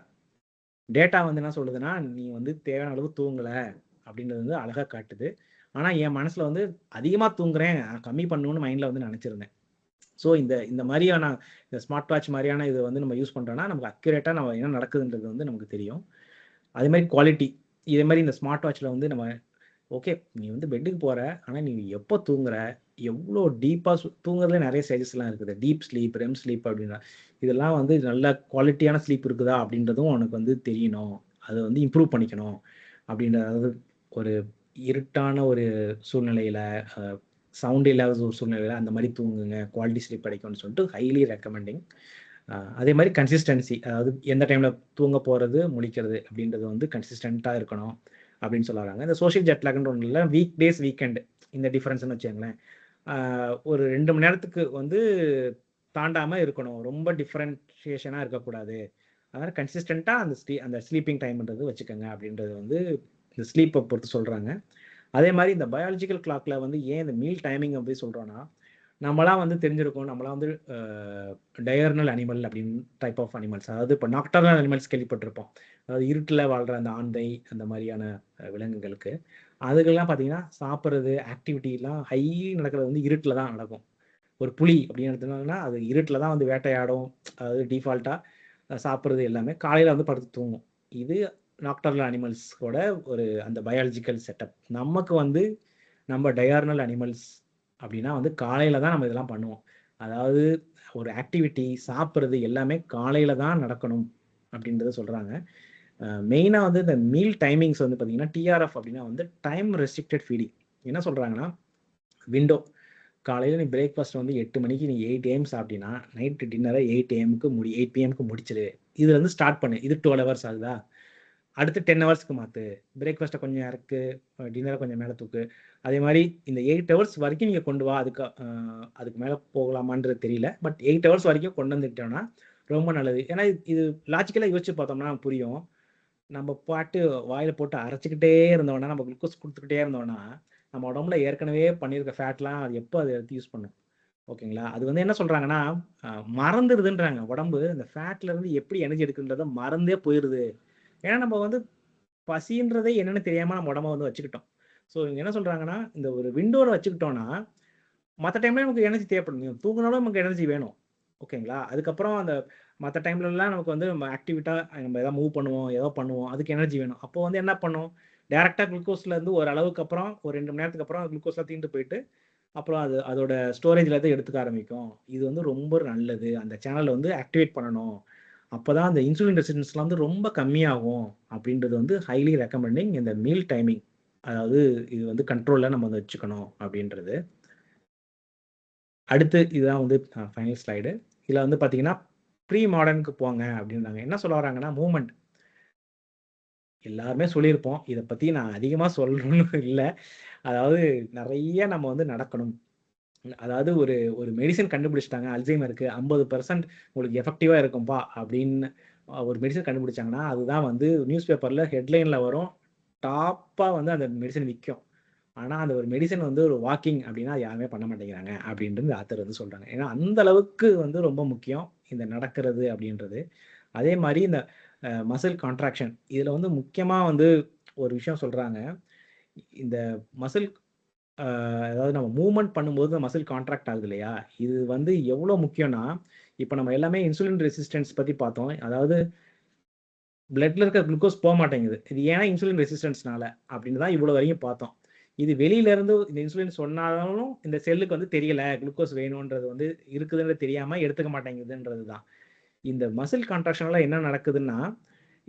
டேட்டா வந்து என்ன சொல்லுதுன்னா, நீ வந்து தேவையான அளவு தூங்கல அப்படின்றது வந்து அழகா காட்டுது. ஆனா என் மனசுல வந்து அதிகமா தூங்குறேன், கம்மி பண்ணணும்னு மைண்ட்ல வந்து நெனச்சிருந்தேன். ஸோ இந்த மாரியான இந்த ஸ்மார்ட் வாட்ச் மாரியான இத வந்து நம்ம யூஸ் பண்றோம்னா, நமக்கு அக்யூரேட்டா நம்ம என்ன நடக்குதுன்றது வந்து நமக்கு தெரியும். அதே மாரி குவாலிட்டி. இதே மாரி இந்த ஸ்மார்ட் வாட்ச்ல வந்து நம்ம ஓகே, நீ வந்து பெட்டுக்கு போற, ஆனா நீ எப்போ தூங்குற? எவ்ளோ டீப்பா தூங்குறதுல நெறைய ஸ்டேஜஸ்லாம் இருக்குது. டீப் ஸ்லீப், ரெம் ஸ்லீப் அப்படின்னா. இதெல்லாம் வந்து நல்ல குவாலிட்டியான ஸ்லீப் இருக்குதா? அப்படின்றதும் உனக்கு வந்து தெரியணும். அத வந்து இம்ப்ரூவ் பண்ணிக்கணும். அப்படின்ற அதாவது ஒரு இருட்டான ஒரு சூழ்நிலையில, அ சவுண்ட் இல்லாத ஒரு சூழ்நிலையில அந்த மாரி தூங்குங்க. குவாலிட்டி ஸ்லீப் கிடைக்கும்னு சொல்லிட்டு ஹைலி ரெக்கமெண்டிங். அதே மாரி கன்சிஸ்டன்சி. அதாவது எந்த டைம்ல தூங்க போறது, முழிக்கிறது அப்படின்றது வந்து கன்சிஸ்டன்ட்டா இருக்கணும். அப்படின்னு சொல்ல வராங்க. இந்த சோசியல் ஜெட் லேக்ன்ற ஒண்ணு இல்ல. வீக் டேஸ், வீக்கெண்ட் இந்த டிஃபரன்ஸ்ன்னு வச்சுக்கங்களேன். ஆ ஒரு 2 மணி நேரத்துக்கு வந்து தாண்டாம இருக்கணும். ரொம்ப டிஃபரன்ஷியேஷனா இருக்கக்கூடாது. அதனால கன்சிஸ்டன்ட்டா அந்த ஸ்லீப்பிங் டைம்ன்றது வச்சுக்கங்க அப்படின்றது வந்து இந்த ஸ்லீப்ப பொறுத்து சொல்றாங்க. அதே மாரி இந்த பயாலஜிக்கல் கிளாக்ல வந்து ஏன் இந்த மீல் டைமிங் அப்படி சொல்றோம்னா, நம்மலாம் வந்து தெரிஞ்சிருக்கும். நம்மலாம் வந்து டயர்னல் அனிமல் அப்படின்னு டைப் ஆஃப் அனிமல்ஸ். அதாவது இப்ப நாக்டர்னல் அனிமல்ஸ் கேள்விப்பட்டிருப்போம். அதாவது இருட்டுல வாழ்ற அந்த ஆந்தை அந்த மாரியான விலங்குகளுக்கு. அதுக்கெல்லாம் பார்த்தீங்கன்னா, சாப்பிடுறது, ஆக்டிவிட்டிலாம் நடக்கிறது வந்து இருட்டுல தான் நடக்கும். ஒரு புலி அப்படின்னு எடுத்தோம்னா, அது இருட்டுல தான் வந்து வேட்டையாடும். அதாவது டிஃபால்ட்டா சாப்பிடுறது எல்லாமே. காலையில வந்து படுத்து தூங்கும். இது நாக்டர்னல் அனிமல்ஸோட ஒரு அந்த பயாலஜிக்கல் செட்டப். நமக்கு வந்து நம்ம டயர்னல் அனிமல்ஸ் அப்படின்னா வந்து காலையில் தான் நம்ம இதெல்லாம் பண்ணுவோம். அதாவது ஒரு ஆக்டிவிட்டி சாப்பிட்றது எல்லாமே காலையில் தான் நடக்கணும் அப்படின்றத சொல்கிறாங்க. மெயினாக வந்து இந்த மீல் டைமிங்ஸ் வந்து பார்த்தீங்கன்னா டிஆர்எஃப் அப்படின்னா வந்து டைம் ரெஸ்ட்ரிக்டட் ஃபீடிங். என்ன சொல்கிறாங்கன்னா விண்டோ காலையில் நீ பிரேக்ஃபாஸ்ட் வந்து 8 மணிக்கு நீ 8 AM சாப்பிட்டீங்கன்னா நைட்டு டின்னரை 8 PM முடிச்சிரு. இதுல இருந்து ஸ்டார்ட் பண்ணு. இது 12 ஹவர்ஸ் ஆகுதா, அடுத்து 10 ஹவர்ஸ்க்கு மாற்று. பிரேக்ஃபாஸ்ட்டை கொஞ்சம் இறக்கு, டின்னரை கொஞ்சம் மேலே தூக்கு. அதே மாதிரி இந்த 8 ஹவர்ஸ் வரைக்கும் நீங்கள் கொண்டு வா. அதுக்கு மேலே போகலாமான்றது தெரியல. பட் 8 ஹவர்ஸ் வரைக்கும் கொண்டு வந்துட்டோம்னா ரொம்ப நல்லது. ஏன்னா இது லாஜிக்கலாக யோசிச்சு பார்த்தோம்னா புரியும். நம்ம பாட்டு வாயில் போட்டு அரைச்சிக்கிட்டே இருந்தோம்னா, நம்ம குளுக்கோஸ் கொடுத்துக்கிட்டே இருந்தோம்னா, நம்ம உடம்புல ஏற்கனவே பண்ணியிருக்க ஃபேட்லாம் அது எப்போ அதை எடுத்து யூஸ் பண்ணும்? ஓகேங்களா? அது வந்து என்ன சொல்கிறாங்கன்னா மறந்துடுதுன்றாங்க. உடம்பு இந்த ஃபேட்லேருந்து எப்படி எனர்ஜி எடுக்குன்றதை மறந்தே போயிடுது. ஏன்னா நம்ம வந்து பசின்றதே என்னென்னு தெரியாமல் நம்ம உடம்ப வந்து வச்சுக்கிட்டோம். ஸோ இவங்க என்ன சொல்கிறாங்கன்னா, இந்த ஒரு விண்டோவில் வச்சுக்கிட்டோன்னா மற்ற டைம்ல நமக்கு எனர்ஜி தேவைப்படும். நீங்கள் தூங்கினாலும் நமக்கு எனர்ஜி வேணும். ஓகேங்களா? அதுக்கப்புறம் அந்த மற்ற டைம்லலாம் நமக்கு வந்து நம்ம நம்ம எதாவது மூவ் பண்ணுவோம், ஏதோ பண்ணுவோம். அதுக்கு எனர்ஜி வேணும். அப்போ வந்து என்ன பண்ணும், டைரெக்டாக குளுக்கோஸ்லேருந்து ஒரு அளவுக்கு அப்புறம் ஒரு 2 மணி நேரத்துக்கு அப்புறம் குளுக்கோஸ்லாம் தீர்ந்து போயிட்டு, அப்புறம் அதோட ஸ்டோரேஜ்லேருந்து எடுத்துக்க ஆரம்பிக்கும். இது வந்து ரொம்ப நல்லது. அந்த சேனலை வந்து ஆக்டிவேட் பண்ணணும். அப்போ தான் அந்த இன்சுலின் ரெசிஸ்டன்ஸ்லாம் வந்து ரொம்ப கம்மியாகும் அப்படின்றது வந்து ஹைலி ரெக்கமெண்டிங் இந்த மீல் டைமிங். அதாவது இது வந்து கண்ட்ரோலில் நம்ம வந்து வச்சுக்கணும் அப்படின்றது. அடுத்து இதுதான் வந்து ஃபைனல் ஸ்லைடு. இதில் வந்து பார்த்தீங்கன்னா ப்ரீ மாடர்னுக்கு போங்க அப்படின்றாங்க. என்ன சொல்ல வராங்கன்னா மூவ்மெண்ட். எல்லாருமே சொல்லியிருப்போம். இதை பற்றி நான் அதிகமாக சொல்லணும்னு இல்லை. அதாவது நிறைய நம்ம வந்து நடக்கணும். அதாவது ஒரு ஒரு மெடிசன் கண்டுபிடிச்சிட்டாங்க அல்சைமருக்கு 50% உங்களுக்கு எஃபெக்டிவாக இருக்கும்பா அப்படின்னு ஒரு மெடிசன் கண்டுபிடிச்சாங்கன்னா அதுதான் வந்து நியூஸ் பேப்பரில் ஹெட்லைனில் வரும். டாப்பாக வந்து அந்த மெடிசன் விற்கும். ஆனால் அந்த ஒரு மெடிசன் வந்து ஒரு வாக்கிங் அப்படின்னா யாருமே பண்ண மாட்டேங்கிறாங்க அப்படின்றது ஆத்தர் வந்து சொல்கிறாங்க. ஏன்னா அந்த அளவுக்கு வந்து ரொம்ப முக்கியம் இந்த நடக்கிறது அப்படின்றது. அதே மாதிரி இந்த மசில் கான்ட்ராக்ஷன் இதில் வந்து முக்கியமாக வந்து ஒரு விஷயம் சொல்கிறாங்க. இந்த மசில் அதாவது நம்ம மூவ்மெண்ட் பண்ணும்போது மசில் கான்ட்ராக்ட் ஆகுது இல்லையா, இது வந்து எவ்வளோ முக்கியம்னா இப்போ நம்ம எல்லாமே இன்சுலின் ரெசிஸ்டன்ஸ் பற்றி பார்த்தோம். அதாவது பிளட்ல இருக்க குளுக்கோஸ் போக மாட்டேங்குது. இது ஏன்னா இன்சுலின் ரெசிஸ்டன்ஸ்னால அப்படின்னு தான் இவ்வளோ வரையும் பார்த்தோம். இது வெளியிலேருந்து இந்த இன்சுலின் சொன்னாலும் இந்த செல்லுக்கு வந்து தெரியல குளுக்கோஸ் வேணுன்றது வந்து இருக்குதுன்றது தெரியாமல் எடுத்துக்க மாட்டேங்குதுன்றது தான். இந்த மசில் கான்ட்ராக்ஷனால என்ன நடக்குதுன்னா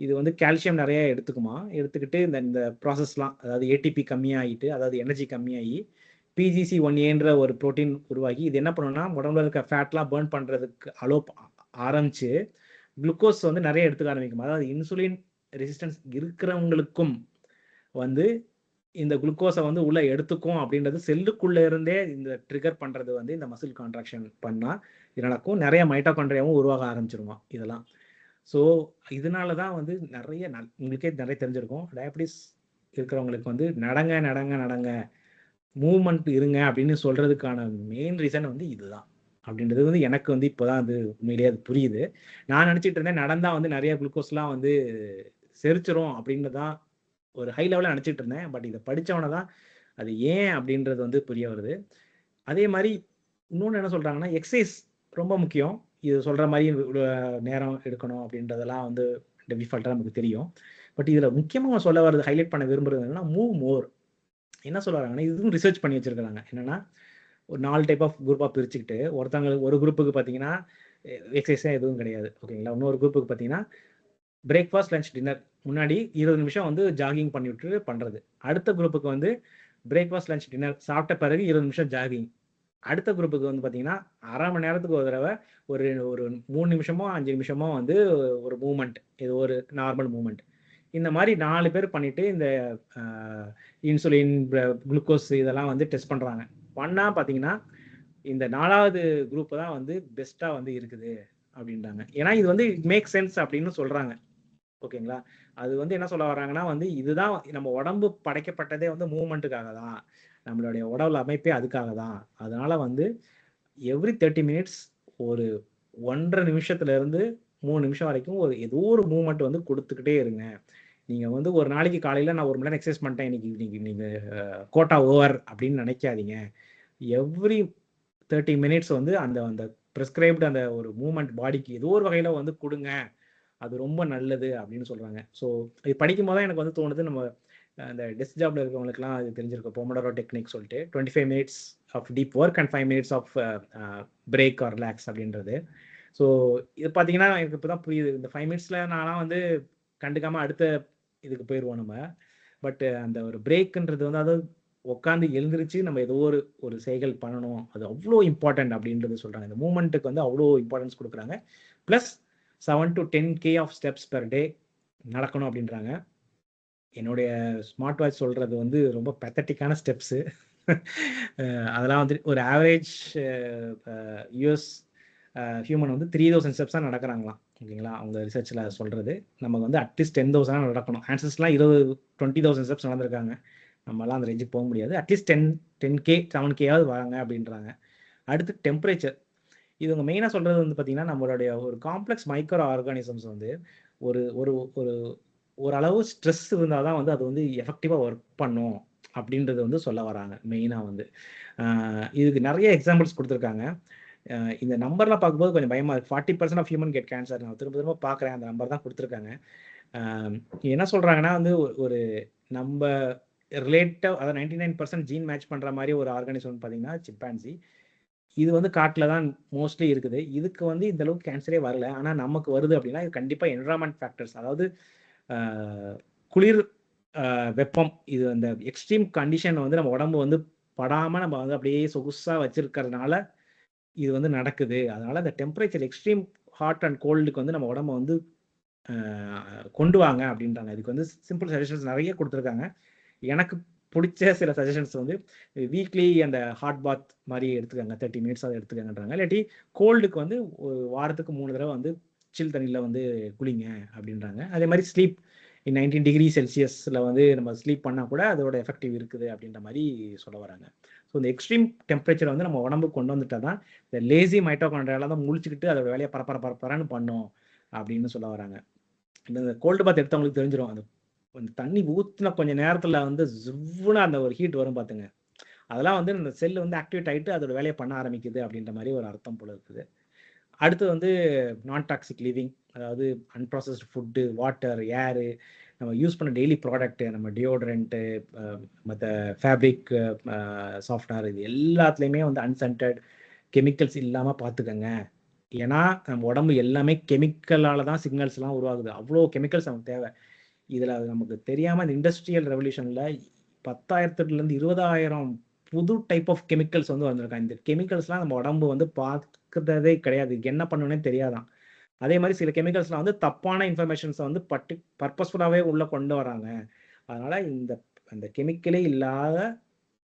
இது வந்து கால்சியம் நிறைய எடுத்துக்குமா, எடுத்துக்கிட்டு இந்த இந்த ப்ராசஸ்லாம் அதாவது ஏடிபி கம்மியாகிட்டு அதாவது எனர்ஜி கம்மியாகி PGC1Aன்ற ஒரு ப்ரோட்டீன் உருவாகி இது என்ன பண்ணுன்னா உடம்புல இருக்க ஃபேட்லாம் பர்ன் பண்ணுறதுக்கு ஆரம்பிச்சு குளுக்கோஸ் வந்து நிறைய எடுத்துக்க ஆரம்பிக்கும். அதாவது இன்சுலின் ரெசிஸ்டன்ஸ் இருக்கிறவங்களுக்கும் வந்து இந்த குளுக்கோஸை வந்து உள்ளே எடுத்துக்கும் அப்படின்றது செல்லுக்குள்ளே இருந்தே இந்த ட்ரிகர் பண்ணுறது வந்து இந்த மசில் கான்ட்ராக்ஷன் பண்ணால் இது நடக்கும். நிறைய மைட்டோகாண்ட்ரியாவும் உருவாக ஆரம்பிச்சிருமா இதெல்லாம். ஸோ இதனால தான் வந்து நிறைய உங்களுக்கே நிறைய தெரிஞ்சிருக்கும். டயபிட்டிஸ் இருக்கிறவங்களுக்கு வந்து நடங்க நடங்க நடங்க மூவ்மெண்ட் இருங்க அப்படின்னு சொல்கிறதுக்கான மெயின் ரீசன் வந்து இதுதான் அப்படின்றது வந்து எனக்கு வந்து இப்போ தான் அது உண்மையிலேயே அது புரியுது. நான் நினச்சிட்டு இருந்தேன் நடந்தால் வந்து நிறைய குளுக்கோஸ்லாம் வந்து செரிச்சிரும் அப்படின்னு தான் ஒரு ஹை லெவலில் நினச்சிட்டு இருந்தேன். பட் இதை படித்தவனை தான் அது ஏன் அப்படின்றது வந்து புரிய வருது. அதே மாதிரி இன்னொன்று என்ன சொல்கிறாங்கன்னா எக்ஸசைஸ் ரொம்ப முக்கியம். இது சொல்கிற மாதிரி நேரம் எடுக்கணும் அப்படின்றதெல்லாம் வந்து டிஃபால்ட்டாக நமக்கு தெரியும். பட் இதில் முக்கியமாக சொல்ல வர்றது ஹைலைட் பண்ண விரும்புகிறது என்னன்னா மூவ் மோர். என்ன சொல்ல வராங்கன்னா இதுவும் ரிசர்ச் பண்ணி வச்சுருக்காங்க. என்னென்னா ஒரு 4 டைப் ஆஃப் குரூப்பாக பிரிச்சுக்கிட்டு ஒருத்தவங்களுக்கு ஒரு குரூப்புக்கு பார்த்தீங்கன்னா எக்ஸசைஸாக எதுவும் கிடையாது. ஓகேங்களா? இன்னொரு குரூப்புக்கு பார்த்தீங்கன்னா பிரேக்ஃபாஸ்ட் லஞ்ச் டின்னர் முன்னாடி 20 நிமிஷம் வந்து ஜாகிங் பண்ணி விட்டு பண்ணுறது. அடுத்த குரூப்புக்கு வந்து பிரேக்ஃபாஸ்ட் லஞ்ச் டின்னர் சாப்பிட்ட பிறகு 20 நிமிஷம் ஜாகிங். அடுத்த குரூப்புக்கு வந்து பார்த்தீங்கன்னா அரை மணி நேரத்துக்கு ஒரு தடவை ஒரு ஒரு 3 நிமிஷமோ 5 நிமிஷமோ வந்து ஒரு மூமெண்ட், இது ஒரு நார்மல் மூமெண்ட். இந்த மாதிரி 4 பேர் பண்ணிவிட்டு இந்த இன்சுலின் குளுக்கோஸ் இதெல்லாம் வந்து டெஸ்ட் பண்ணுறாங்க. பண்ணால் பார்த்தீங்கன்னா இந்த 4வது குரூப்பு தான் வந்து பெஸ்ட்டாக வந்து இருக்குது அப்படின்றாங்க. ஏன்னா இது வந்து மேக் சென்ஸ் அப்படின்னு சொல்கிறாங்க. ஓகேங்களா? அது வந்து என்ன சொல்ல வர்றாங்கன்னா வந்து இதுதான் நம்ம உடம்பு படைக்கப்பட்டதே வந்து மூவ்மெண்ட்டுக்காக தான். நம்மளுடைய உடல் அமைப்பே அதுக்காக தான். அதனால வந்து எவ்ரி 30 மினிட்ஸ் ஒரு 1.5 நிமிஷத்துலேருந்து 3 நிமிஷம் வரைக்கும் ஒரு ஏதோ ஒரு மூவ்மெண்ட் வந்து கொடுத்துக்கிட்டே இருங்க. நீங்கள் வந்து ஒரு நாளைக்கு காலையில் நான் 1 மணி நேரம் எக்ஸசைஸ் பண்ணிட்டேன் இன்னைக்கு நீங்கள் கோட்டா ஓவர் அப்படின்னு நினைக்காதீங்க. எவ்ரி 30 மினிட்ஸ் வந்து அந்த அந்த ப்ரிஸ்கிரைப்டு அந்த ஒரு மூவ்மெண்ட் பாடிக்கு ஏதோ ஒரு வகையில் வந்து கொடுங்க. அது ரொம்ப நல்லது அப்படின்னு சொல்கிறாங்க. ஸோ இது படிக்கும் போது தான் எனக்கு வந்து தோணுது நம்ம அந்த டெஸ்க் ஜாப்ல இருக்கவங்களுக்குலாம் அது தெரிஞ்சிருக்கும், பொமோடோரோ டெக்னிக் சொல்லிட்டு 25 minutes of deep work and 5 minutes of break or relax அப்படின்றது. ஸோ இது பார்த்தீங்கன்னா எனக்கு இப்போ தான் புரியுது. இந்த 5 மினிட்ஸில் நான்லாம் வந்து கண்டுக்காமல் அடுத்த இதுக்கு போயிடுவோம் நம்ம. பட் அந்த ஒரு பிரேக்குன்றது வந்து அதாவது உட்காந்து எழுந்திரிச்சு நம்ம ஏதோ ஒரு செயல் பண்ணணும், அது அவ்வளோ இம்பார்ட்டன்ட் அப்படின்றது சொல்கிறாங்க. இந்த மூமெண்ட்டுக்கு வந்து அவ்வளோ இம்பார்ட்டன்ஸ் கொடுக்குறாங்க. Plus 7 to 10K of steps per day நடக்கணும் அப்படின்றாங்க. என்னுடைய ஸ்மார்ட் வாட்ச் சொல்கிறது வந்து ரொம்ப பெத்தட்டிக்கான ஸ்டெப்ஸு. அதெல்லாம் வந்து ஒரு ஆவரேஜ் யூஎஸ் ஹியூமன் வந்து 3000 ஸ்டெப்ஸ் தான் நடக்கிறாங்களாம். ஓகேங்களா, அவங்க ரிசர்ச்சில் சொல்கிறது. நமக்கு வந்து அட்லீஸ்ட் 10,000 நடக்கணும். ஆன்சர்ஸ்லாம் 20,000 ஸ்டெப்ஸ் நடந்திருக்காங்க. நம்மலாம் அந்த ரேஞ்சுக்கு போக முடியாது. அட்லீஸ்ட் 10K 7Kயாவது வாங்க அப்படின்றாங்க. அடுத்து டெம்பரேச்சர். இது அவங்க மெயினாக சொல்கிறது வந்து பார்த்திங்கன்னா, நம்மளுடைய ஒரு காம்ப்ளெக்ஸ் மைக்ரோ ஆர்கானிசம்ஸ் வந்து ஒரு ஒரு ஒரு ஓரளவு ஸ்ட்ரெஸ் இருந்தால் தான் வந்து அது வந்து எஃபெக்டிவாக ஒர்க் பண்ணும் அப்படின்றது வந்து சொல்ல வராங்க மெயினாக வந்து. இதுக்கு நிறைய எக்ஸாம்பிள்ஸ் கொடுத்துருக்காங்க. இந்த நம்பர்லாம் பார்க்கும்போது கொஞ்சம் பயமாக இருக்குது. 40% ஆஃப் ஹியூமன் கெட் கேன்சர். நான் திரும்ப திரும்ப பார்க்குறேன், அந்த நம்பர் தான் கொடுத்துருக்காங்க. என்ன சொல்கிறாங்கன்னா வந்து ஒரு நம்ம ரிலேட்டிவ், அதாவது 99% ஜீன் மேட்ச் பண்ணுற மாதிரி ஒரு ஆர்கானிசம் பார்த்தீங்கன்னா சிம்பான்சி. இது வந்து காட்டில் தான் மோஸ்ட்லி இருக்குது. இதுக்கு வந்து இந்த அளவுக்கு கேன்சரே வரல. ஆனால் நமக்கு வருது அப்படின்னா இது கண்டிப்பாக என்விரான்மெண்ட் ஃபேக்டர்ஸ், அதாவது குளிர், வெப்பம், இது அந்த எக்ஸ்ட்ரீம் கண்டிஷன் வந்து நம்ம உடம்பு வந்து படாமல் நம்ம வந்து அப்படியே சொகுசாக வச்சிருக்கிறதுனால இது வந்து நடக்குது. அதனால இந்த டெம்பரேச்சர் எக்ஸ்ட்ரீம் ஹாட் அண்ட் கோல்டுக்கு வந்து நம்ம உடம்பு வந்து கொண்டு வாங்க அப்படின்றாங்க. இதுக்கு வந்து சிம்பிள் சஜஷன்ஸ் நிறைய கொடுத்துருக்காங்க. எனக்கு பிடிச்ச சில சஜஷன்ஸ் வந்து வீக்லி அந்த ஹாட் பாத் மாதிரி எடுத்துக்கோங்க, 30 மினிட்ஸ் அதை எடுத்துக்கங்கன்றாங்க. இல்லாட்டி கோல்டுக்கு வந்து ஒரு வாரத்துக்கு 3 தடவை வந்து சில் தண்ணியில் வந்து குளிங்க அப்படின்றாங்க. அதே மாதிரி ஸ்லீப் 19 டிகிரி செல்சியஸில் வந்து நம்ம ஸ்லீப் பண்ணால் கூட அதோட எஃபெக்டிவ் இருக்குது அப்படின்ற மாதிரி சொல்ல வராங்க. ஸோ இந்த எக்ஸ்ட்ரீம் டெம்பரேச்சரை வந்து நம்ம உடம்புக்கு கொண்டு வந்துட்டா தான் இந்த லேசி மைட்டோகாண்ட்ரியால தான் முழிச்சுக்கிட்டு அதோட வேலையை பரப்பரன்னு பண்ணும் அப்படின்னு சொல்ல வராங்க. இந்த கோல்டு பாத் எடுத்தவங்களுக்கு தெரிஞ்சிடும், அந்த தண்ணி ஊற்றின கொஞ்சம் நேரத்தில் வந்து ஜுவ்வுன்னு அந்த ஒரு ஹீட் வரும் பார்த்துங்க. அதெல்லாம் வந்து இந்த செல்லு வந்து ஆக்டிவேட் ஆகிட்டு அதோட வேலையை பண்ண ஆரம்பிக்குது அப்படின்ற மாதிரி ஒரு அர்த்தம் போல இருக்குது. அடுத்து வந்து நான் டாக்ஸிக் லிவிங், அதாவது அன்ப்ராசஸ்டு ஃபுட்டு, வாட்டர், ஏரு, நம்ம யூஸ் பண்ண டெய்லி ப்ராடக்ட்டு, நம்ம டியோட்ரண்ட்டு, மற்ற ஃபேப்ரிக் சாஃப்ட்வேர், இது எல்லாத்துலேயுமே வந்து அன்சென்டட் கெமிக்கல்ஸ் இல்லாமல் பார்த்துக்கங்க. ஏன்னா நம்ம உடம்பு எல்லாமே கெமிக்கலால் தான் சிக்னல்ஸ்லாம் உருவாகுது. அவ்வளோ கெமிக்கல்ஸ் நமக்கு தேவை. இதில் நமக்கு தெரியாமல் இந்த இண்டஸ்ட்ரியல் ரெவல்யூஷனில் 10,000 20,000 புது டைப் ஆஃப் கெமிக்கல்ஸ் வந்து வந்திருக்காங்க. இந்த கெமிக்கல்ஸ்லாம் நம்ம உடம்பு வந்து பார்க்குறதே கிடையாது, என்ன பண்ணணுன்னே தெரியாதான். அதே மாதிரி சில கெமிக்கல்ஸ்லாம் வந்து தப்பான இன்ஃபர்மேஷன்ஸை வந்து பர்பஸ்ஃபுல்லாகவே உள்ளே கொண்டு வராங்க. அதனால் அந்த கெமிக்கலே இல்லாத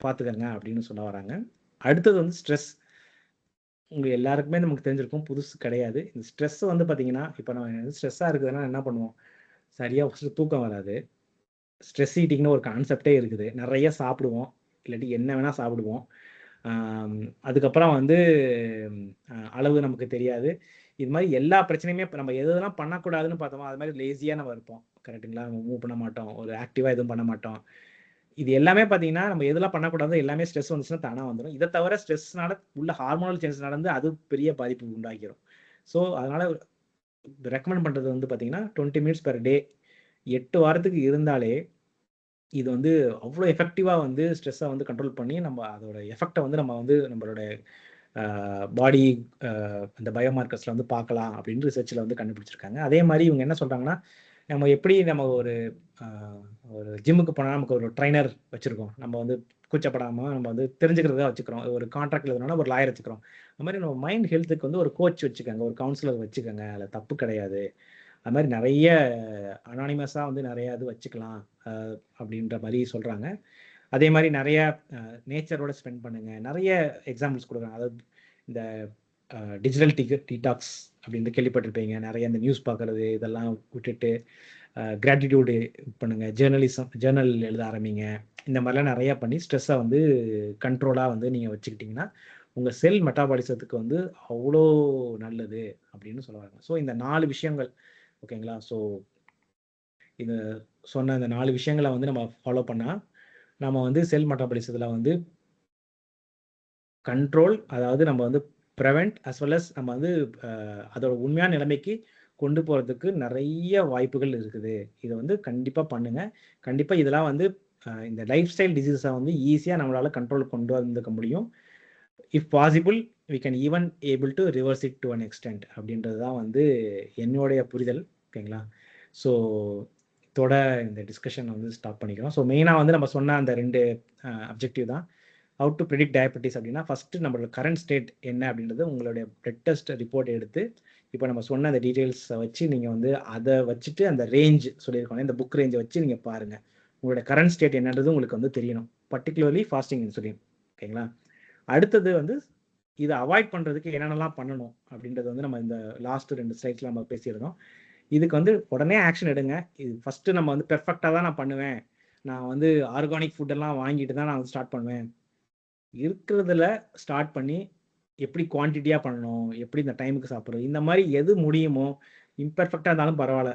பார்த்துக்கங்க அப்படின்னு சொல்ல வராங்க. அடுத்தது வந்து ஸ்ட்ரெஸ். உங்கள் எல்லாருக்குமே நமக்கு தெரிஞ்சிருக்கும், புதுசு கிடையாது. இந்த ஸ்ட்ரெஸ் வந்து பார்த்தீங்கன்னா, இப்போ நம்ம ஸ்ட்ரெஸ்ஸாக இருக்குதுன்னா என்ன பண்ணுவோம், சரியாக ஃபஸ்ட்டு தூக்கம் வராது. ஸ்ட்ரெஸ் ஈட்டிங்னு ஒரு கான்செப்டே இருக்குது. நிறைய சாப்பிடுவோம், இல்லாட்டி என்ன வேணால் சாப்பிடுவோம். அதுக்கப்புறம் வந்து அளவு நமக்கு தெரியாது. இது மாதிரி எல்லா பிரச்சனையுமே இப்போ நம்ம எதெல்லாம் பண்ணக்கூடாதுன்னு பார்த்தோமோ அது மாதிரி லேசியாக நம்ம இருப்போம். கரெக்டுங்களா, நம்ம மூவ் பண்ண மாட்டோம், ஒரு ஆக்டிவாக எதுவும் பண்ண மாட்டோம். இது எல்லாமே பார்த்தீங்கன்னா நம்ம எதெல்லாம் பண்ணக்கூடாது எல்லாமே ஸ்ட்ரெஸ் வந்துச்சுன்னா தானாக வந்துடும். இதை தவிர ஸ்ட்ரெஸ்னால உள்ள ஹார்மோனல் சேஞ்சஸ் நடந்து அது பெரிய பாதிப்பு உண்டாக்கிடும். ஸோ அதனால் ரெக்கமெண்ட் பண்ணுறது வந்து பார்த்தீங்கன்னா 20 மினிட்ஸ் பெர் டே 8 வாரத்துக்கு இருந்தாலே இது வந்து அவ்வளோ எஃபெக்டிவாக வந்து ஸ்ட்ரெஸ்ஸை வந்து கண்ட்ரோல் பண்ணி நம்ம அதோட எஃபெக்டை வந்து நம்ம வந்து நம்மளோட பாடி அந்த பயோமார்க்கர்ஸில் வந்து பார்க்கலாம் அப்படின்னு ரிசர்ச்சில் வந்து கண்டுபிடிச்சிருக்காங்க. அதே மாதிரி இவங்க என்ன சொல்கிறாங்கன்னா, நம்ம எப்படி நம்ம ஒரு ஜிம்முக்கு போனால் நமக்கு ஒரு ட்ரைனர் வச்சுருக்கோம், நம்ம வந்து கூச்சப்படாமல் நம்ம வந்து தெரிஞ்சுக்கிறதா வச்சுக்கிறோம், ஒரு கான்ட்ராக்ட் எழுதுனா ஒரு லாயர் வச்சுக்கிறோம். அது மாதிரி நம்ம மைண்ட் ஹெல்த்துக்கு வந்து ஒரு கோச் வச்சுக்கோங்க, ஒரு கவுன்சிலர் வச்சுக்கோங்க, அதில் தப்பு கிடையாது. அது மாதிரி நிறைய அனானிமஸாக வந்து நிறையா இது வச்சுக்கலாம் அப்படின்ற மாதிரி சொல்கிறாங்க. அதே மாதிரி நிறைய நேச்சரோட ஸ்பெண்ட் பண்ணுங்கள், நிறைய எக்ஸாம்பிள்ஸ் கொடுக்குறாங்க. அதாவது இந்த டிஜிட்டல் டீடாக்ஸ் அப்படின்னு கேள்விப்பட்டிருப்பீங்க. நிறைய இந்த நியூஸ் பார்க்குறது இதெல்லாம் விட்டுட்டு கிராட்டிடியூடு பண்ணுங்கள், ஜேர்னல் எழுத ஆரம்பிங்க. இந்த மாதிரிலாம் நிறையா பண்ணி ஸ்ட்ரெஸ்ஸை வந்து கண்ட்ரோலாக வந்து நீங்கள் வச்சுக்கிட்டிங்கன்னா உங்கள் செல் மெட்டாபாலிசத்துக்கு வந்து அவ்வளோ நல்லது அப்படின்னு சொல்லுவாங்க. ஸோ இந்த 4 விஷயங்கள் ஓகேங்களா. ஸோ இது சொன்ன இந்த 4 விஷயங்களை வந்து நம்ம ஃபாலோ பண்ணால் நம்ம வந்து செல் மெட்டாபாலிசத்தில் வந்து கண்ட்ரோல், அதாவது நம்ம வந்து ப்ரிவெண்ட் அஸ் வெல் அஸ் நம்ம வந்து அதோட உண்மையான நிலைமைக்கு கொண்டு போகிறதுக்கு நிறைய வாய்ப்புகள் இருக்குது. இதை வந்து கண்டிப்பாக பண்ணுங்க. கண்டிப்பாக இதெல்லாம் வந்து இந்த லைஃப் ஸ்டைல் டிசீஸை வந்து ஈஸியாக நம்மளால் கண்ட்ரோல் கொண்டு வந்துக்க முடியும். If possible we can even able to reverse it to an extent அப்படின்றது தான் வந்து என்னுடைய புரிதல். ஓகேங்களா? ஸோ இதோட இந்த டிஸ்கஷன் வந்து ஸ்டாப் பண்ணிக்கிறோம். ஸோ மெயினாக வந்து நம்ம சொன்ன அந்த 2 அப்ஜெக்டிவ் தான். ஹவு டு ப்ரெடிக்ட் டயபெட்டிஸ் அப்படின்னா, ஃபஸ்ட்டு நம்மளோட கரண்ட் ஸ்டேட் என்ன அப்படின்றது உங்களுடைய பிளட் டெஸ்ட் ரிப்போர்ட் எடுத்து, இப்போ நம்ம சொன்ன அந்த டீட்டெயில்ஸை வச்சு நீங்கள் வந்து அதை வச்சுட்டு அந்த ரேஞ்ச் சொல்லியிருக்கோம், இந்த புக் ரேஞ்சை வச்சு நீங்கள் பாருங்கள். உங்களோட கரண்ட் ஸ்டேட் என்னன்றது உங்களுக்கு வந்து தெரியணும், பர்டிகுலர்லி ஃபாஸ்டிங் இன்சுலின். ஓகேங்களா? அடுத்தது வந்து இதை அவாய்ட் பண்ணுறதுக்கு என்னென்னலாம் பண்ணணும் அப்படின்றது வந்து நம்ம இந்த லாஸ்ட் 2 ஸ்லைட்ஸில் நம்ம பேசியிருந்தோம். இதுக்கு வந்து உடனே ஆக்ஷன் எடுங்க. இது ஃபஸ்ட்டு நம்ம வந்து பெர்ஃபெக்டாக தான் நான் பண்ணுவேன், நான் வந்து ஆர்கானிக் ஃபுட்டெல்லாம் வாங்கிட்டு தான் நான் வந்து ஸ்டார்ட் பண்ணுவேன், இருக்கிறதுல ஸ்டார்ட் பண்ணி எப்படி குவான்டிட்டியாக பண்ணணும், எப்படி இந்த டைமுக்கு சாப்பிட்றது, இந்த மாதிரி எது முடியுமோ இம்பெர்ஃபெக்டாக இருந்தாலும் பரவாயில்ல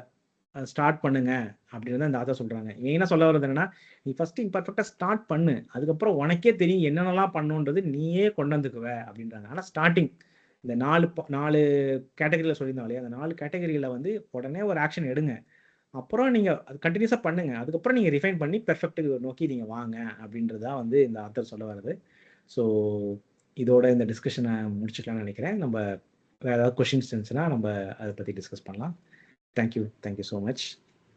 ஸ்டார்ட் பண்ணுங்க அப்படின்னு தான் இந்த ஆத்தர் சொல்கிறாங்க. மெயினாக சொல்ல வர்றது என்னன்னா, நீ ஃபஸ்ட்டு இம்பெர்ஃபெக்டாக ஸ்டார்ட் பண்ணு, அதுக்கப்புறம் உனக்கே தெரியும் என்னென்னலாம் பண்ணுன்றது நீயே கொண்டு வந்துக்குவ அப்படின்றாங்க. ஆனால் ஸ்டார்டிங் இந்த 4 கேட்டகரியில் சொல்லியிருந்தோம் இல்லையா, அந்த 4 கேட்டகரியில் வந்து உடனே ஒரு ஆக்ஷன் எடுங்க. அப்புறம் நீங்கள் அது கண்டினியூஸாக பண்ணுங்க. அதுக்கப்புறம் நீங்கள் ரிஃபைன் பண்ணி பெர்ஃபெக்ட்டுக்கு நோக்கி நீங்கள் வாங்க அப்படின்றது தான் வந்து இந்த ஆத்தர் சொல்ல வருது. ஸோ இதோட இந்த டிஸ்கஷனை முடிச்சுக்கலாம்னு நினைக்கிறேன். நம்ம வேறு ஏதாவது கொஷின்ஸ் இருந்துச்சுன்னா நம்ம அதை பற்றி டிஸ்கஸ் பண்ணலாம். Thank you so much.